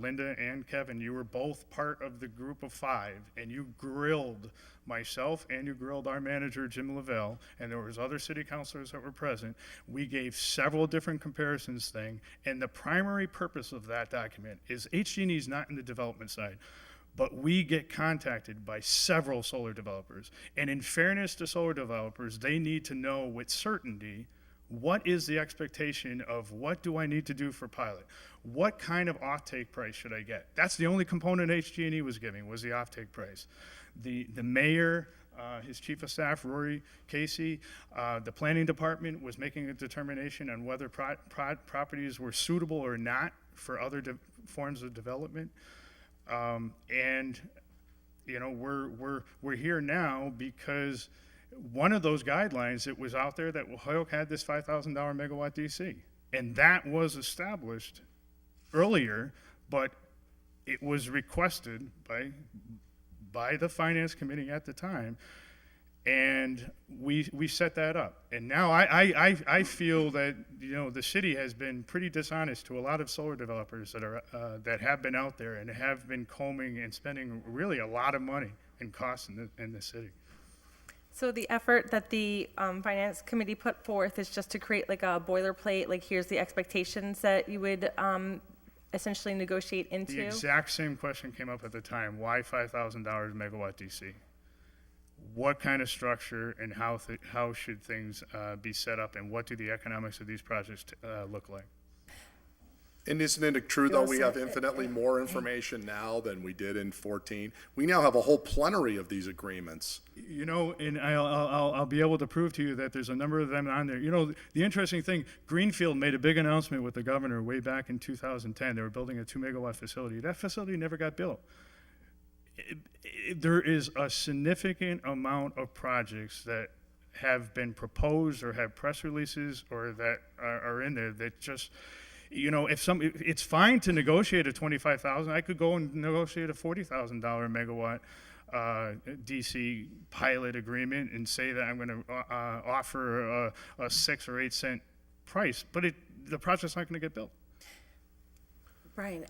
Linda and Kevin, you were both part of the group of 5, and you grilled myself and you grilled our manager, Jim Lavelle, and there was other city councilors that were present. We gave several different comparisons thing, and the primary purpose of that document is HG&E is not in the development side, but we get contacted by several solar developers. And in fairness to solar developers, they need to know with certainty what is the expectation of what do I need to do for pilot? What kind of offtake price should I get? That's the only component HG&E was giving, was the offtake price. The mayor, his chief of staff, Rory Casey, the planning department was making a determination on whether properties were suitable or not for other forms of development. And we're here now because one of those guidelines that was out there that Holyoke had this $5,000 megawatt DC, and that was established earlier, but it was requested by the Finance Committee at the time, and we set that up. And now I feel that the city has been pretty dishonest to a lot of solar developers that have been out there and have been combing and spending really a lot of money and costs in the city. So the effort that the Finance Committee put forth is just to create like a boilerplate, like here's the expectations that you would essentially negotiate into? The exact same question came up at the time. Why $5,000 megawatt DC? What kind of structure and how should things be set up, and what do the economics of these projects look like? And isn't it true, though, we have infinitely more information now than we did in 14? We now have a whole plenary of these agreements. And I'll be able to prove to you that there's a number of them on there. The interesting thing, Greenfield made a big announcement with the governor way back in 2010. They were building a 2-megawatt facility. That facility never got built. There is a significant amount of projects that have been proposed or have press releases or that are in there that just... it's fine to negotiate a $25,000. I could go and negotiate a $40,000 megawatt DC pilot agreement and say that I'm going to offer a 6 or 8 cent price, but the project's not going to get built. Brian,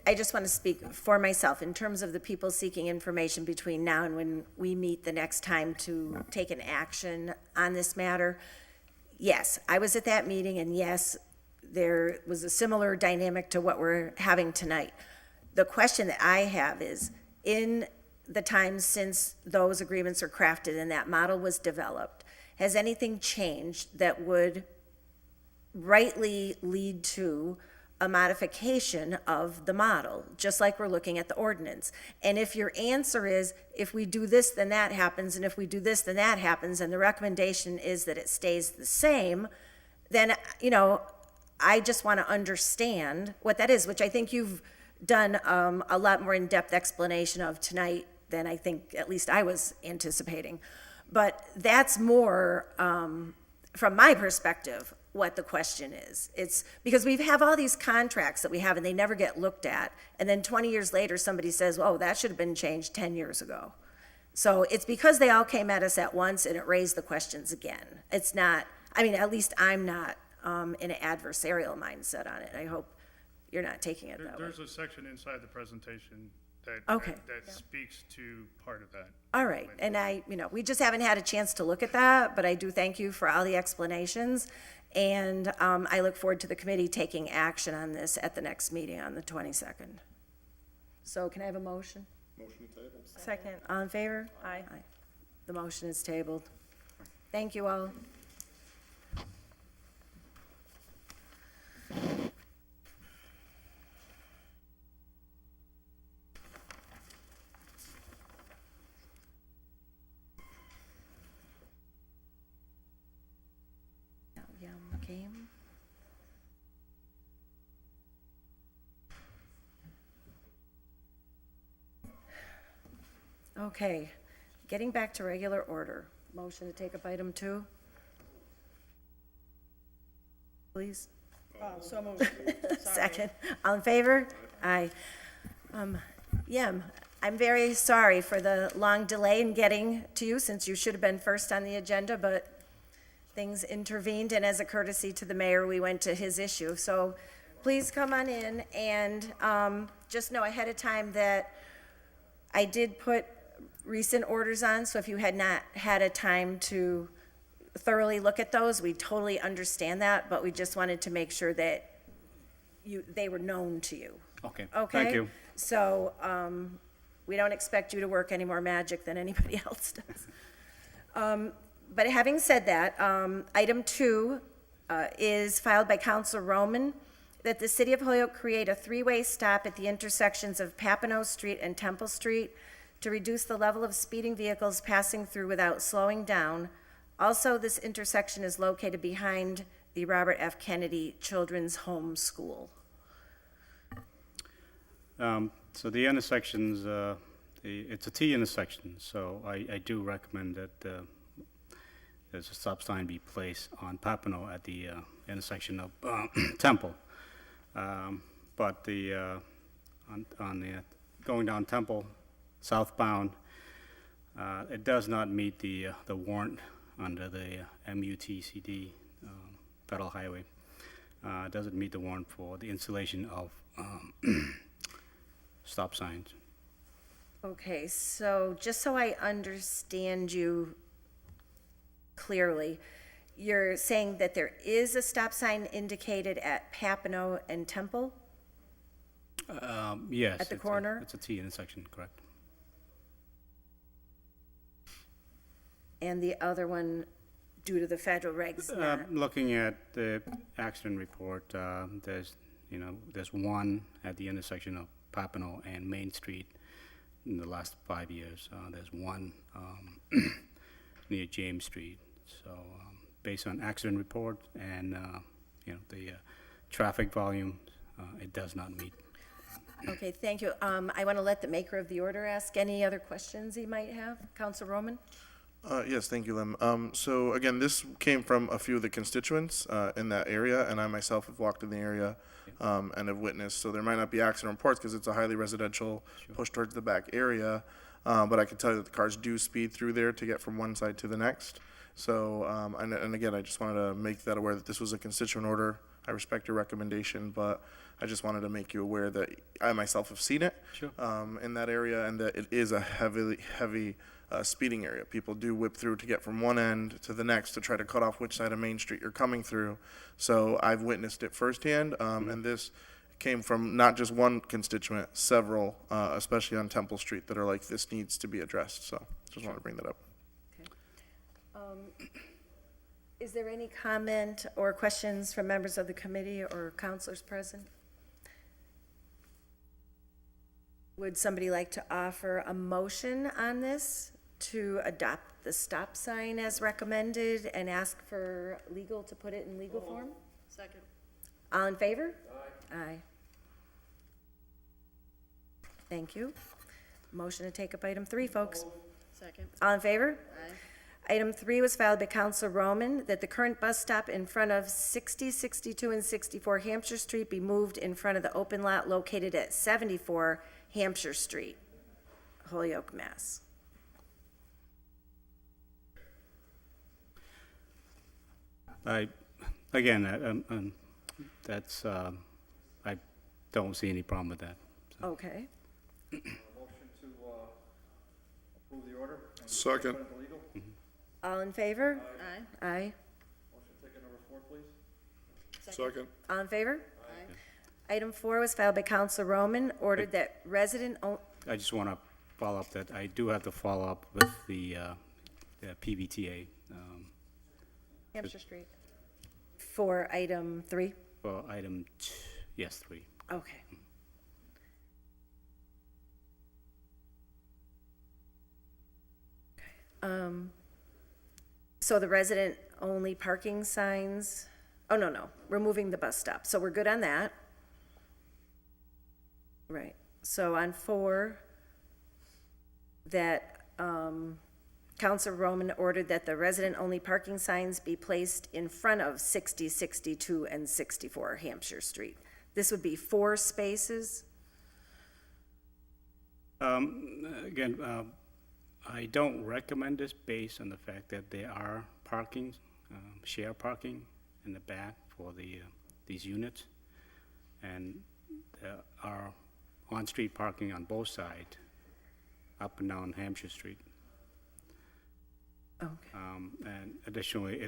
I just want to speak for myself in terms of the people seeking information between now and when we meet the next time to take an action on this matter. Yes, I was at that meeting, and yes, there was a similar dynamic to what we're having tonight. The question that I have is, in the time since those agreements are crafted and that model was developed, has anything changed that would rightly lead to a modification of the model, just like we're looking at the ordinance? And if your answer is, if we do this, then that happens, and if we do this, then that happens, and the recommendation is that it stays the same, then, I just want to understand what that is, which I think you've done a lot more in-depth explanation of tonight than I think at least I was anticipating. But that's more, from my perspective, what the question is. It's because we have all these contracts that we have and they never get looked at. And then 20 years later, somebody says, oh, that should have been changed 10 years ago. So it's because they all came at us at once and it raised the questions again. It's not, at least I'm not in an adversarial mindset on it. I hope you're not taking it that way. There's a section inside the presentation that speaks to part of that. All right, and we just haven't had a chance to look at that, but I do thank you for all the explanations, and I look forward to the committee taking action on this at the next meeting on the 22nd. So can I have a motion? Motion tabled. Second. All in favor? Aye. The motion is tabled. Thank you all. Yum came. Okay, getting back to regular order. Motion to take up item 2? Please? So moved. Second. All in favor? Aye. Yeah, I'm very sorry for the long delay in getting to you, since you should have been first on the agenda, but things intervened, and as a courtesy to the mayor, we went to his issue. So please come on in, and just know ahead of time that I did put recent orders on, so if you had not had a time to thoroughly look at those, we totally understand that, but we just wanted to make sure that they were known to you. Okay, Okay? thank you. So, we don't expect you to work any more magic than anybody else does. But having said that, item 2 is filed by Councilor Roman, that the City of Holyoke create a 3-way stop at the intersections of Papineau Street and Temple Street to reduce the level of speeding vehicles passing through without slowing down. Also, this intersection is located behind the Robert F. Kennedy Children's Home School. So the intersections, it's a T intersection, so I do recommend that there's a stop sign be placed on Papineau at the intersection of Temple. But on the going down Temple southbound, it does not meet the warrant under the MUTCD federal highway. It doesn't meet the warrant for the installation of stop signs. Okay, so just so I understand you clearly, you're saying that there is a stop sign indicated at Papineau and Temple? Yes. At the it's corner? It's a T intersection, correct. And the other one, due to the federal regs, not? Looking at the accident report, there's one at the intersection of Papineau and Main Street in the last 5 years. There's one near James Street. So based on accident report and the traffic volume, it does not meet. Okay, thank you. I want to let the maker of the order ask any other questions he might have. Council Roman? Yes, thank you, Lim. So again, this came from a few of the constituents in that area, and I myself have walked in the area and have witnessed. So there might not be accident reports because it's a highly residential push towards the back area, but I can tell you that the cars do speed through there to get from one side to the next. So, and again, I just wanted to make that aware that this was a constituent order. I respect your recommendation, but I just wanted to make you aware that I myself have seen it in that area, and that it is a heavy speeding area. People do whip through to get from one end to the next to try to cut off which side of Main Street you're coming through. So I've witnessed it firsthand, and this came from not just one constituent, several, especially on Temple Street, that are like, this needs to be addressed. So just wanted to bring that up. Is there any comment or questions from members of the committee or counselors present? Would somebody like to offer a motion on this to adopt the stop sign as recommended and ask for legal to put it in legal form? Second. All in favor? Aye. Aye. Thank you. Motion to take up item 3, folks. Second. All in favor? Aye. Item 3 was filed by Councilor Roman, that the current bus stop in front of 60, 62, and 64 Hampshire Street be moved in front of the open lot located at 74 Hampshire Street, Holyoke, Mass. I don't see any problem with that. Okay. Motion to approve the order? Second. All in favor? Aye. Aye. Motion taken number 4, please. Second. All in favor? Aye. Item 4 was filed by Councilor Roman, ordered that resident, I just want to follow up that I do have to follow up with the PBTA Hampshire Street. For item 3? For item, yes, 3. Okay. So the resident-only parking signs, oh, no, removing the bus stop. So we're good on that. Right. So on 4, that Councilor Roman ordered that the resident-only parking signs be placed in front of 60, 62, and 64 Hampshire Street. This would be 4 spaces? Again, I don't recommend this based on the fact that there are parking, share parking in the back for these units. And there are on-street parking on both sides, up and down Hampshire Street. Okay. And additionally,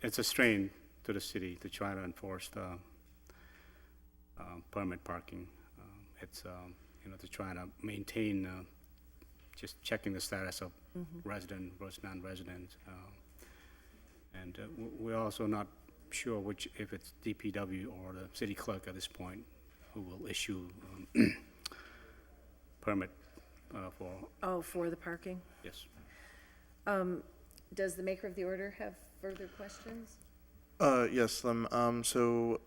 it's a strain to the city to try to enforce the permit parking. It's, to try to maintain, just checking the status of resident versus non-resident. And we're also not sure if it's DPW or the city clerk at this point who will issue permit for, Oh, for the parking? yes. Does the maker of the order have further questions? Yes, Slim. So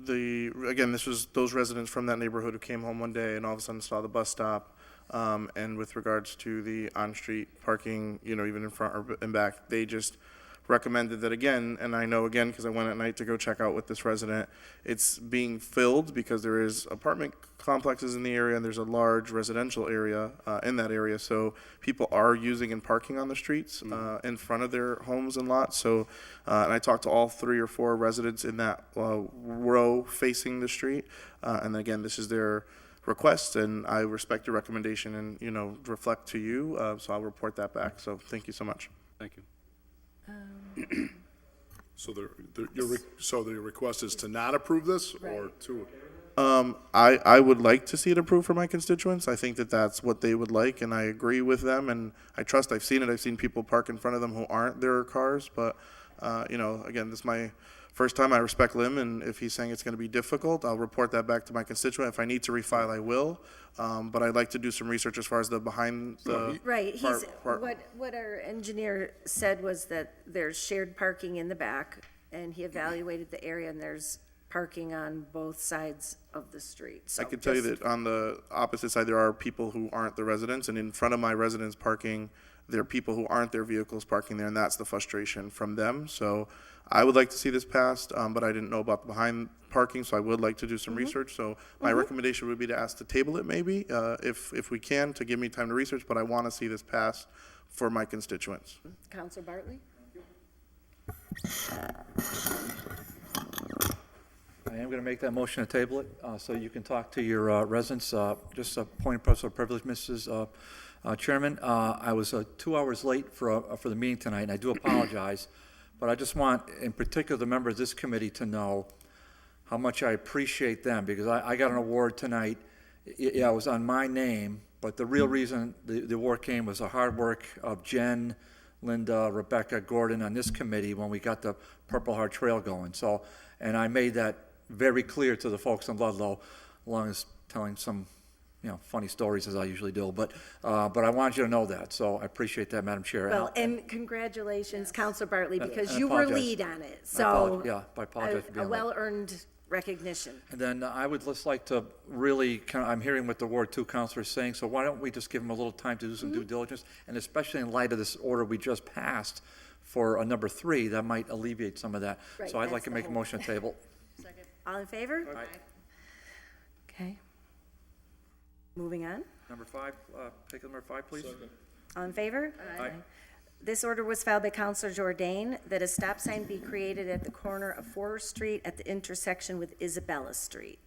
again, this was those residents from that neighborhood who came home one day and all of a sudden saw the bus stop. And with regards to the on-street parking, even in front or in back, they just recommended that again, and I know again because I went at night to go check out with this resident, it's being filled because there is apartment complexes in the area and there's a large residential area in that area. So people are using and parking on the streets in front of their homes and lots. So, and I talked to all 3 or 4 residents in that row facing the street. And again, this is their request, and I respect your recommendation and, reflect to you. So I'll report that back. So thank you so much. Thank you. So the request is to not approve this or to? I would like to see it approved for my constituents. I think that that's what they would like, and I agree with them, and I've seen it. I've seen people park in front of them who aren't their cars, but, again, this is my first time. I respect Lim, and if he's saying it's going to be difficult, I'll report that back to my constituent. If I need to refile, I will, but I'd like to do some research as far as the behind the. Right, what our engineer said was that there's shared parking in the back, and he evaluated the area, and there's parking on both sides of the street. So I can tell you that on the opposite side, there are people who aren't the residents, and in front of my residents parking, there are people who aren't their vehicles parking there, and that's the frustration from them. So I would like to see this passed, but I didn't know about the behind parking, so I would like to do some research. So my recommendation would be to ask to table it maybe, if we can, to give me time to research, but I want to see this passed for my constituents. Counselor Bartley? I am going to make that motion to table it, so you can talk to your residents. Just a point of personal privilege, Mrs. Chairman. I was 2 hours late for the meeting tonight, and I do apologize. But I just want, in particular, the members of this committee to know how much I appreciate them, because I got an award tonight. Yeah, it was on my name, but the real reason the award came was the hard work of Jen, Linda, Rebecca, Gordon on this committee when we got the Purple Heart Trail going. So, and I made that very clear to the folks in Ludlow, along as telling some, funny stories as I usually do. But I wanted you to know that, so I appreciate that, Madam Chair. Well, and congratulations, Counselor Bartley, because I you were apologize. lead on it, so. I apologize for being A late. well-earned recognition. And then I would just like to really, I'm hearing what the Ward 2 councilor is saying, so why don't we just give them a little time to do some due diligence? And especially in light of this order we just passed for a number 3, that might alleviate some of that. Right, So I'd like that's to the make a whole- motion to table. All in favor? Aye. Okay. Moving on. Number 5, take number 5, please. All in favor? Aye. This order was filed by Counselor Jordan, that a stop sign be created at the corner of Forest Street at the intersection with Isabella Street.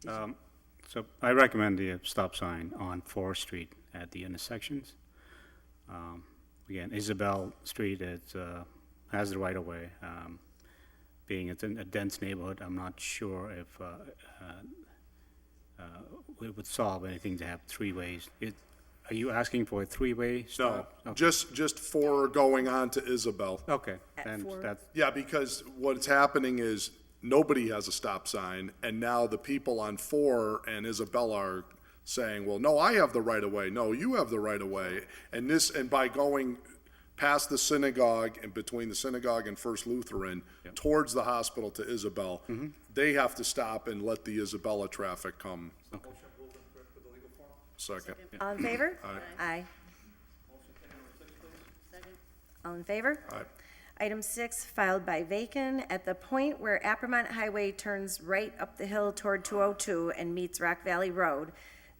So I recommend the stop sign on 4th Street at the intersections. Again, Isabel Street has the right-of-way. Being it's in a dense neighborhood, I'm not sure if it would solve anything to have 3 ways. Are you asking for a three-way No, stop? Okay. just for going on to Isabel. Okay, At then four? that's, Yeah, because what's happening is nobody has a stop sign, and now the people on 4 and Isabella are saying, well, no, I have the right of way. No, you have the right of way. And by going past the synagogue and between the synagogue and First Lutheran towards the hospital to Isabel, they have to stop and let the Isabella traffic come. Second. All in favor? Aye. Aye. All in favor? Aye. Item 6, filed by Vacan, at the point where Appermont Highway turns right up the hill toward 202 and meets Rock Valley Road,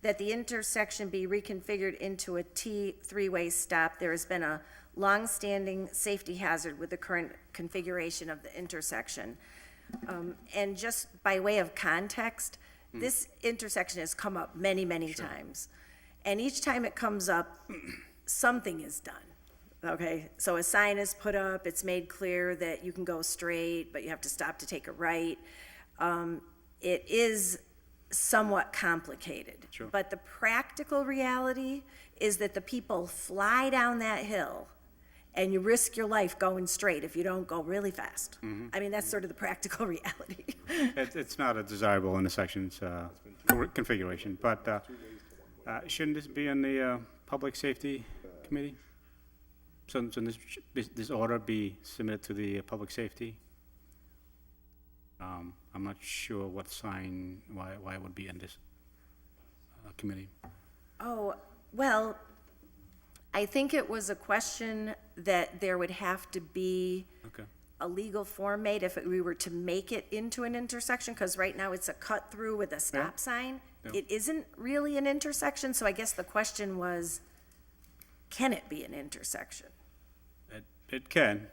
that the intersection be reconfigured into a T three-way stop. There has been a long-standing safety hazard with the current configuration of the intersection. And just by way of context, this intersection has come up many, many times. And each time it comes up, something is done. Okay, so a sign is put up, it's made clear that you can go straight, but you have to stop to take a right. It is somewhat complicated. But the practical reality is that the people fly down that hill and you risk your life going straight if you don't go really fast. I mean, that's sort of the practical reality. it's not a desirable intersections configuration, but shouldn't this be in the Public Safety Committee? So this order be submitted to the Public Safety? I'm not sure what sign, why it would be in this committee. Oh, well, I think it was a question that there would have to be Okay. a legal form made if we were to make it into an intersection, because right now it's a cut-through with a stop sign. Yeah. It isn't really an intersection, so I guess the question was, can it be an intersection? It can.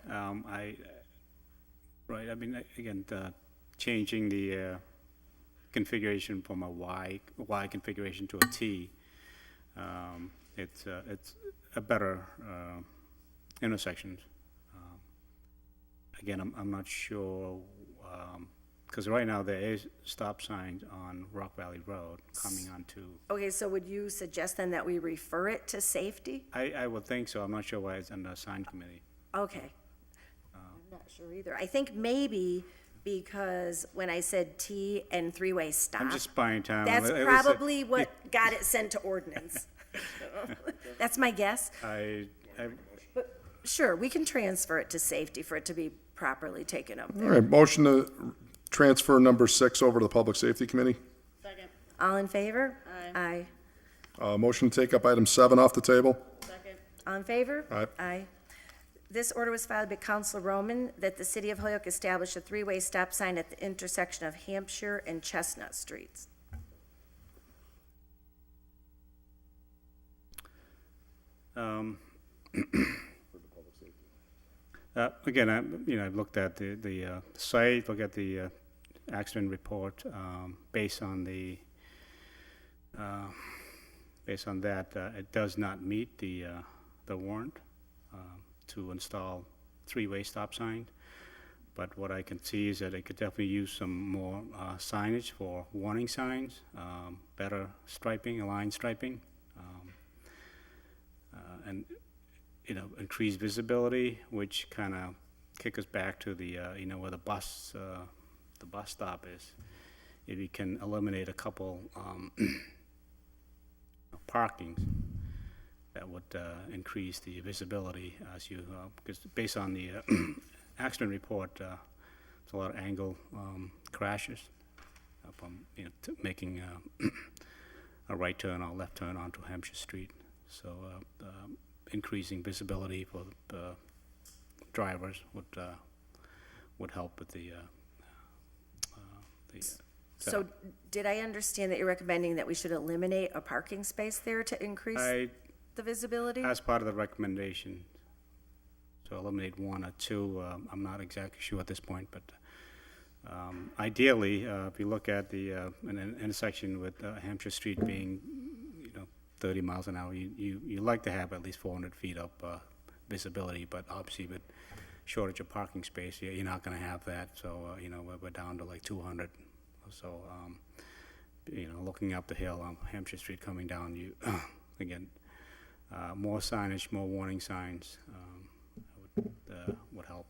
Right, I mean, again, changing the configuration from a Y configuration to a T, it's a better intersection. Again, I'm not sure, because right now there is stop signs on Rock Valley Road coming onto. Okay, so would you suggest then that we refer it to safety? I would think so. I'm not sure why it's under a sign committee. Okay. I'm not sure either. I think maybe because when I said T and three-way stop. I'm just buying time. That's It was probably what got it sent to ordinance. That's my guess. But sure, we can transfer it to safety for it to be properly taken up All there. right, motion to transfer number 6 over to the Public Safety Committee. Second. All in favor? Aye. Aye. Motion to take up item 7 off the table. Second. All in favor? Aye. Aye. This order was filed by Councilor Roman that the City of Holyoke establish a three-way stop sign at the intersection of Hampshire and Chestnut Streets. Again, I've looked at the site, look at the accident report, based on that, it does not meet the warrant to install three-way stop signs. But what I can see is that it could definitely use some more signage for warning signs, better striping, aligned striping, and increased visibility, which kind of kick us back to the where the bus stop is. If you can eliminate a couple parkings, that would increase the visibility as you, because based on the accident report, it's a lot of angle crashes from making a right turn or left turn onto Hampshire Street. So increasing visibility for the drivers would help with the. So did I understand that you're recommending that we should eliminate a parking space there to increase the visibility? As part of the recommendation, so eliminate 1 or 2. I'm not exactly sure at this point, but ideally, if you look at the an intersection with Hampshire Street being 30 miles an hour, you like to have at least 400 feet up visibility, but obviously with shortage of parking space, you're not going to have that. So we're down to like 200. So looking up the hill on Hampshire Street coming down, you again more signage, more warning signs would help.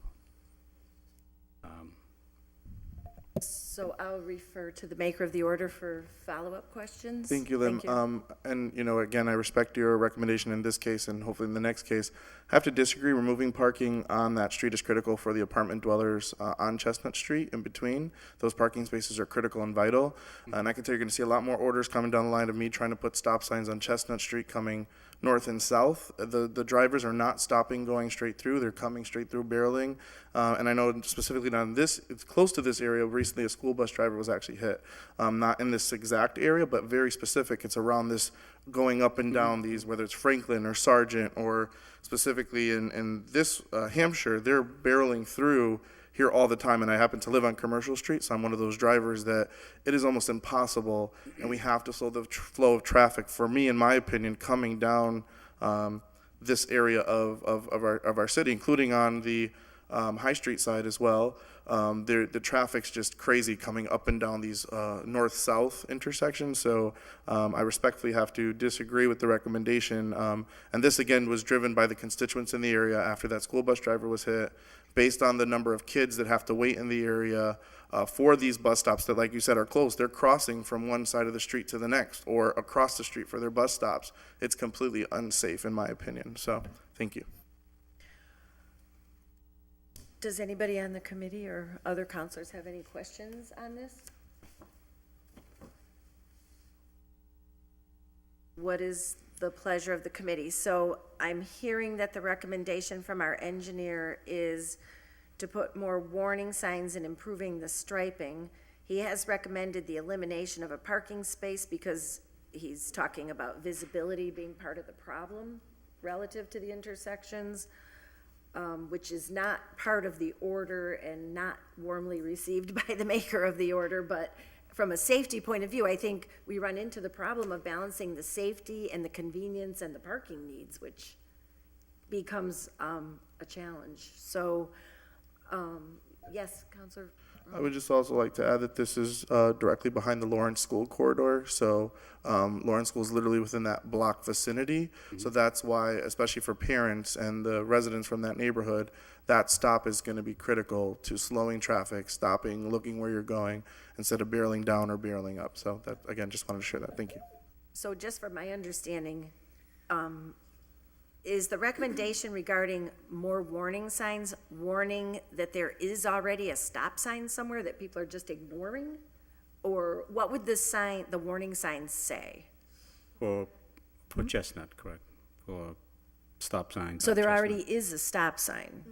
So I'll refer to the maker of the order for follow-up questions. Thank you, Lim. And, you know, again, I respect your recommendation in this case and hopefully in the next case. I have to disagree. Removing parking on that street is critical for the apartment dwellers on Chestnut Street in between. Those parking spaces are critical and vital. And I can tell you're going to see a lot more orders coming down the line of me trying to put stop signs on Chestnut Street coming north and south. The drivers are not stopping going straight through. They're coming straight through, barreling. And I know specifically on this, it's close to this area. Recently, a school bus driver was actually hit. Not in this exact area, but very specific. It's around this going up and down these, whether it's Franklin or Sargent or specifically in this Hampshire, they're barreling through here all the time. And I happen to live on Commercial Street, so I'm one of those drivers that it is almost impossible, and we have to slow the flow of traffic, for me, in my opinion, coming down this area of our city, including on the High Street side as well. The traffic's just crazy coming up and down these north-south intersections. So I respectfully have to disagree with the recommendation. And this, again, was driven by the constituents in the area after that school bus driver was hit, based on the number of kids that have to wait in the area for these bus stops that, like you said, are closed. They're crossing from one side of the street to the next or across the street for their bus stops. It's completely unsafe, in my opinion. So thank you. Does anybody on the committee or other counselors have any questions on this? What is the pleasure of the committee? So I'm hearing that the recommendation from our engineer is to put more warning signs and improving the striping. He has recommended the elimination of a parking space because he's talking about visibility being part of the problem relative to the intersections. Which is not part of the order and not warmly received by the maker of the order, but from a safety point of view, I think we run into the problem of balancing the safety and the convenience and the parking needs, which becomes a challenge. So, yes, Councilor. I would just also like to add that this is directly behind the Lawrence School corridor. So Lawrence School is literally within that block vicinity. So that's why, especially for parents and the residents from that neighborhood, that stop is going to be critical to slowing traffic, stopping, looking where you're going, instead of barreling down or barreling up. So that, again, just wanted to share that. Thank you. So just from my understanding, is the recommendation regarding more warning signs, warning that there is already a stop sign somewhere that people are just ignoring? Or what would the warning signs say? For Chestnut, correct, for stop signs. So on there Chestnut. already is a stop sign?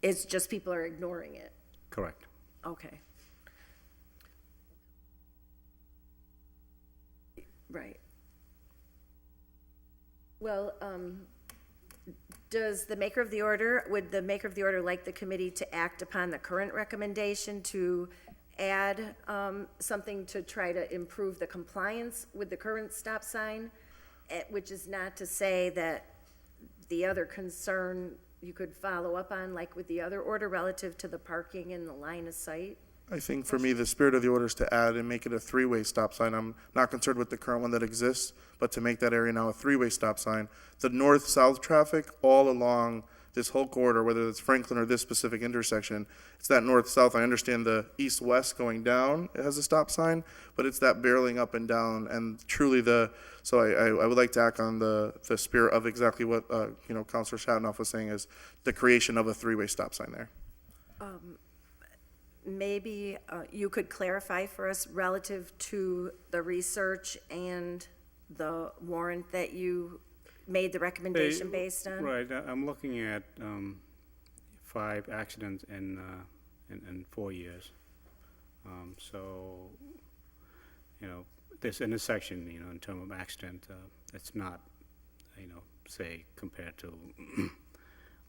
It's just people are ignoring it? Correct. Okay. Right. Well, would the maker of the order like the committee to act upon the current recommendation to add something to try to improve the compliance with the current stop sign? Which is not to say that the other concern you could follow up on, like with the other order relative to the parking and the line of sight? I think for me, the spirit of the order is to add and make it a three-way stop sign. I'm not concerned with the current one that exists, but to make that area now a three-way stop sign. The north-south traffic all along this whole corridor, whether it's Franklin or this specific intersection, it's that north-south. I understand the east-west going down, it has a stop sign, but it's that barreling up and down, and truly so I would like to act on the spirit of exactly what, Councilor Shatnoff was saying, is the creation of a three-way stop sign there. Maybe you could clarify for us relative to the research and the warrant that you made the recommendation based on? Right, I'm looking at 5 accidents in 4 years. So, this intersection, in terms of accident, it's not, say, compared to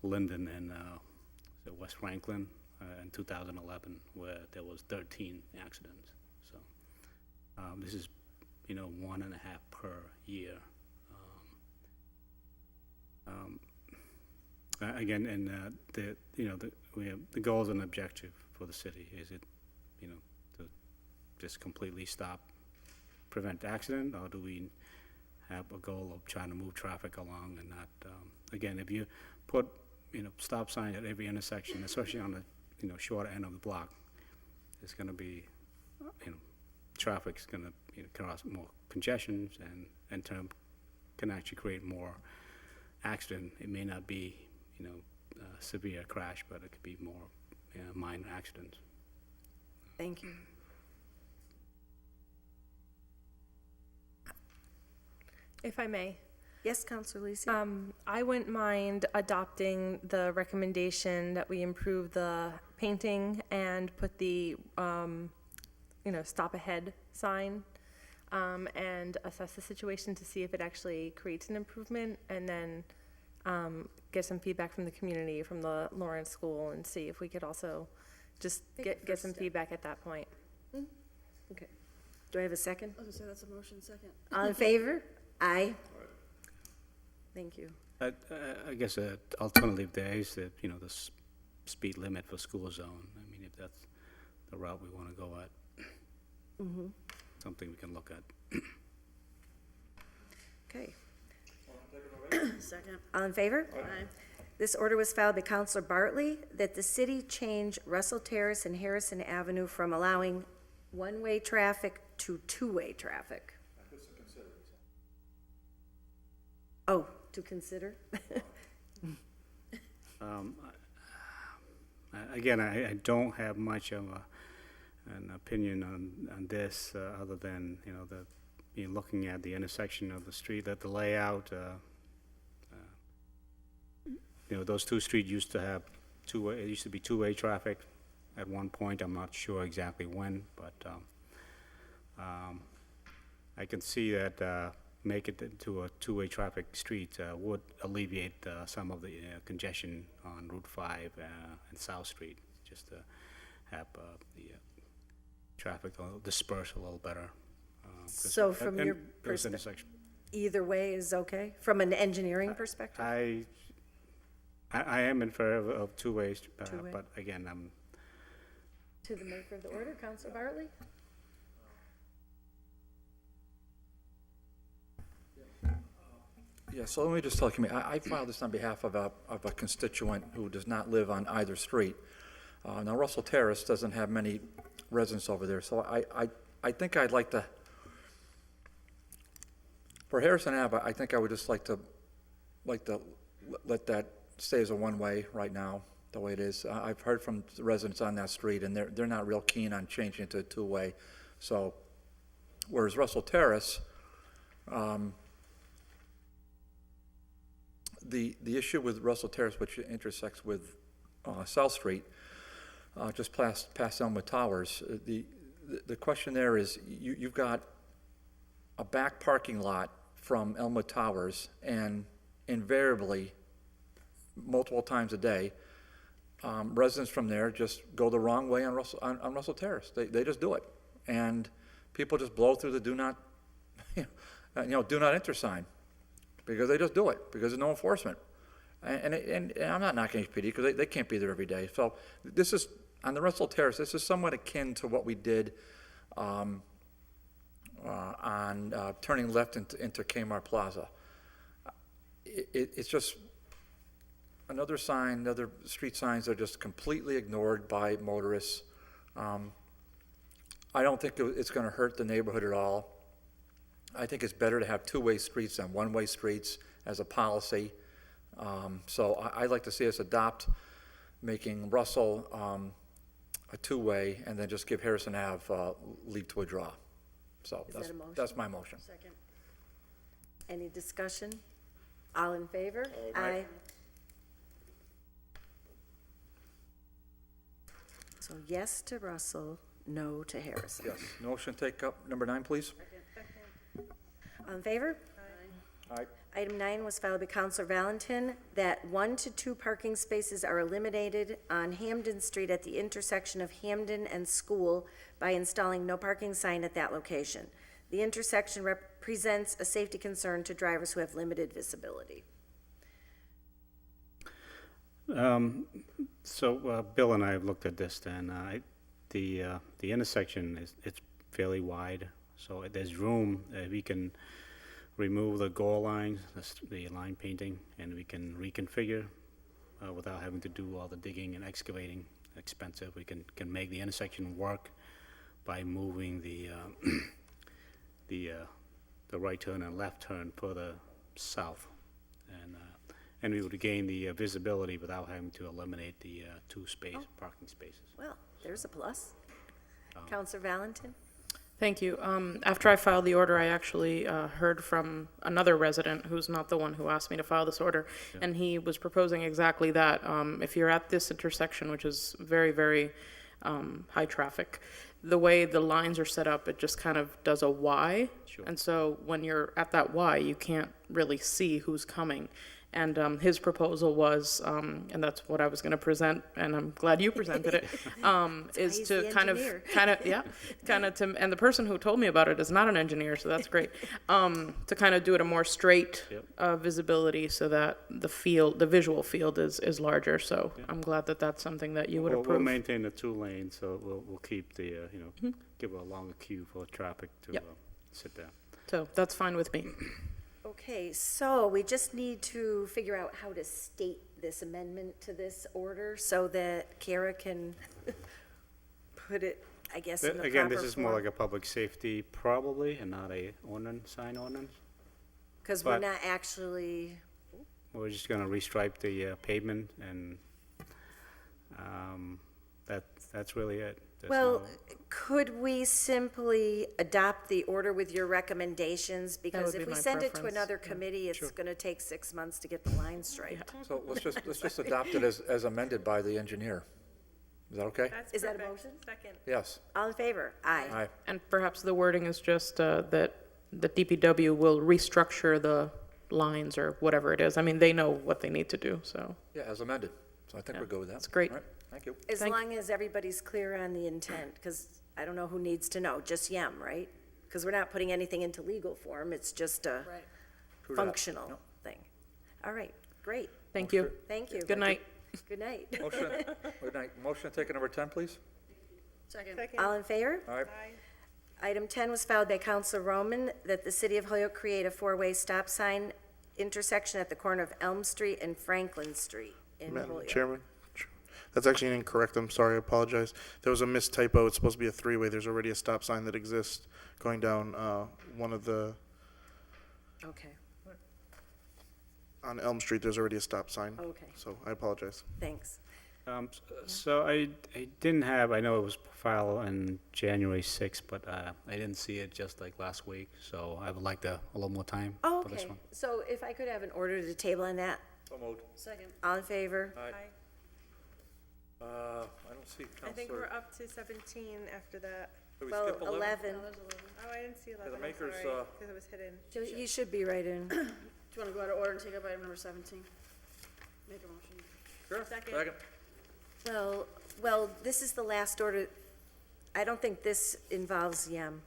Linden and West Franklin in 2011, where there was 13 accidents. So this is, 1.5 per year. Again, and the goals and objective for the city is it, to just completely prevent accident, or do we have a goal of trying to move traffic along and not, again, if you put, stop sign at every intersection, especially on the, shorter end of the block, it's gonna be, traffic's gonna, cause more congestions and in turn can actually create more accident. It may not be, severe crash, but it could be more, minor accidents. Thank you. If I may, Yes, Counselor Lisi? I wouldn't mind adopting the recommendation that we improve the painting and put the, stop ahead sign, and assess the situation to see if it actually creates an improvement, and then get some feedback from the community, from the Lawrence School, and see if we could also just get some feedback at that point. Okay. Do I have a second? I was gonna say, that's a motion, second. All in favor? Aye. Thank you. I guess alternative there is that, the speed limit for school zone. I mean, if that's the route we want to go at, something we can look at. Okay. Second. All in favor? Aye. This order was filed by Counselor Bartley that the city change Russell Terrace and Harrison Avenue from allowing one-way traffic to two-way traffic. Oh, to consider? Again, I don't have much of an opinion on this, other than, looking at the intersection of the street, that the layout, those two streets used to have two-way, it used to be two-way traffic at one point. I'm not sure exactly when, but I can see that make it into a two-way traffic street would alleviate some of the congestion on Route 5 and South Street, just to have the traffic disperse a little better. So from your perspective, either way is okay, from an engineering perspective? I am in favor of two ways, Two-way. but again, I'm To the maker of the order, Counselor Bartley? Yeah, so let me just tell you, I filed this on behalf of a constituent who does not live on either street. Now, Russell Terrace doesn't have many residents over there, so I think I'd like to, for Harrison Ave, I think I would just like to let that stay as a one-way right now, the way it is. I've heard from the residents on that street, and they're not real keen on changing it to a two-way. So, whereas Russell Terrace, the issue with Russell Terrace, which intersects with South Street, just past Elmwood Towers, the question there is you've got a back parking lot from Elmwood Towers, and invariably, multiple times a day, residents from there just go the wrong way on Russell Terrace. They just do it, and people just blow through the do not enter sign, because they just do it, because there's no enforcement. And I'm not knocking HPD, because they can't be there every day. So this is, on the Russell Terrace, this is somewhat akin to what we did on turning left into Kmart Plaza. It's just another sign, another street signs are just completely ignored by motorists. I don't think it's going to hurt the neighborhood at all. I think it's better to have two-way streets than one-way streets as a policy. So I'd like to see us adopt making Russell a two-way, and then just give Harrison Ave leave to withdraw. So Is that a motion? that's my motion. Second. Any discussion? All in favor? Aye. So yes to Russell, no to Harrison. Yes. Motion to take up number 9, please. All in favor? Aye. Item 9 was filed by Counselor Valentin, that 1 to 2 parking spaces are eliminated on Hamden Street at the intersection of Hamden and School by installing no parking sign at that location. The intersection represents a safety concern to drivers who have limited visibility. So Bill and I have looked at this, and the intersection it's fairly wide, so there's room. We can remove the goal lines, the line painting, and we can reconfigure without having to do all the digging and excavating expensive. We can make the intersection work by moving the right turn and left turn further south. And we would gain the visibility without having to eliminate the parking spaces. Well, there's a plus. Counselor Valentin? Thank you. After I filed the order, I actually heard from another resident who's not the one who asked me to file this order, and he was proposing exactly that. If you're at this intersection, which is very, very high traffic, the way the lines are set up, it just kind of does a Y. Sure. And so when you're at that Y, you can't really see who's coming. And his proposal was, and that's what I was going to present, and I'm glad you presented it, is he's to the kind of, and the person who told me about it is not an engineer, so that's great, to kind of do it a more straight visibility so that the visual field is larger. So I'm glad that that's something that you would We'll approve. maintain the 2 lanes, so we'll keep the, give a longer queue for traffic to sit there. So that's fine with me. Okay, so we just need to figure out how to state this amendment to this order so that Kara can put it, I guess, in the proper Again, this is more form. like a public safety probably, and not a sign ordinance. Because we're but- not actually, We're just gonna restripe the pavement, and that's really it. There's well, no- could we simply adopt the order with your recommendations? Because would if be we my send it to preference, another committee, it's going to take 6 months to get the line straight. So let's just adopt it as amended by the engineer. Is that okay? Is that a motion? Second. Yes. All in favor? Aye. Aye. And perhaps the wording is just that the DPW will restructure the lines or whatever it is. I mean, they know what they need to do, so. Yeah, as amended. So I think we'll go with that. That's great. All right, thank you. As long as everybody's clear on the intent, because I don't know who needs to know, just Yem, right? Because we're not putting anything into legal form, it's just a True that. functional thing. All right, great, Thank you. thank you. Good night. Good night. Motion, good night. Motion to take number 10, please. Second. All in favor? All right. Item 10 was filed by Council Roman, that the city of Holyoke create a 4-way stop sign intersection at the corner of Elm Street and Franklin Street in Madam Holyoke. Chairman, that's actually incorrect. I'm sorry, I apologize. There was a mistypo. It's supposed to be a 3-way. There's already a stop sign that exists going down one of the, Okay, on Elm Street, there's already a stop sign. okay, So I apologize. thanks. So I didn't have, I know it was filed on January 6th, but I didn't see it just like last week, so I would like a little more time Oh, for this okay, one. so if I could have an order to table on that, So moved. Second. all in favor? Aye. I don't see I think we're Counselor. up to 17 after that. Did we Well, skip 11? 11, Oh, I didn't see 11, I'm makers, sorry, because it was hidden. So you should be right in. Do you want to go out of order and take up item number 17? Make a motion. Sure. Second. Well, this is the last order, I don't think this involves Yem.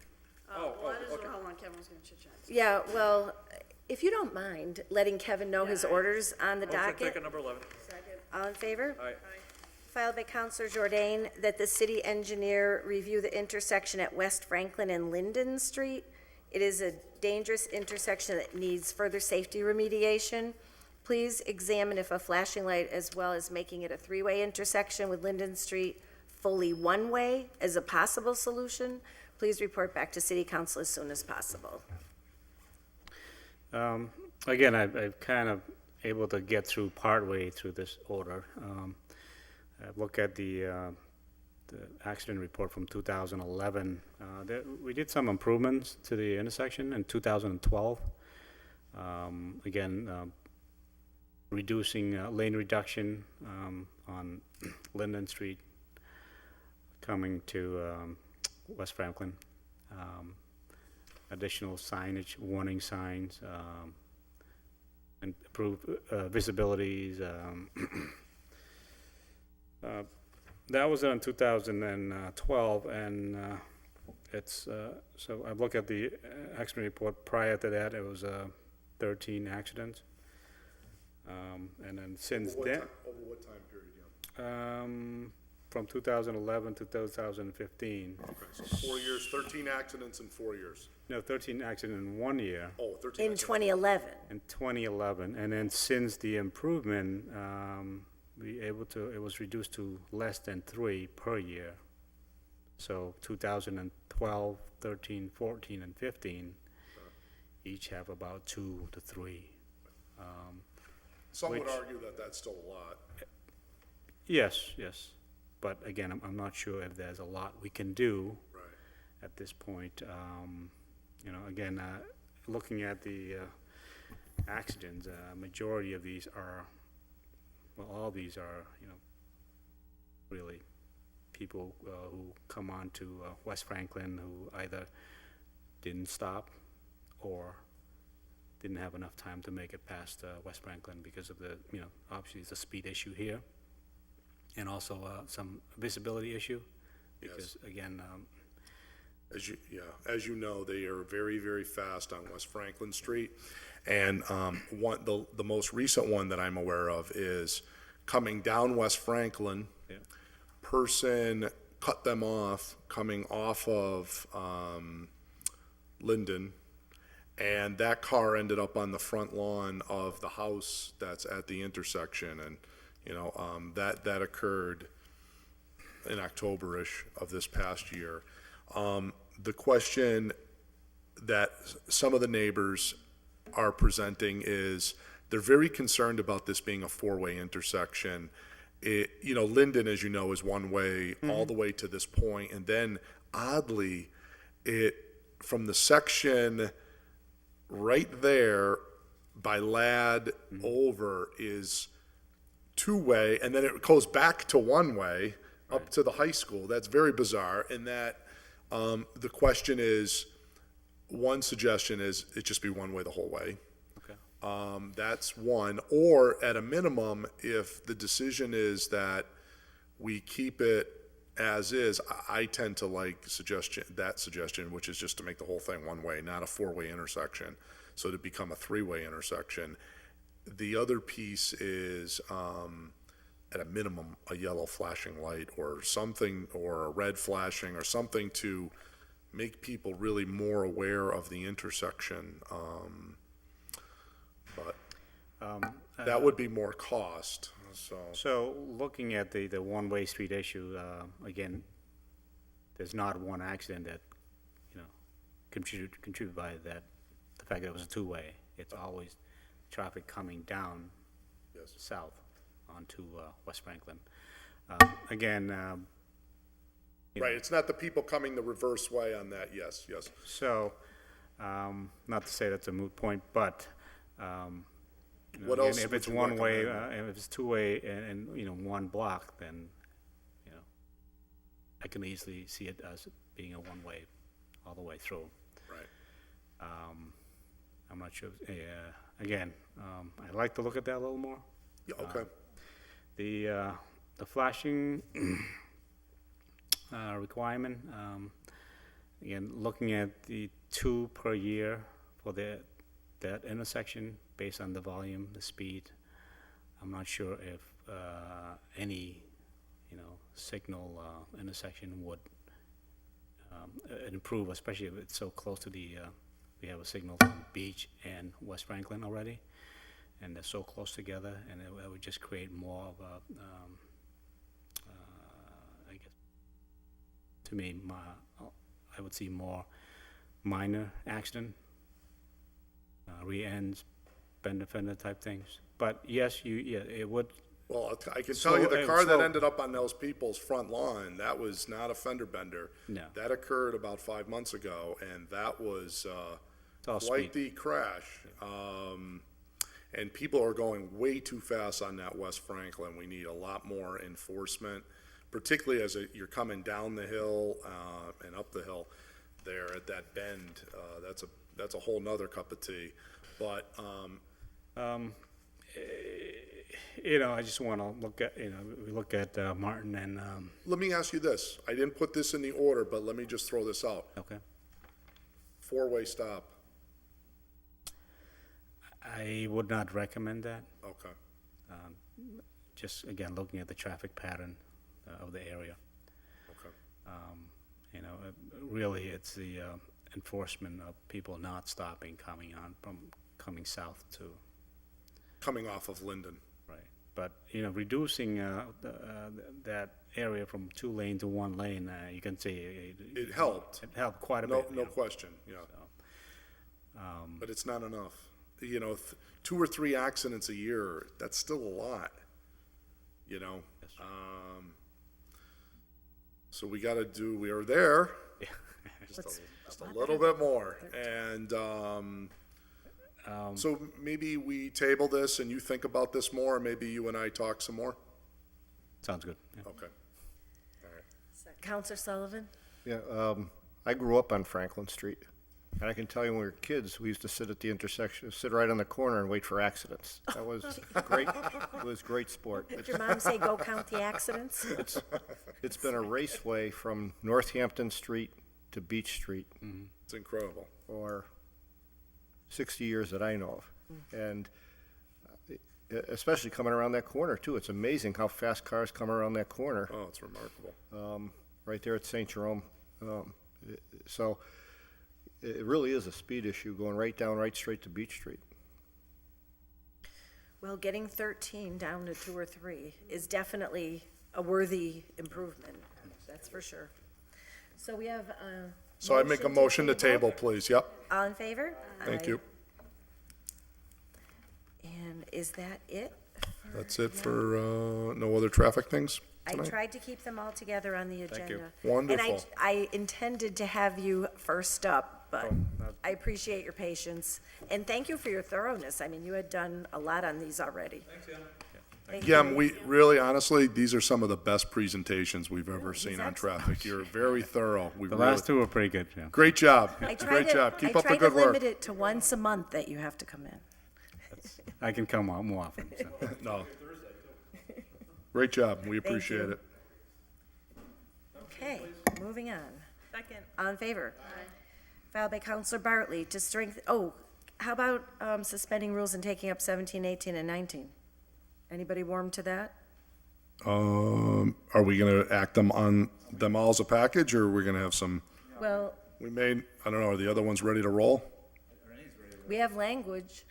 Oh, Well, I just okay. know how long Kevin was going to chit-chat. Yeah, well, if you don't mind letting Kevin know his orders on the Motion to take docket, a number 11. Second. all in favor? Aye. Filed by Counselor Jordan, that the city engineer review the intersection at West Franklin and Linden Street. It is a dangerous intersection that needs further safety remediation. Please examine if a flashing light, as well as making it a 3-way intersection with Linden Street fully 1-way as a possible solution. Please report back to city council as soon as possible. Again, I've kind of able to get through partway through this order. Look at the accident report from 2011. We did some improvements to the intersection in 2012. Again, reducing lane reduction on Linden Street coming to West Franklin. Additional signage, warning signs, and improved visibilities. That was done in 2012, and it's, so I look at the accident report. Prior to that, it was 13 accidents. And then since then. Over what time period, yeah? from 2011 to 2015. So 4 years, 13 accidents in 4 years. No, 13 accidents in 1 year. Oh, 13 In accidents. 2011. In 2011, and then since the improvement, it was reduced to less than 3 per year. So 2012, 13, 14, and 15 each have about 2 to 3. Some would which- argue that that's still a lot. Yes, yes, but again, I'm not sure if there's a lot we can do Right. at this point. Again, looking at the accidents, majority of these are, well, all these are, really people who come on to West Franklin who either didn't stop or didn't have enough time to make it past West Franklin because of the, obviously it's a speed issue here, and also some visibility issue, because again, As you know, they are very, very fast on West Franklin Street. And the most recent one that I'm aware of is coming down West Franklin. Yeah. Person cut them off coming off of Linden, and that car ended up on the front lawn of the house that's at the intersection. And that occurred in October-ish of this past year. The question that some of the neighbors are presenting is they're very concerned about this being a four-way intersection. Linden, as you know, is one way all the way to this point, and then oddly, from the section right there by Ladd over is two-way, and then it goes back to one-way up to the high school. That's very bizarre, in that the question is, one suggestion is it just be one way the whole way. Okay. That's one. Or at a minimum, if the decision is that we keep it as is, I tend to like that suggestion, which is just to make the whole thing one way, not a four-way intersection. So to become a three-way intersection. The other piece is, at a minimum, a yellow flashing light or something, or a red flashing or something to make people really more aware of the intersection. But that would be more cost, so. So looking at the one-way street issue, again, there's not one accident that, contributed by that, the fact that it was a two-way. It's always traffic coming down south onto West Franklin. Again, Right, it's not the people coming the reverse way on that, yes. So, not to say that's a moot point, but, What again, else if would it's you one way, recommend? if it's two-way and, one block, then, I can easily see it as being a one-way all the way through. Right. I'm not sure, again, I'd like to look at that a little more. Yeah, okay. The flashing requirement, again, looking at the 2 per year for that intersection based on the volume, the speed, I'm not sure if any, signal intersection would improve, especially if it's so close to we have a signal on Beach and West Franklin already, and they're so close together, and it would just create more of a, I guess, to me, I would see more minor accident, rear ends, bender fender type things. But yes, it would. Well, I can So, tell you the car that so- ended up on those people's front lawn, that was not a fender bender. No. That occurred about 5 months ago, and that was all quite speed. the crash. And people are going way too fast on that West Franklin. We need a lot more enforcement, particularly as you're coming down the hill and up the hill there at that bend. That's a whole nother cup of tea. But I just want to look at, we look at Martin and, let me ask you this. I didn't put this in the order, but let me just throw this out. okay. Four-way stop. I would not recommend that. Okay. Just, again, looking at the traffic pattern, of the area. Okay. You know, really, it's the enforcement of people not stopping, coming south to. Coming off of Linden. Right, but, you know, reducing that area from 2 lane to 1 lane, you can see. It helped. It helped quite a No, bit. no yeah. question, yeah. So, But it's not enough. You know, 2 or 3 accidents a year, that's still a lot, you know? So we are there, just a little bit more. And, so maybe we table this and you think about this more, and maybe you and I talk some more? Sounds good. Yeah. Okay. Counselor Sullivan? Yeah, I grew up on Franklin Street, and I can tell you when we were kids, we used to sit at the intersection, sit right on the corner and wait for accidents. That was great, it was great sport. Did your mom say, go count the accidents? It's been a raceway from Northampton Street to Beach Street It's incredible. for 60 years that I know of. And especially coming around that corner, too. It's amazing how fast cars come around that corner. Oh, it's remarkable. Right there at St. Jerome. So it really is a speed issue going right straight to Beach Street. Well, getting 13 down to 2 or 3 is definitely a worthy improvement, that's for sure. So we have a So I make a motion to table, please. Yep. All in favor? Thank Aye. you. And is that it? That's it for, no other traffic things I tonight? tried to keep them all together on the agenda. you. Wonderful. And I intended to have you first up, but I appreciate your patience. And thank you for your thoroughness. I mean, you had done a lot on these already. Thank Yeah, you. we really, honestly, these are some of the best presentations we've ever he's seen on excellent. traffic. You're very thorough. We The really- last 2 were pretty good, yeah. Great job. I try Great to- job. Keep up the I good try to work. limit it to once a month that you have to come in. I can come out more often, so. No. Great job. We appreciate you. it. Okay, moving on. Second. All in favor? Filed by Counselor Bartley to strengthen, how about suspending rules and taking up 17, 18, and 19? Anybody warm to that? Are we gonna act on them all as a package, or are we gonna have some, Well, I don't know, are the other ones ready to roll? we have language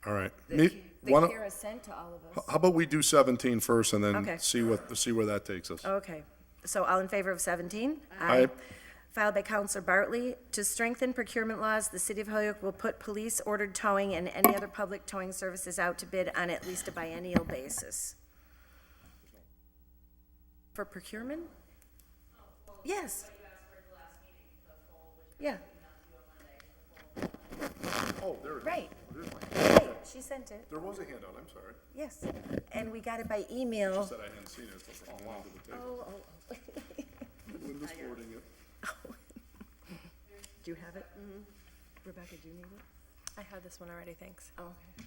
All right. that Why don't- Kara sent to all of us. How about we do 17 first and then Okay. see where that takes us? Okay, so all in favor of 17? Aye. Filed by Counselor Bartley, to strengthen procurement laws, the City of Holyoke will put police-ordered towing and any other public towing services out to bid on at least a biennial basis. For procurement? Yes. Yeah. Oh, there it is. Right. There's my- Right, she sent it, There was a handout, I'm sorry. yes. And we got it by email. Said I hadn't seen it, so I'm on to the table. Oh. Linda's forwarding it. Do you have it? Rebecca, do you need it? I have this one already, thanks. Oh, okay.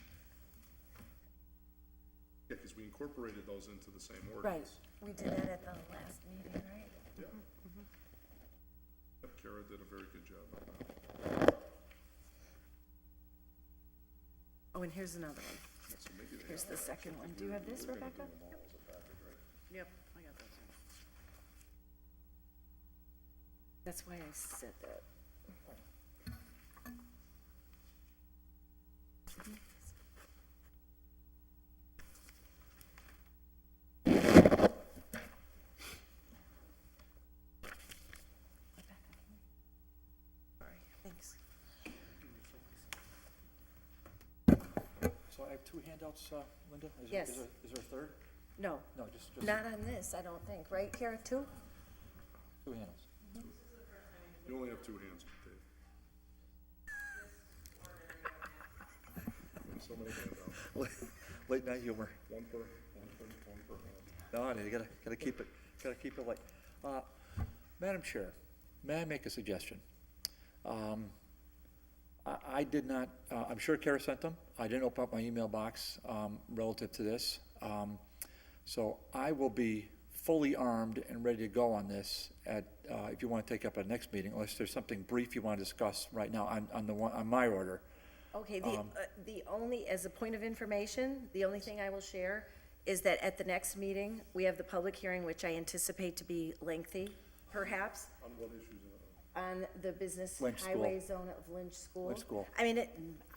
Yeah, because we incorporated those into the same Right, ordinance. we did that at the last meeting, right? Yeah. Yep, Kara did a very good job on that. Oh, and here's another one. Here's the second one. Do you have this, Rebecca? Yep, I got those. That's why I said that. Sorry, thanks. So I have 2 handouts, Linda? Yes. Is there a third? No, No, just not on this, I don't think, right, Kara, too? 2 handouts. You only have 2 hands, Dave. So many handouts. Late night humor. One per hand. No, you gotta keep it light. Madam Chair, may I make a suggestion? I did not, I'm sure Kara sent them. I didn't open up my email box, relative to this. So I will be fully armed and ready to go on this if you want to take up at next meeting, unless there's something brief you want to discuss right now on my order. Okay, the only, as a point of information, the only thing I will share is that at the next meeting, we have the public hearing, which I anticipate to be lengthy, perhaps. On what issues? On the business Lynch School. highway zone of Lynch School. Lynch School. I mean,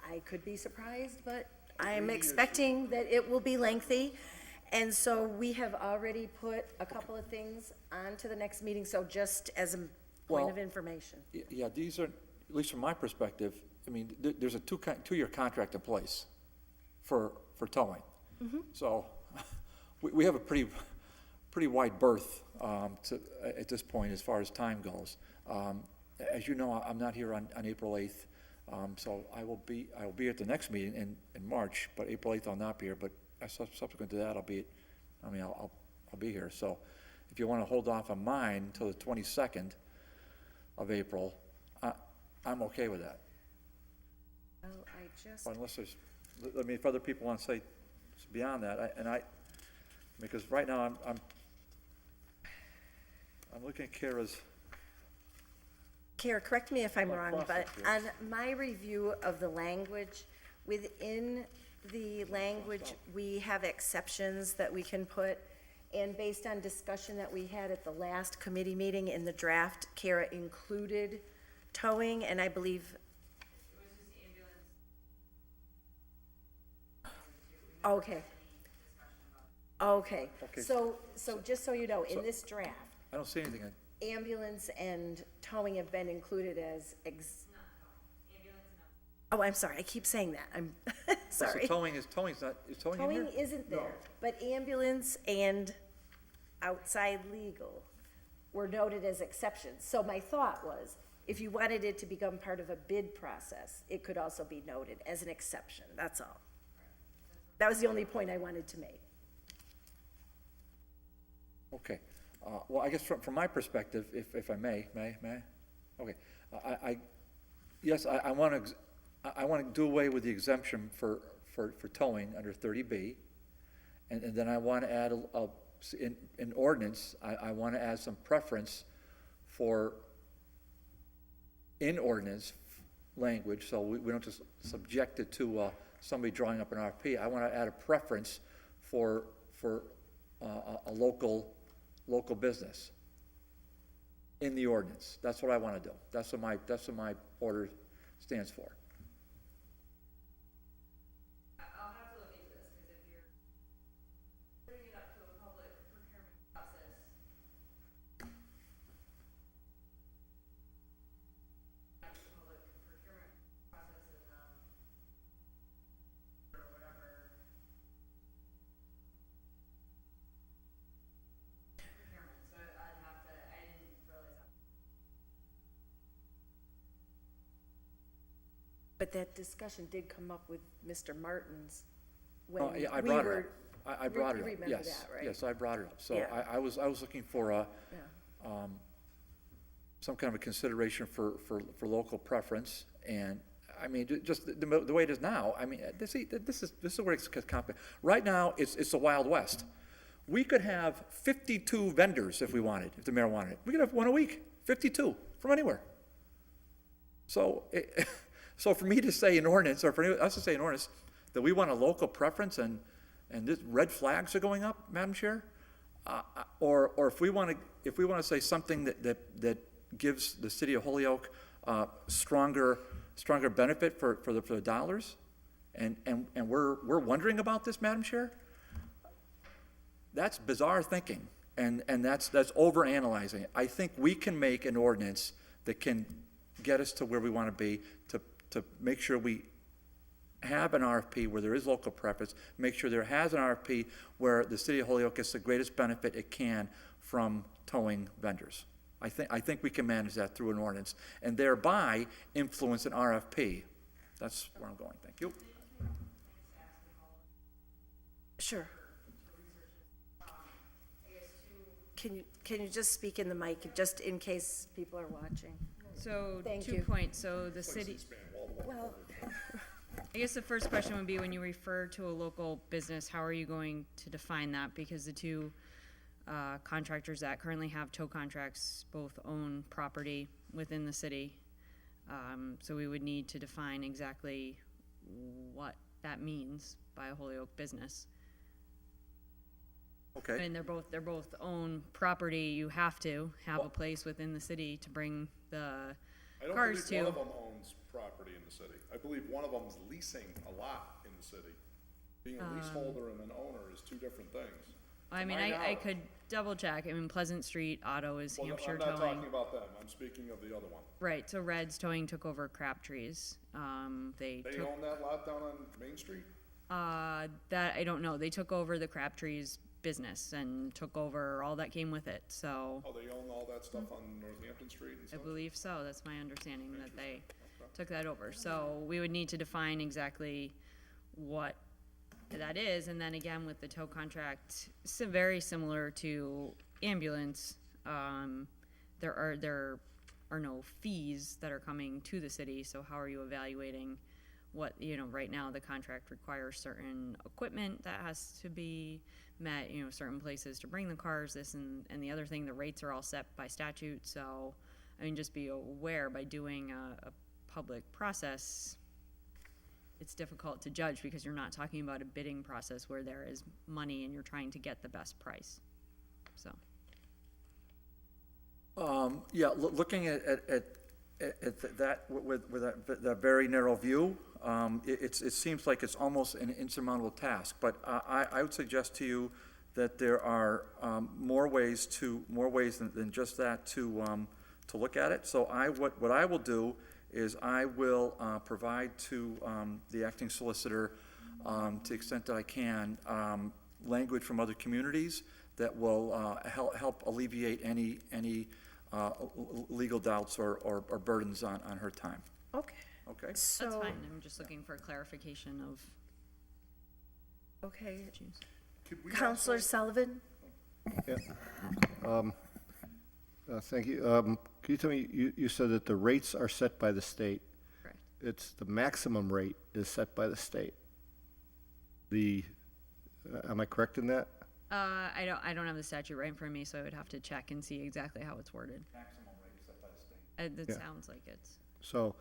I could be surprised, but I'm expecting that it will be lengthy. And so we have already put a couple of things on to the next meeting, so just as a point Well, of information. Yeah, these are, at least from my perspective, I mean, there's a two-year contract in place for towing. So we have a pretty wide berth at this point as far as time goes. As you know, I'm not here on April 8th, so I will be at the next meeting in March, but April 8th I'll not be here, but subsequent to that, I'll be here. So if you want to hold off on mine until the 22nd of April, I'm okay with that. Well, I just, Unless there's, I mean, if other people want to say beyond that, because right now I'm looking at Kara's. Kara, correct me if I'm wrong, but process here. on my review of the language, within the language, we have exceptions that we can put. And based on discussion that we had at the last committee meeting in the draft, Kara included towing, and I believe. Okay. Okay, Okay. so just so you know, in this draft, I don't see anything. ambulance and towing have been included as Oh, I'm sorry, I keep saying that, I'm sorry. So towing's not, is towing in here? Towing isn't there, but ambulance and outside legal were noted as exceptions. So my thought was, if you wanted it to become part of a bid process, it could also be noted as an exception, that's all. That was the only point I wanted to make. Okay. Well, I guess from my perspective, if I may? Okay. Yes, I want to do away with the exemption for towing under 30B. And then I want to add in ordinance, I want to add some preference for in ordinance language, so we don't just subject it to somebody drawing up an RFP. I want to add a preference for a local business in the ordinance. That's what I want to do. That's what my order stands for. I'll have to look into this, because if you're putting it up to a public procurement process, up to the public procurement process and, or whatever. Procurement, so I'd have to, I didn't realize that. But that discussion did come up with Mr. Martin's when Oh, yeah, I we brought were. it up. I brought it You up. remember Yes, that, right? yes, I brought it up. So Yeah. I was looking for Yeah. some kind of a consideration for local preference. And I mean, just the way it is now, I mean, this is where it's complicated. Right now, it's the Wild West. We could have 52 vendors if we wanted, if the mayor wanted it. We could have one a week, 52 from anywhere. So, so for me to say an ordinance, or for us to say an ordinance, that we want a local preference and this red flags are going up, Madam Chair, or if we want to say something that gives the city of Holyoke stronger benefit for the dollars, and we're wondering about this, Madam Chair, that's bizarre thinking, and that's overanalyzing it. I think we can make an ordinance that can get us to where we want to be, to make sure we have an RFP where there is local preference, make sure there has an RFP where the city of Holyoke gets the greatest benefit it can from towing vendors. I think we can manage that through an ordinance, and thereby influence an RFP. That's where I'm going. Thank you. Sure. Can you just speak in the mic, just in case people are watching? So, Thank 2 you. points, so the city, Well, I guess the first question would be, when you refer to a local business, how are you going to define that? Because the two contractors that currently have tow contracts both own property within the city. So we would need to define exactly what that means by a Holyoke business. Okay. I mean, they're both own property. You have to have a place within the city to bring the I don't cars believe one to. of them owns property in the city. I believe one of them's leasing a lot in the city. Being a leaseholder and an owner is two different things. I mean, my I knowledge. could double check. I mean, Pleasant Street Auto is Well, Hampshire I'm not Towing. talking about them. I'm speaking of the other one. Right, so Red's Towing took over Crabtree's. They They took, own that lot down on Main Street? that, I don't know. They took over the Crabtree's business and took over all that came with it, so. Oh, they own all that stuff on Northampton Street and I stuff? believe so. That's my understanding that they took that over. So we would need to define exactly what that is. And then again, with the tow contract, very similar to ambulance, there are no fees that are coming to the city. So how are you evaluating what, right now the contract requires certain equipment that has to be met, certain places to bring the cars, this and the other thing, the rates are all set by statute. So, I mean, just be aware by doing a public process, it's difficult to judge because you're not talking about a bidding process where there is money and you're trying to get the best price. So, Yeah, looking at that with that very narrow view, it seems like it's almost an insurmountable task. But I would suggest to you that there are more ways than just that to look at it. So what I will do is I will provide to the acting solicitor, to the extent that I can, language from other communities that will help alleviate any legal doubts or burdens on her time. Okay. Okay? that's So, fine. I'm just looking for clarification of okay. issues. Could we Counselor also- Sullivan? Thank you. Can you tell me, you said that the rates are set by the state. Correct. It's the maximum rate is set by the state. Am I correct in that? I don't have the statute right in front of me, so I would have to check and see exactly how it's worded. Maximum rate is set by the state. It Yeah. sounds like it's. So,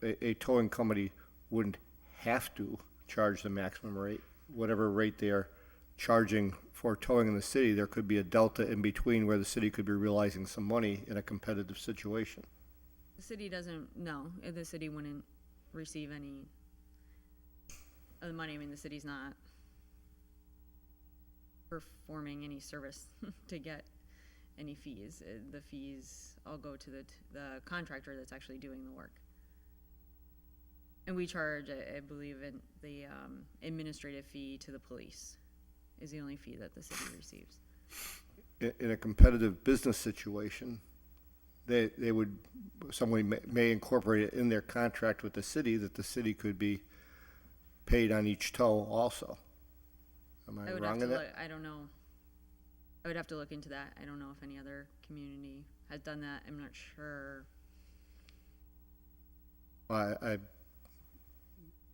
a towing company wouldn't have to charge the maximum rate. Whatever rate they are charging for towing in the city, there could be a delta in between where the city could be realizing some money in a competitive situation. The city doesn't, no, the city wouldn't receive any of the money. I mean, the city's not performing any service to get any fees. The fees all go to the contractor that's actually doing the work. And we charge, I believe, the administrative fee to the police is the only fee that the city receives. In a competitive business situation, somebody may incorporate it in their contract with the city that the city could be paid on each tow also. Am I wrong in that? I don't know. I would have to look into that. I don't know if any other community has done that. I'm not sure.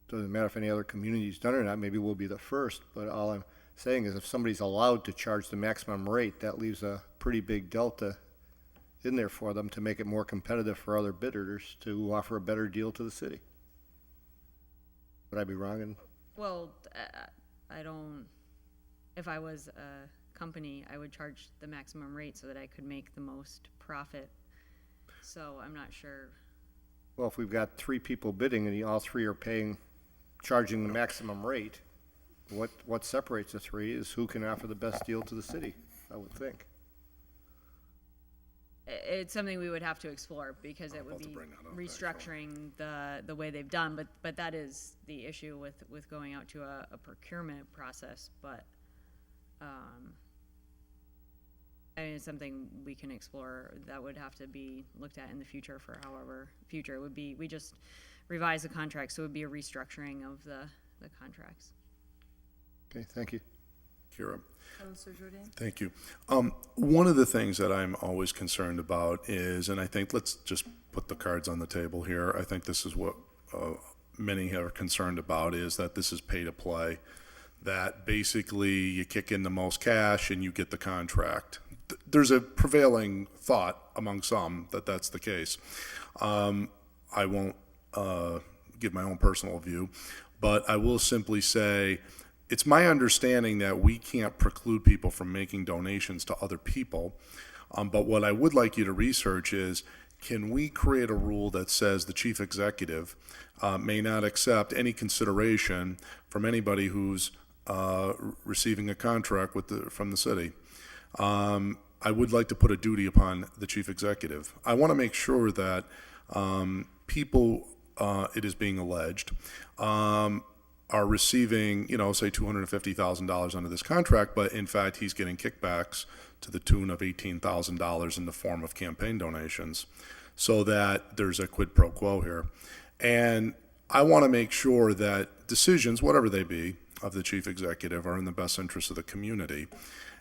Doesn't matter if any other community's done it or not, maybe we'll be the first, but all I'm saying is if somebody's allowed to charge the maximum rate, that leaves a pretty big delta in there for them to make it more competitive for other bidders to offer a better deal to the city. Would I be wrong in? Well, I don't, if I was a company, I would charge the maximum rate so that I could make the most profit. So I'm not sure. Well, if we've got three people bidding and all three are charging the maximum rate, what separates the three is who can offer the best deal to the city, I would think. It's something we would have to explore because it would be restructuring the way they've done, but that is the issue with going out to a procurement process, but, I mean, it's something we can explore. That would have to be looked at in the future for however future it would be. We just revised the contract, so it would be a restructuring of the contracts. Okay, thank you. Kira. Counselor Jordan? Thank you. One of the things that I'm always concerned about is, and I think let's just put the cards on the table here. I think this is what many are concerned about, is that this is pay to play, that basically you kick in the most cash and you get the contract. There's a prevailing thought among some that that's the case. I won't give my own personal view, but I will simply say it's my understanding that we can't preclude people from making donations to other people. But what I would like you to research is, can we create a rule that says the chief executive may not accept any consideration from anybody who's receiving a contract from the city? I would like to put a duty upon the chief executive. I want to make sure that people, it is being alleged, are receiving, say $250,000 under this contract, but in fact he's getting kickbacks to the tune of $18,000 in the form of campaign donations, so that there's a quid pro quo here. And I want to make sure that decisions, whatever they be, of the chief executive are in the best interest of the community,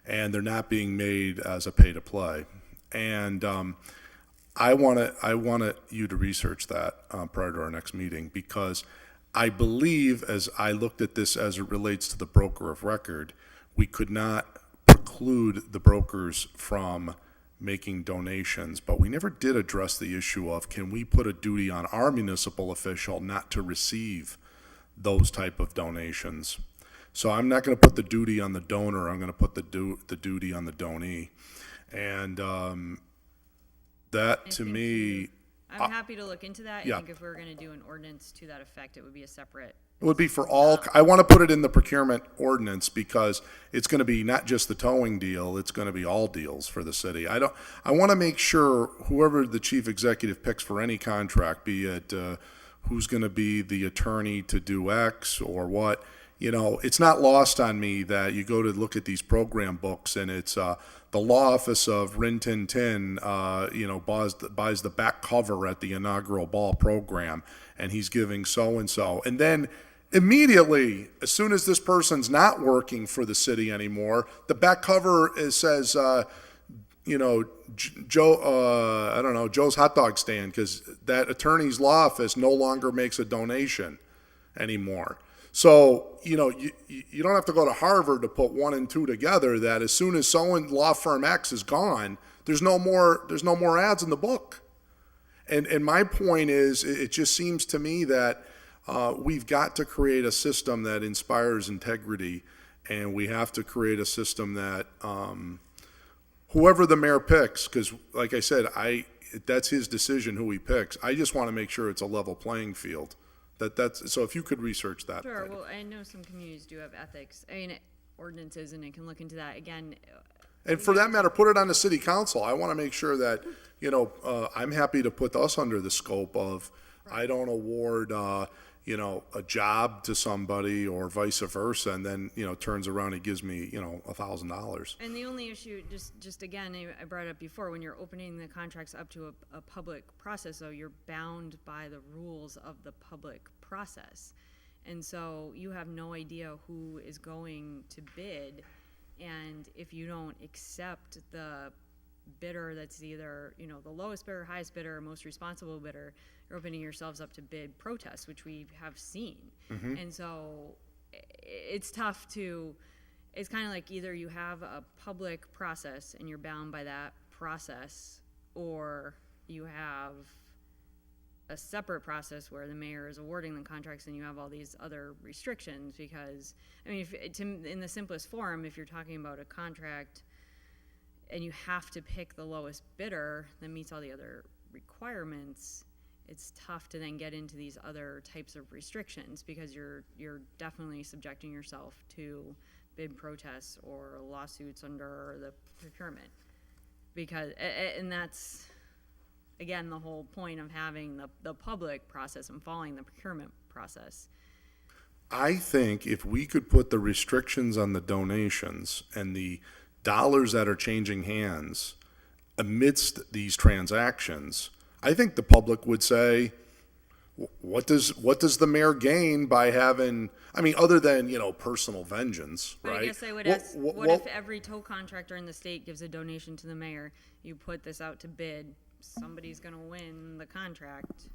and they're not being made as a pay-to-play. And I want you to research that prior to our next meeting, because I believe, as I looked at this as it relates to the broker of record, we could not preclude the brokers from making donations, but we never did address the issue of, can we put a duty on our municipal official not to receive those type of donations? So I'm not going to put the duty on the donor, I'm going to put the duty on the donee. And that, to me, I'm happy to look into that. Yeah. I think if we were going to do an ordinance to that effect, it would be a separate. it would be for all, I want to put it in the procurement ordinance, because it's going to be not just the towing deal, it's going to be all deals for the city. I want to make sure whoever the chief executive picks for any contract, be it who's going to be the attorney to do X or what, it's not lost on me that you go to look at these program books and it's the law office of Rin Tin Tin, buys the back cover at the inaugural ball program, and he's giving so-and-so. And then immediately, as soon as this person's not working for the city anymore, the back cover says, Joe, I don't know, Joe's hot dog stand, because that attorney's law office no longer makes a donation anymore. So, you don't have to go to Harvard to put 1 and 2 together, that as soon as law firm X is gone, there's no more ads in the book. And my point is, it just seems to me that we've got to create a system that inspires integrity, and we have to create a system that whoever the mayor picks, because like I said, that's his decision who he picks. I just want to make sure it's a level playing field. So if you could research that. Sure. Well, I know some communities do have ethics, ordinances, and it can look into that again. And for that matter, put it on the city council. I want to make sure that, I'm happy to put us under the scope of, I don't award, a job to somebody or vice versa, and then, turns around and gives me, $1,000. And the only issue, just again, I brought it up before, when you're opening the contracts up to a public process, so you're bound by the rules of the public process. And so you have no idea who is going to bid, and if you don't accept the bidder that's either, the lowest bidder, highest bidder, or most responsible bidder, you're opening yourselves up to bid protests, which we have seen. Mm-hmm. And so it's tough it's kind of like either you have a public process and you're bound by that process, or you have a separate process where the mayor is awarding the contracts and you have all these other restrictions. Because, in the simplest form, if you're talking about a contract and you have to pick the lowest bidder that meets all the other requirements, it's tough to then get into these other types of restrictions, because you're definitely subjecting yourself to bid protests or lawsuits under the procurement. And that's, again, the whole point of having the public process and following the procurement process. I think if we could put the restrictions on the donations and the dollars that are changing hands amidst these transactions, I think the public would say, what does the mayor gain by having, other than, personal vengeance, but right? I guess I would ask, what if every tow contractor in the state gives a donation to the mayor? You put this out to bid, somebody's going to win the contract.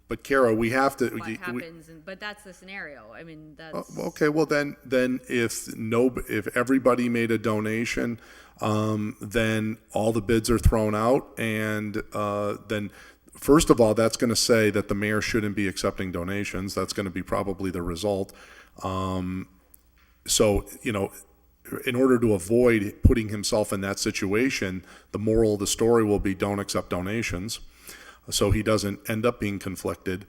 But Kara, we have to. What happens? But that's the scenario. That's okay. Well, then if everybody made a donation, then all the bids are thrown out, and then first of all, that's going to say that the mayor shouldn't be accepting donations. That's going to be probably the result. so, you know, in order to avoid putting himself in that situation, the moral of the story will be don't accept donations, so he doesn't end up being conflicted.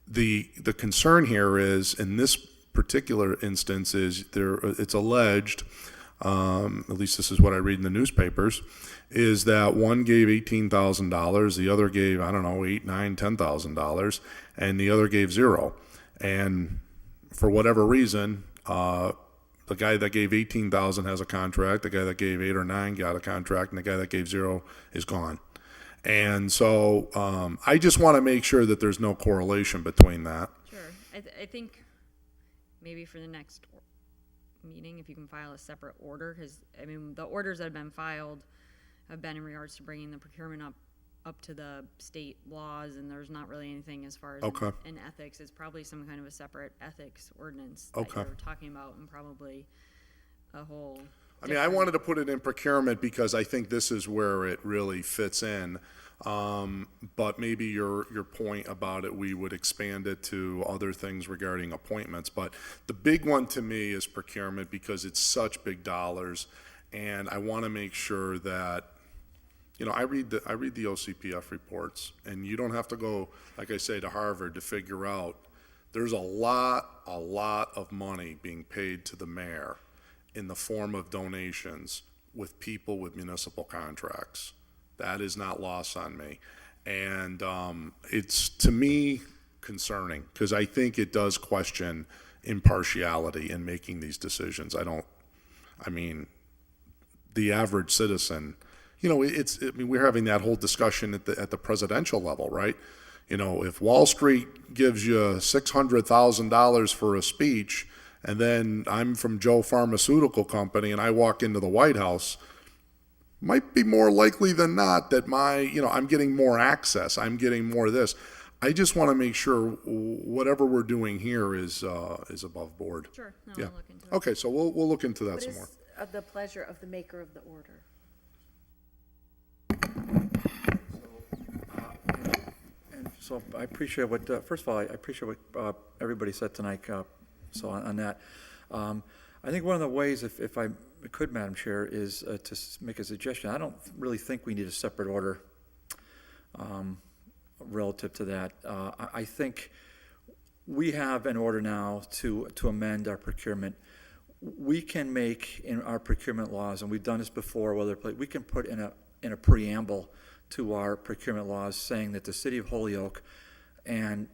The concern here is, in this particular instance, is it's alleged, at least this is what I read in the newspapers, is that one gave $18,000, the other gave, I don't know, $8,000, $9,000, $10,000, and the other gave zero. And for whatever reason, the guy that gave 18,000 has a contract, the guy that gave 8 or 9 got a contract, and the guy that gave 0 is gone. And so I just want to make sure that there's no correlation between that. Sure. I think maybe for the next meeting, if you can file a separate order, because, I mean, the orders that have been filed have been in regards to bringing the procurement up to the state laws, and there's not really anything as far as in ethics. It's probably some kind of a separate ethics ordinance that you're talking about, and probably a whole I mean, I wanted to put it in procurement because I think this is where it really fits in. But maybe your point about it, we would expand it to other things regarding appointments. But the big one to me is procurement because it's such big dollars, and I want to make sure that, you know, I read the OCPF reports, and you don't have to go, like I say, to Harvard to figure out there's a lot of money being paid to the mayor in the form of donations with people with municipal contracts. That is not lost on me. And it's, to me, concerning because I think it does question impartiality in making these decisions. I mean, the average citizen, you know, we're having that whole discussion at the presidential level, right? You know, if Wall Street gives you $600,000 for a speech, and then I'm from Joe Pharmaceutical Company and I walk into the White House, might be more likely than not that I'm getting more access, I'm getting more of this. I just want to make sure whatever we're doing here is above board. Sure. No, yeah. I'll look into it. Okay, so we'll look into that What some is more. the pleasure of the maker of the order? And so I appreciate what, first of all, I appreciate what everybody said tonight, so on that. I think one of the ways, if I could, Madam Chair, is to make a suggestion. I don't really think we need a separate order relative to that. I think we have an order now to amend our procurement. We can make in our procurement laws, and we've done this before, we can put in a preamble to our procurement laws saying that the city of Holyoke and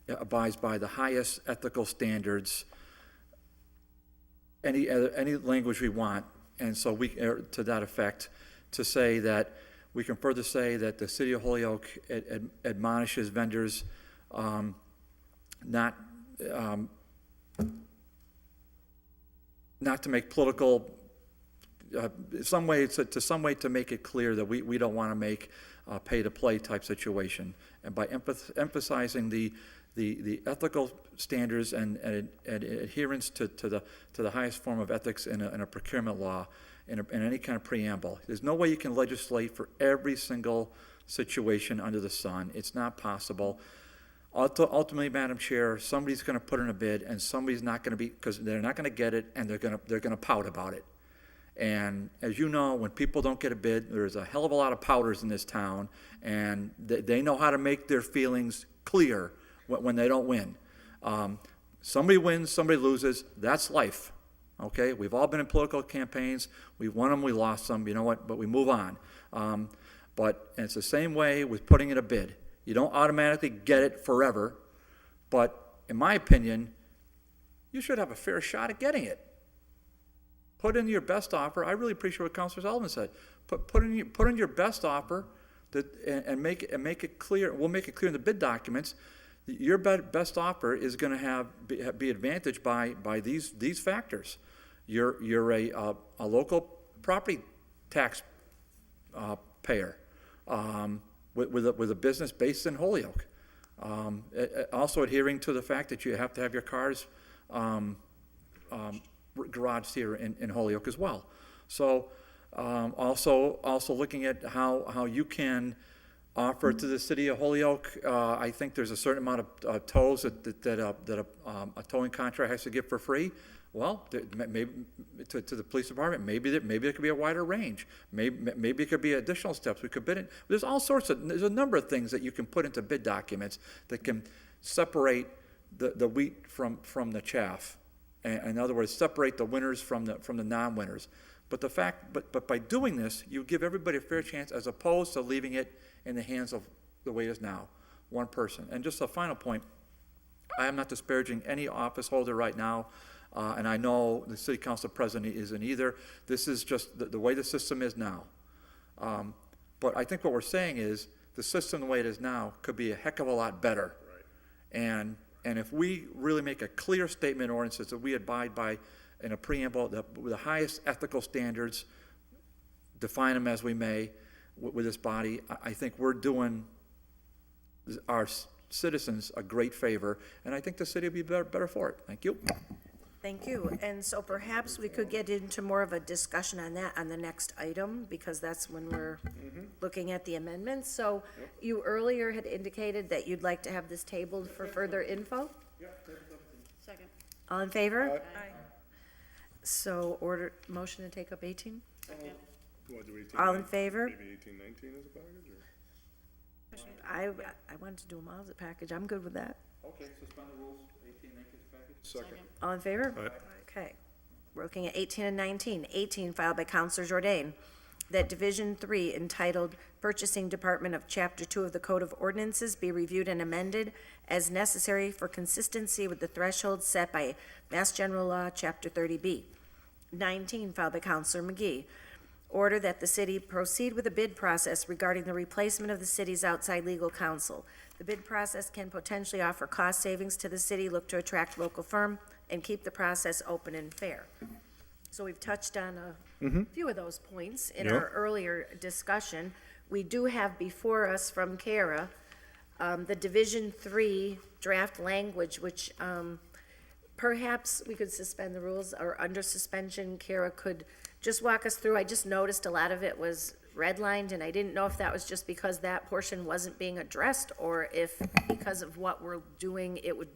abides by the highest ethical standards, any language we want, and so we, to that effect, to say that we can further say that the city of Holyoke admonishes vendors not to make political, some way to make it clear that we don't want to make pay-to-play type situation, and by emphasizing the ethical standards and adherence to the highest form of ethics in a procurement law, in any kind of preamble. There's no way you can legislate for every single situation under the sun. It's not possible. Ultimately, Madam Chair, somebody's going to put in a bid, and somebody's not going to be, because they're not going to get it, and they're going to pout about it. And as you know, when people don't get a bid, there's a hell of a lot of pouters in this town, and they know how to make their feelings clear when they don't win. Somebody wins, somebody loses. That's life. Okay, we've all been in political campaigns. We've won them, we lost them. You know what? But we move on. But it's the same way with putting in a bid. You don't automatically get it forever. But in my opinion, you should have a fair shot at getting it. Put in your best offer. I really appreciate what Councilor Sullivan said. Put in your best offer and make it clear. We'll make it clear in the bid documents. Your best offer is going to be advantaged by these factors. You're a local property tax payer with a business based in Holyoke. Also adhering to the fact that you have to have your cars garaged here in Holyoke as well. So also looking at how you can offer to the city of Holyoke. I think there's a certain amount of tows that a towing contract has to give for free. Well, maybe, to the police department, maybe there could be a wider range. Maybe it could be additional steps we could bid in. There's there's a number of things that you can put into bid documents that can separate the wheat from the chaff. In other words, separate the winners from the non-winners. But by doing this, you give everybody a fair chance as opposed to leaving it in the hands of the way it is now, one person. And just a final point, I am not disparaging any office holder right now, and I know the city council president isn't either. This is just the way the system is now. But I think what we're saying is the system the way it is now could be a heck of a lot better. Right. And if we really make a clear statement or instance that we abide by in a preamble the highest ethical standards, define them as we may with this body, I think we're doing our citizens a great favor, and I think the city will be better for it. Thank you. Thank you. And so perhaps we could get into more of a discussion on that on the next item, because that's when we're looking at the amendments. So you earlier had indicated that you'd like to have this tabled for further info? Second. All in favor? Aye. So motion to take up 18? Second. You want to do 18, All in favor? Maybe 18, 19 as a package, or? I wanted to do them all as a package. I'm good with that. Okay, suspend the rules, 18, 19 package. Second. All in favor? Aye. Okay. We're looking at 18 and 19. 18 filed by Counselor Jordan, that Division 3 entitled Purchasing Department of Chapter 2 of the Code of Ordinances be reviewed and amended as necessary for consistency with the thresholds set by Mass General Law, Chapter 30B. 19 filed by Counselor McGee. Order that the city proceed with the bid process regarding the replacement of the city's outside legal counsel. The bid process can potentially offer cost savings to the city, look to attract local firm, and keep the process open and fair. So we've touched on a few of those points in our earlier discussion. We do have before us from Kara, the Division 3 draft language, which perhaps we could suspend the rules, or under suspension, Kara could just walk us through. I just noticed a lot of it was redlined, and I didn't know if that was just because that portion wasn't being addressed, or if because of what we're doing, it would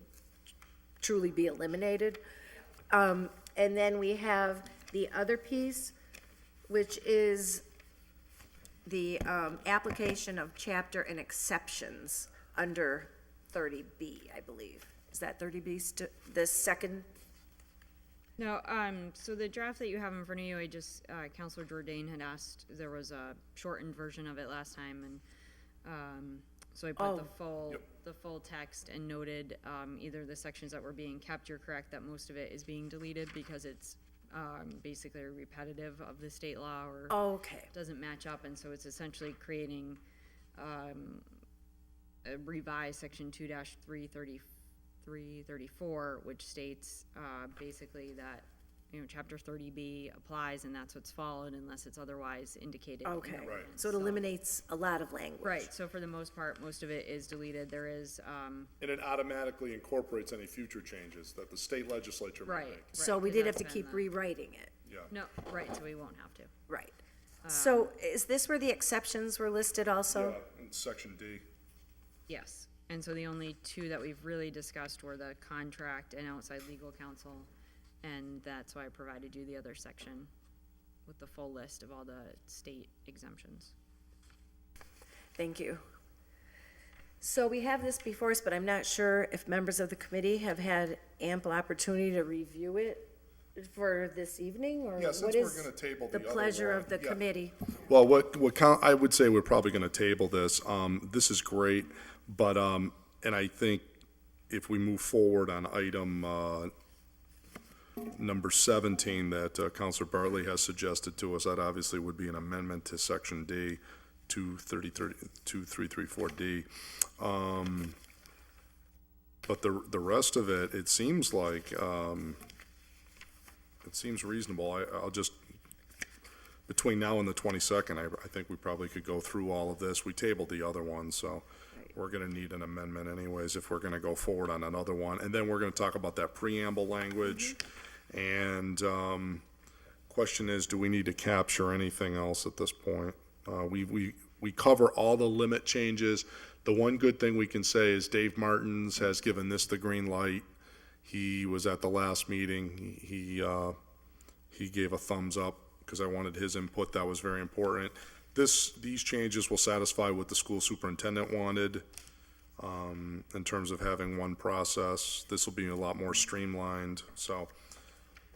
truly be eliminated. And then we have the other piece, which is the application of chapter and exceptions under 30B, I believe. Is that 30B, the second? No, so the draft that you have in front of you, Counselor Jordan had asked, there was a shortened version of it last time, and, so I put the full text and noted, either the sections that were being kept. You're correct that most of it is being deleted because it's, basically repetitive of the state law, or doesn't match up, and so it's essentially creating, a revised section 2-334, which states basically that, chapter 30B applies, and that's what's followed unless it's otherwise indicated. Okay, in the ordinance. so it eliminates a lot of language. Right, so for the most part, most of it is deleted. There is, And it automatically incorporates any future changes that the state legislature may Right. make. So we because did have that's to keep been rewriting it. Yeah. no, right, so we won't have to. Right. So is this where the exceptions were listed also? Yeah, in section D. Yes, and so the only two that we've really discussed were the contract and outside legal counsel, and that's why I provided you the other section with the full list of all the state exemptions. Thank you. So we have this before us, but I'm not sure if members of the committee have had ample opportunity to review it for this evening, or Yeah, since what we're is gonna table the the other pleasure one, of the yeah. committee? Well, I would say we're probably gonna table this. This is great, but, and I think if we move forward on item, number 17 that Counselor Bartley has suggested to us, that obviously would be an amendment to section D, 2334D. But the rest of it, it seems like, it seems reasonable. I'll just, between now and the 22nd, I think we probably could go through all of this. We tabled the other one, so we're gonna need an amendment anyways if we're gonna go forward on another one. And then we're gonna talk about that preamble language. And, question is, do we need to capture anything else at this point? We cover all the limit changes. The one good thing we can say is Dave Martins has given this the green light. He was at the last meeting. He gave a thumbs up because I wanted his input. That was very important. These changes will satisfy what the school superintendent wanted, in terms of having one process. This will be a lot more streamlined, so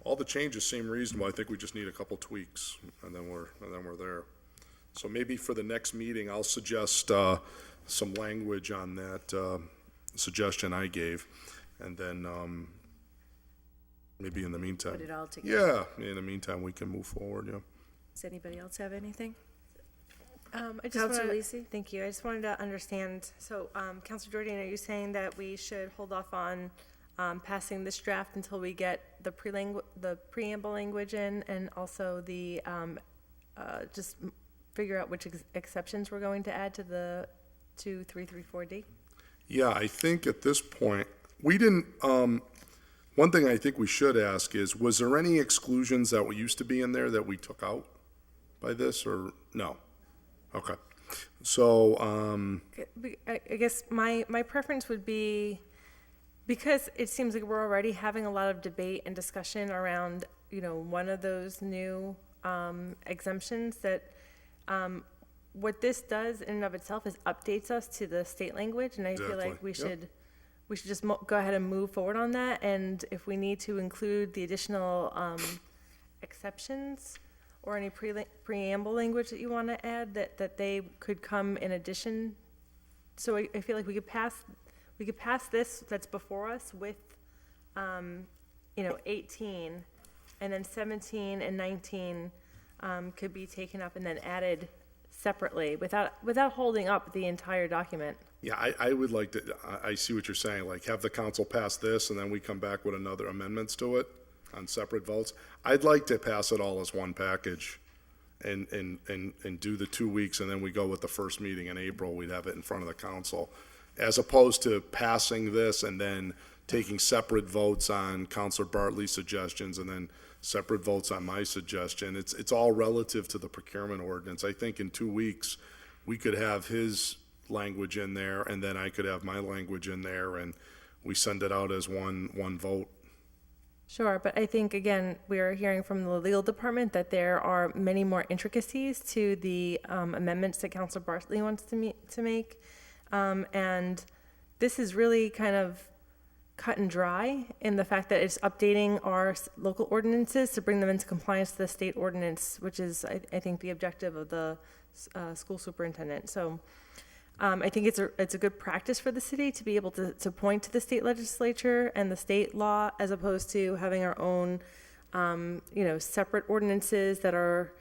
all the changes seem reasonable. I think we just need a couple tweaks, and then we're there. So maybe for the next meeting, I'll suggest, some language on that, suggestion I gave, and then, maybe in the meantime. Put it all together. Yeah, in the meantime, we can move forward, yeah. Does anybody else have anything? I just Counselor wanna- Lisi? Thank you. I just wanted to understand, so, Counselor Jordan, are you saying that we should hold off on, passing this draft until we get the preamble language in, and also the, just figure out which exceptions we're going to add to the 2334D? Yeah, I think at this point, we didn't, one thing I think we should ask is, was there any exclusions that used to be in there that we took out by this, or no? Okay. So, I guess my preference would be, because it seems like we're already having a lot of debate and discussion around, one of those new exemptions, that what this does in and of itself is updates us to the state language, and I feel like Exactly. we Yep. should just go ahead and move forward on that, and if we need to include the additional exceptions or any preamble language that you want to add, that they could come in addition. So I feel like we could pass this that's before us with, 18, and then 17 and 19 could be taken up and then added separately without holding up the entire document. yeah, I would like to, I see what you're saying, like, have the council pass this, and then we come back with another amendments to it on separate votes. I'd like to pass it all as one package and do the 2 weeks, and then we go with the first meeting in April, we'd have it in front of the council, as opposed to passing this and then taking separate votes on Counselor Bartley's suggestions and then separate votes on my suggestion. It's all relative to the procurement ordinance. I think in 2 weeks, we could have his language in there, and then I could have my language in there, and we send it out as one vote. Sure, but I think, again, we are hearing from the legal department that there are many more intricacies to the amendments that Councilor Bartley wants to make. And this is really kind of cut and dry in the fact that it's updating our local ordinances to bring them into compliance to the state ordinance, which is, I think, the objective of the school superintendent. So I think it's a good practice for the city to be able to point to the state legislature and the state law, as opposed to having our own, separate ordinances that are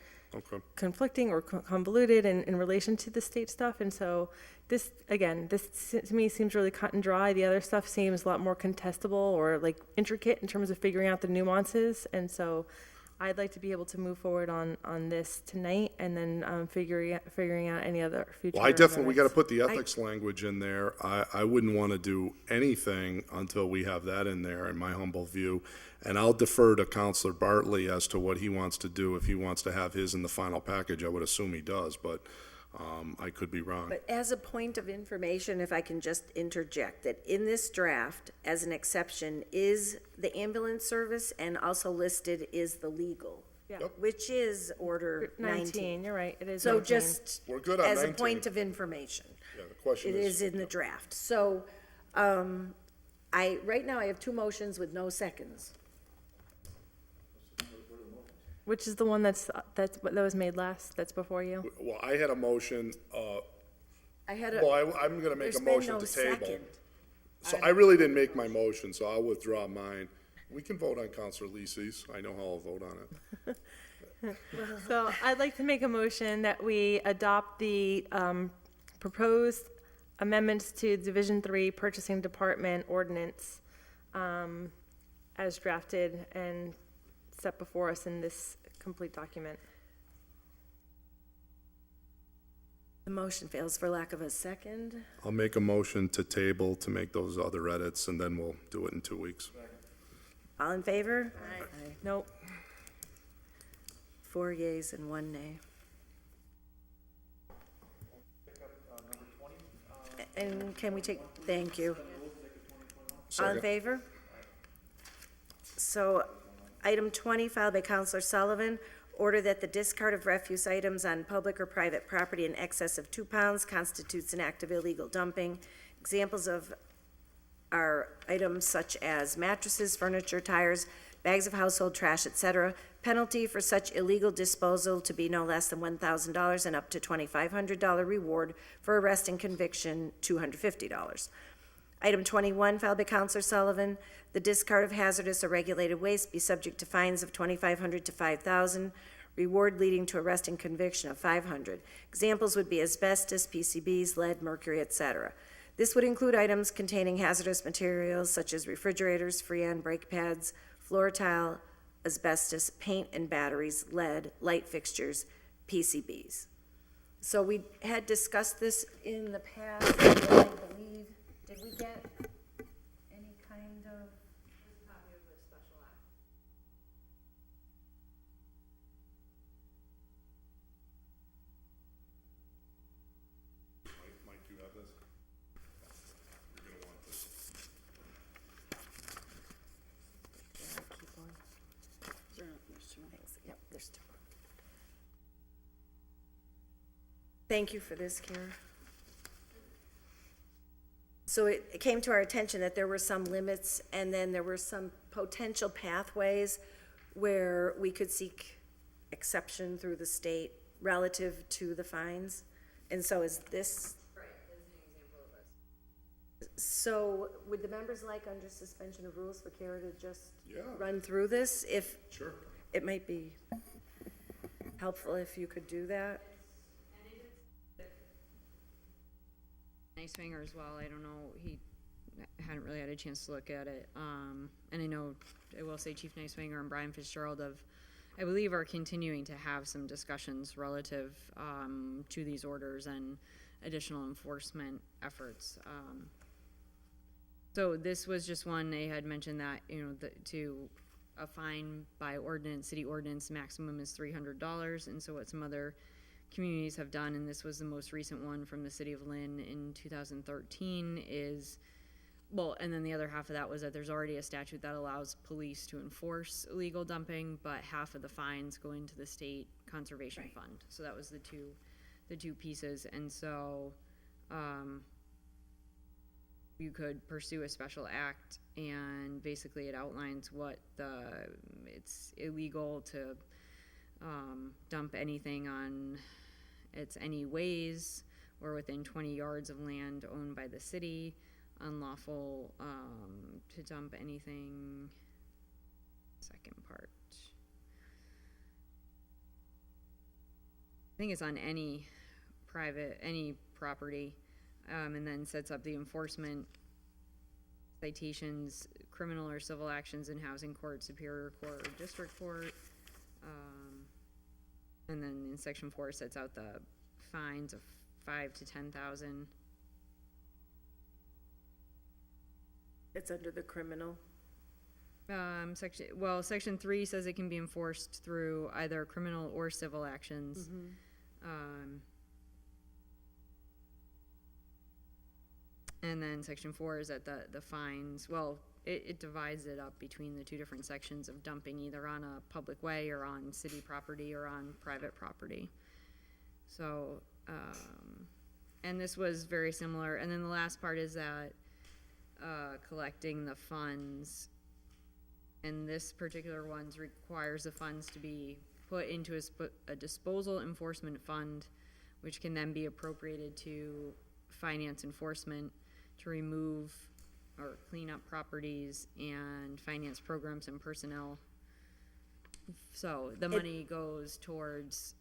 conflicting or convoluted in relation to the state stuff. And so this to me seems really cut and dry. The other stuff seems a lot more contestable or like intricate in terms of figuring out the nuances. And so I'd like to be able to move forward on this tonight, and then figuring out any other future. Well, we got to amendments. put the ethics language in there. I wouldn't want to do anything until we have that in there, in my humble view. And I'll defer to Counselor Bartley as to what he wants to do. If he wants to have his in the final package, I would assume he does, but I could be wrong. But as a point of information, if I can just interject, that in this draft, as an exception, is the ambulance service, and also listed is the legal, Yeah. which is Order 19. You're right, it is So 19. just We're good on as a 19. point of information, Yeah, the question it is in the draft. So, right now I have 2 motions with no seconds. Which is the one that was made last, that's before you? Well, I had a motion, I had I'm going to make there's a been motion no to table. second. So I really didn't make my motion, so I'll withdraw mine. We can vote on Counselor Lisi's. I know how I'll vote on it. So I'd like to make a motion that we adopt the proposed amendments to Division 3 Purchasing Department Ordinance as drafted and set before us in this complete document. The motion fails for lack of a second. I'll make a motion to table to make those other edits, and then we'll do it in 2 weeks. All in favor? Nope. 4 yeas and 1 nay. And can we take, thank you. All in Second. favor? So, item 20, filed by Counselor Sullivan, order that the discard of refuse items on public or private property in excess of 2 pounds constitutes an act of illegal dumping. Examples of are items such as mattresses, furniture, tires, bags of household trash, etc. Penalty for such illegal disposal to be no less than $1,000 and up to $2,500 reward for arrest and conviction, $250. Item 21, filed by Counselor Sullivan, the discard of hazardous or regulated waste be subject to fines of $2,500 to $5,000, reward leading to arrest and conviction of $500. Examples would be asbestos, PCBs, lead, mercury, etc. This would include items containing hazardous materials such as refrigerators, Freon, brake pads, floor tile, asbestos, paint and batteries, lead, light fixtures, PCBs. So we had discussed this in the past, and I believe, did we get any kind of? Mike, do you have this? You're gonna want this. Yep, there's two. Thank you for this, Kara. So it came to our attention that there were some limits, and then there were some potential pathways where we could seek exception through the state relative to the fines. And so is this? Right, that's an example of this. So would the members like, under suspension of rules, for Kara to just Yeah. run through this? If Sure. it might be helpful if you could do that. Nice Swinger as well. I don't know, he hadn't really had a chance to look at it. And I know, I will say Chief Nice Swinger and Brian Fitzgerald I believe are continuing to have some discussions relative to these orders and additional enforcement efforts. So this was just one, they had mentioned that, to a fine by ordinance, city ordinance, maximum is $300. And so what some other communities have done, and this was the most recent one from the city of Lynn in 2013, is, well, and then the other half of that was that there's already a statute that allows police to enforce illegal dumping, but half of the fines go into the state conservation fund. So that was the two pieces. And so you could pursue a special act, and basically it outlines what it's illegal to dump anything on any ways or within 20 yards of land owned by the city, unlawful to dump anything, second part. I think it's on any property, and then sets up the enforcement, citations, criminal or civil actions in housing court, superior court, or district court. And then in section 4 sets out the fines of $5,000 to $10,000. It's under the criminal. Section 3 says it can be enforced through either criminal or civil actions. And then section 4 is that the fines, it divides it up between the two different sections of dumping, either on a public way or on city property or on private property. So, and this was very similar. And then the last part is that collecting the funds, and this particular one requires the funds to be put into a disposal enforcement fund, which can then be appropriated to finance enforcement to remove or clean up properties and finance programs and personnel. So the money goes towards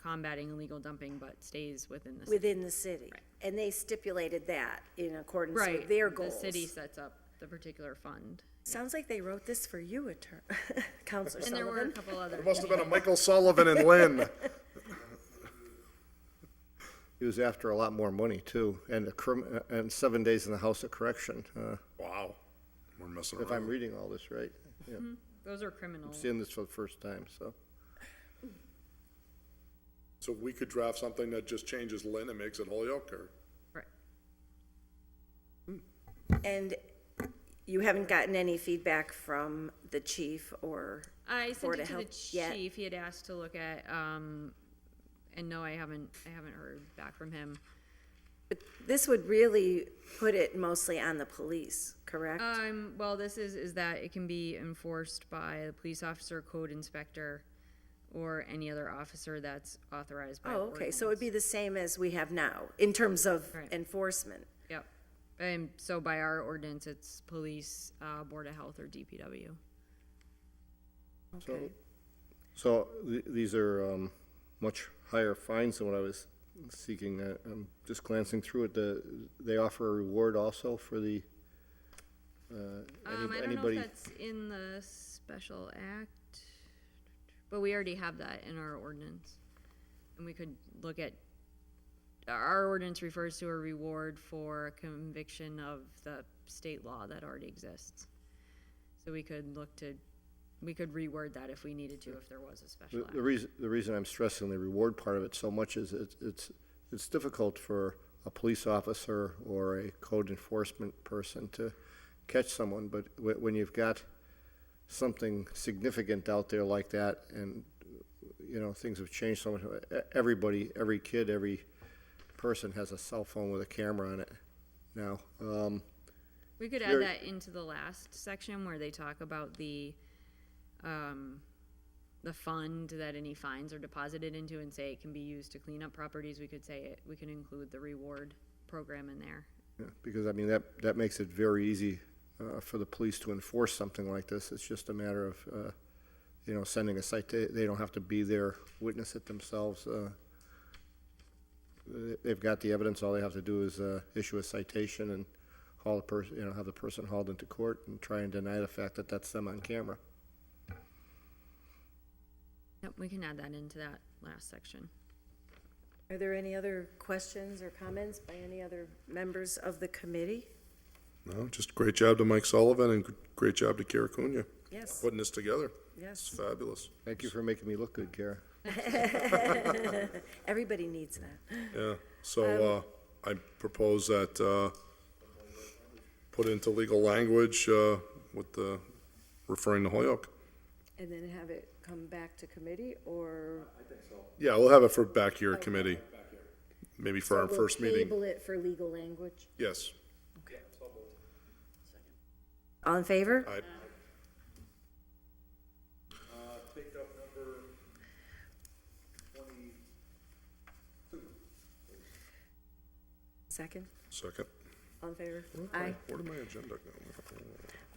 combating illegal dumping, but stays within the city. Within the city. Right. And they stipulated that in accordance with their goals. The city sets up the particular fund. Sounds like they wrote this for you, Counselor And there were a Sullivan. couple other. There must have been a Michael Sullivan in Lynn. He was after a lot more money too, and 7 days in the House of Correction. Wow. We're messing around. If I'm reading all this right. Yeah. Those are criminal. I'm seeing this for the first time, so. So we could draft something that just changes Lynn and makes it Holyoke, or? Right. And you haven't gotten any feedback from the chief or I sent Board it of to the Health yet? chief. He had asked to look at, and no, I haven't heard back from him. This would really put it mostly on the police, correct? Well, this is that it can be enforced by the police officer, code inspector, or any other officer that's authorized by Oh, okay, so it'd be the same as we have now, in terms of Right. enforcement. Yep. And so by our ordinance, it's police, Board of Health, or DPW. Okay. So these are much higher fines than what I was seeking. I'm just glancing through it. They offer a reward also for the, I don't know anybody? if that's in the special act, but we already have that in our ordinance. And we could look at, our ordinance refers to a reward for a conviction of the state law that already exists. So we could reword that if we needed to, if there was a special act. The reason I'm stressing the reward part of it so much is it's difficult for a police officer or a code enforcement person to catch someone, but when you've got something significant out there like that, and things have changed so much. Everybody, every kid, every person has a cell phone with a camera on it now. We could add that into the last section where they talk about the fund that any fines are deposited into, and say it can be used to clean up properties. We could say we can include the reward program in there. Yeah, because I mean that makes it very easy for the police to enforce something like this. It's just a matter of sending a citation. They don't have to be there, witness it themselves. They've got the evidence. All they have to do is issue a citation and haul the person, have the person hauled into court and try and deny the fact that that's them on camera. Yep, we can add that into that last section. Are there any other questions or comments by any other members of the committee? No, just great job to Mike Sullivan and great job to Kara Cunha. Yes. Putting this together. Yes. It's fabulous. Thank you for making me look good, Kara. Everybody needs that. Yeah, so, I propose that, put into legal language, with the, referring to Holyoke. And then have it come back to committee, or? Yeah, we'll have it for back here committee, maybe for our So we'll first meeting. table it for legal language? Yes. All in favor? I, Take up number 22. Second? second. All in favor? Okay, Aye. where did my agenda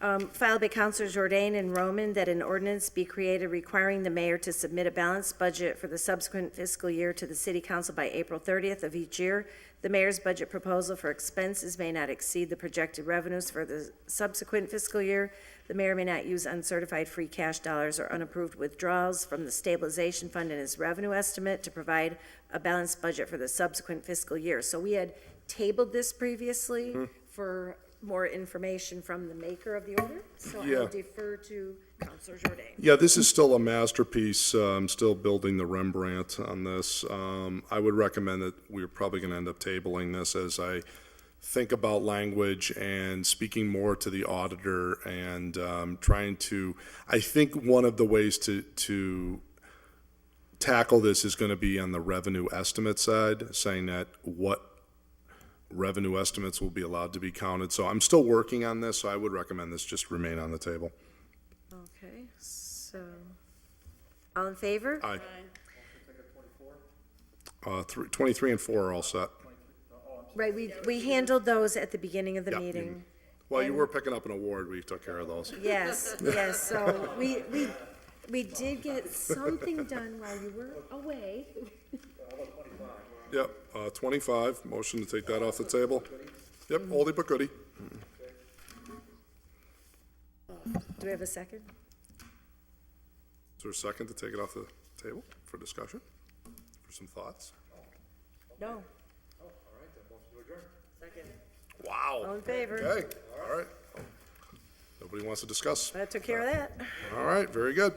go? Filed by Councilors Jordan and Roman that an ordinance be created requiring the mayor to submit a balanced budget for the subsequent fiscal year to the city council by April 30th of each year. The mayor's budget proposal for expenses may not exceed the projected revenues for the subsequent fiscal year. The mayor may not use uncertified free cash dollars or unapproved withdrawals from the stabilization fund in his revenue estimate to provide a balanced budget for the subsequent fiscal year. So we had tabled this previously for more information from the maker of the order, so I Yeah. will defer to Councilor Jordan. Yeah, this is still a masterpiece. I'm still building the Rembrandt on this. I would recommend that we're probably going to end up tabling this as I think about language and speaking more to the auditor and trying to, I think one of the ways to tackle this is going to be on the revenue estimate side, saying that what revenue estimates will be allowed to be counted. So I'm still working on this, so I would recommend this just remain on the table. Okay, so, all in favor? Aye. 23 and 4 are all set. Right, we handled those at the beginning of the Yeah. meeting. Well, you were picking up an award, we took care of those. Yes, yes, so we did get something done while you were away. Yep, 25, motion to take that off the table. Yep, oldie but goodie. Do we have a second? Is there a second to take it off the table for discussion? For some thoughts? No. Wow. All in favor? Okay, all right. Nobody wants to discuss? That took care of that. All right, very good.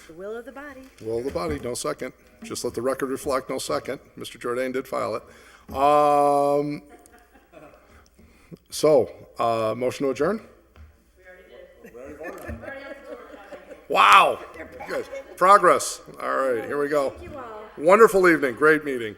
The will of the body. Will of the body, no second. Just let the record reflect, no second. Mr. Jordan did file it. Motion to adjourn? Wow. Good. Progress. All right, here we go. Wonderful evening, great meeting.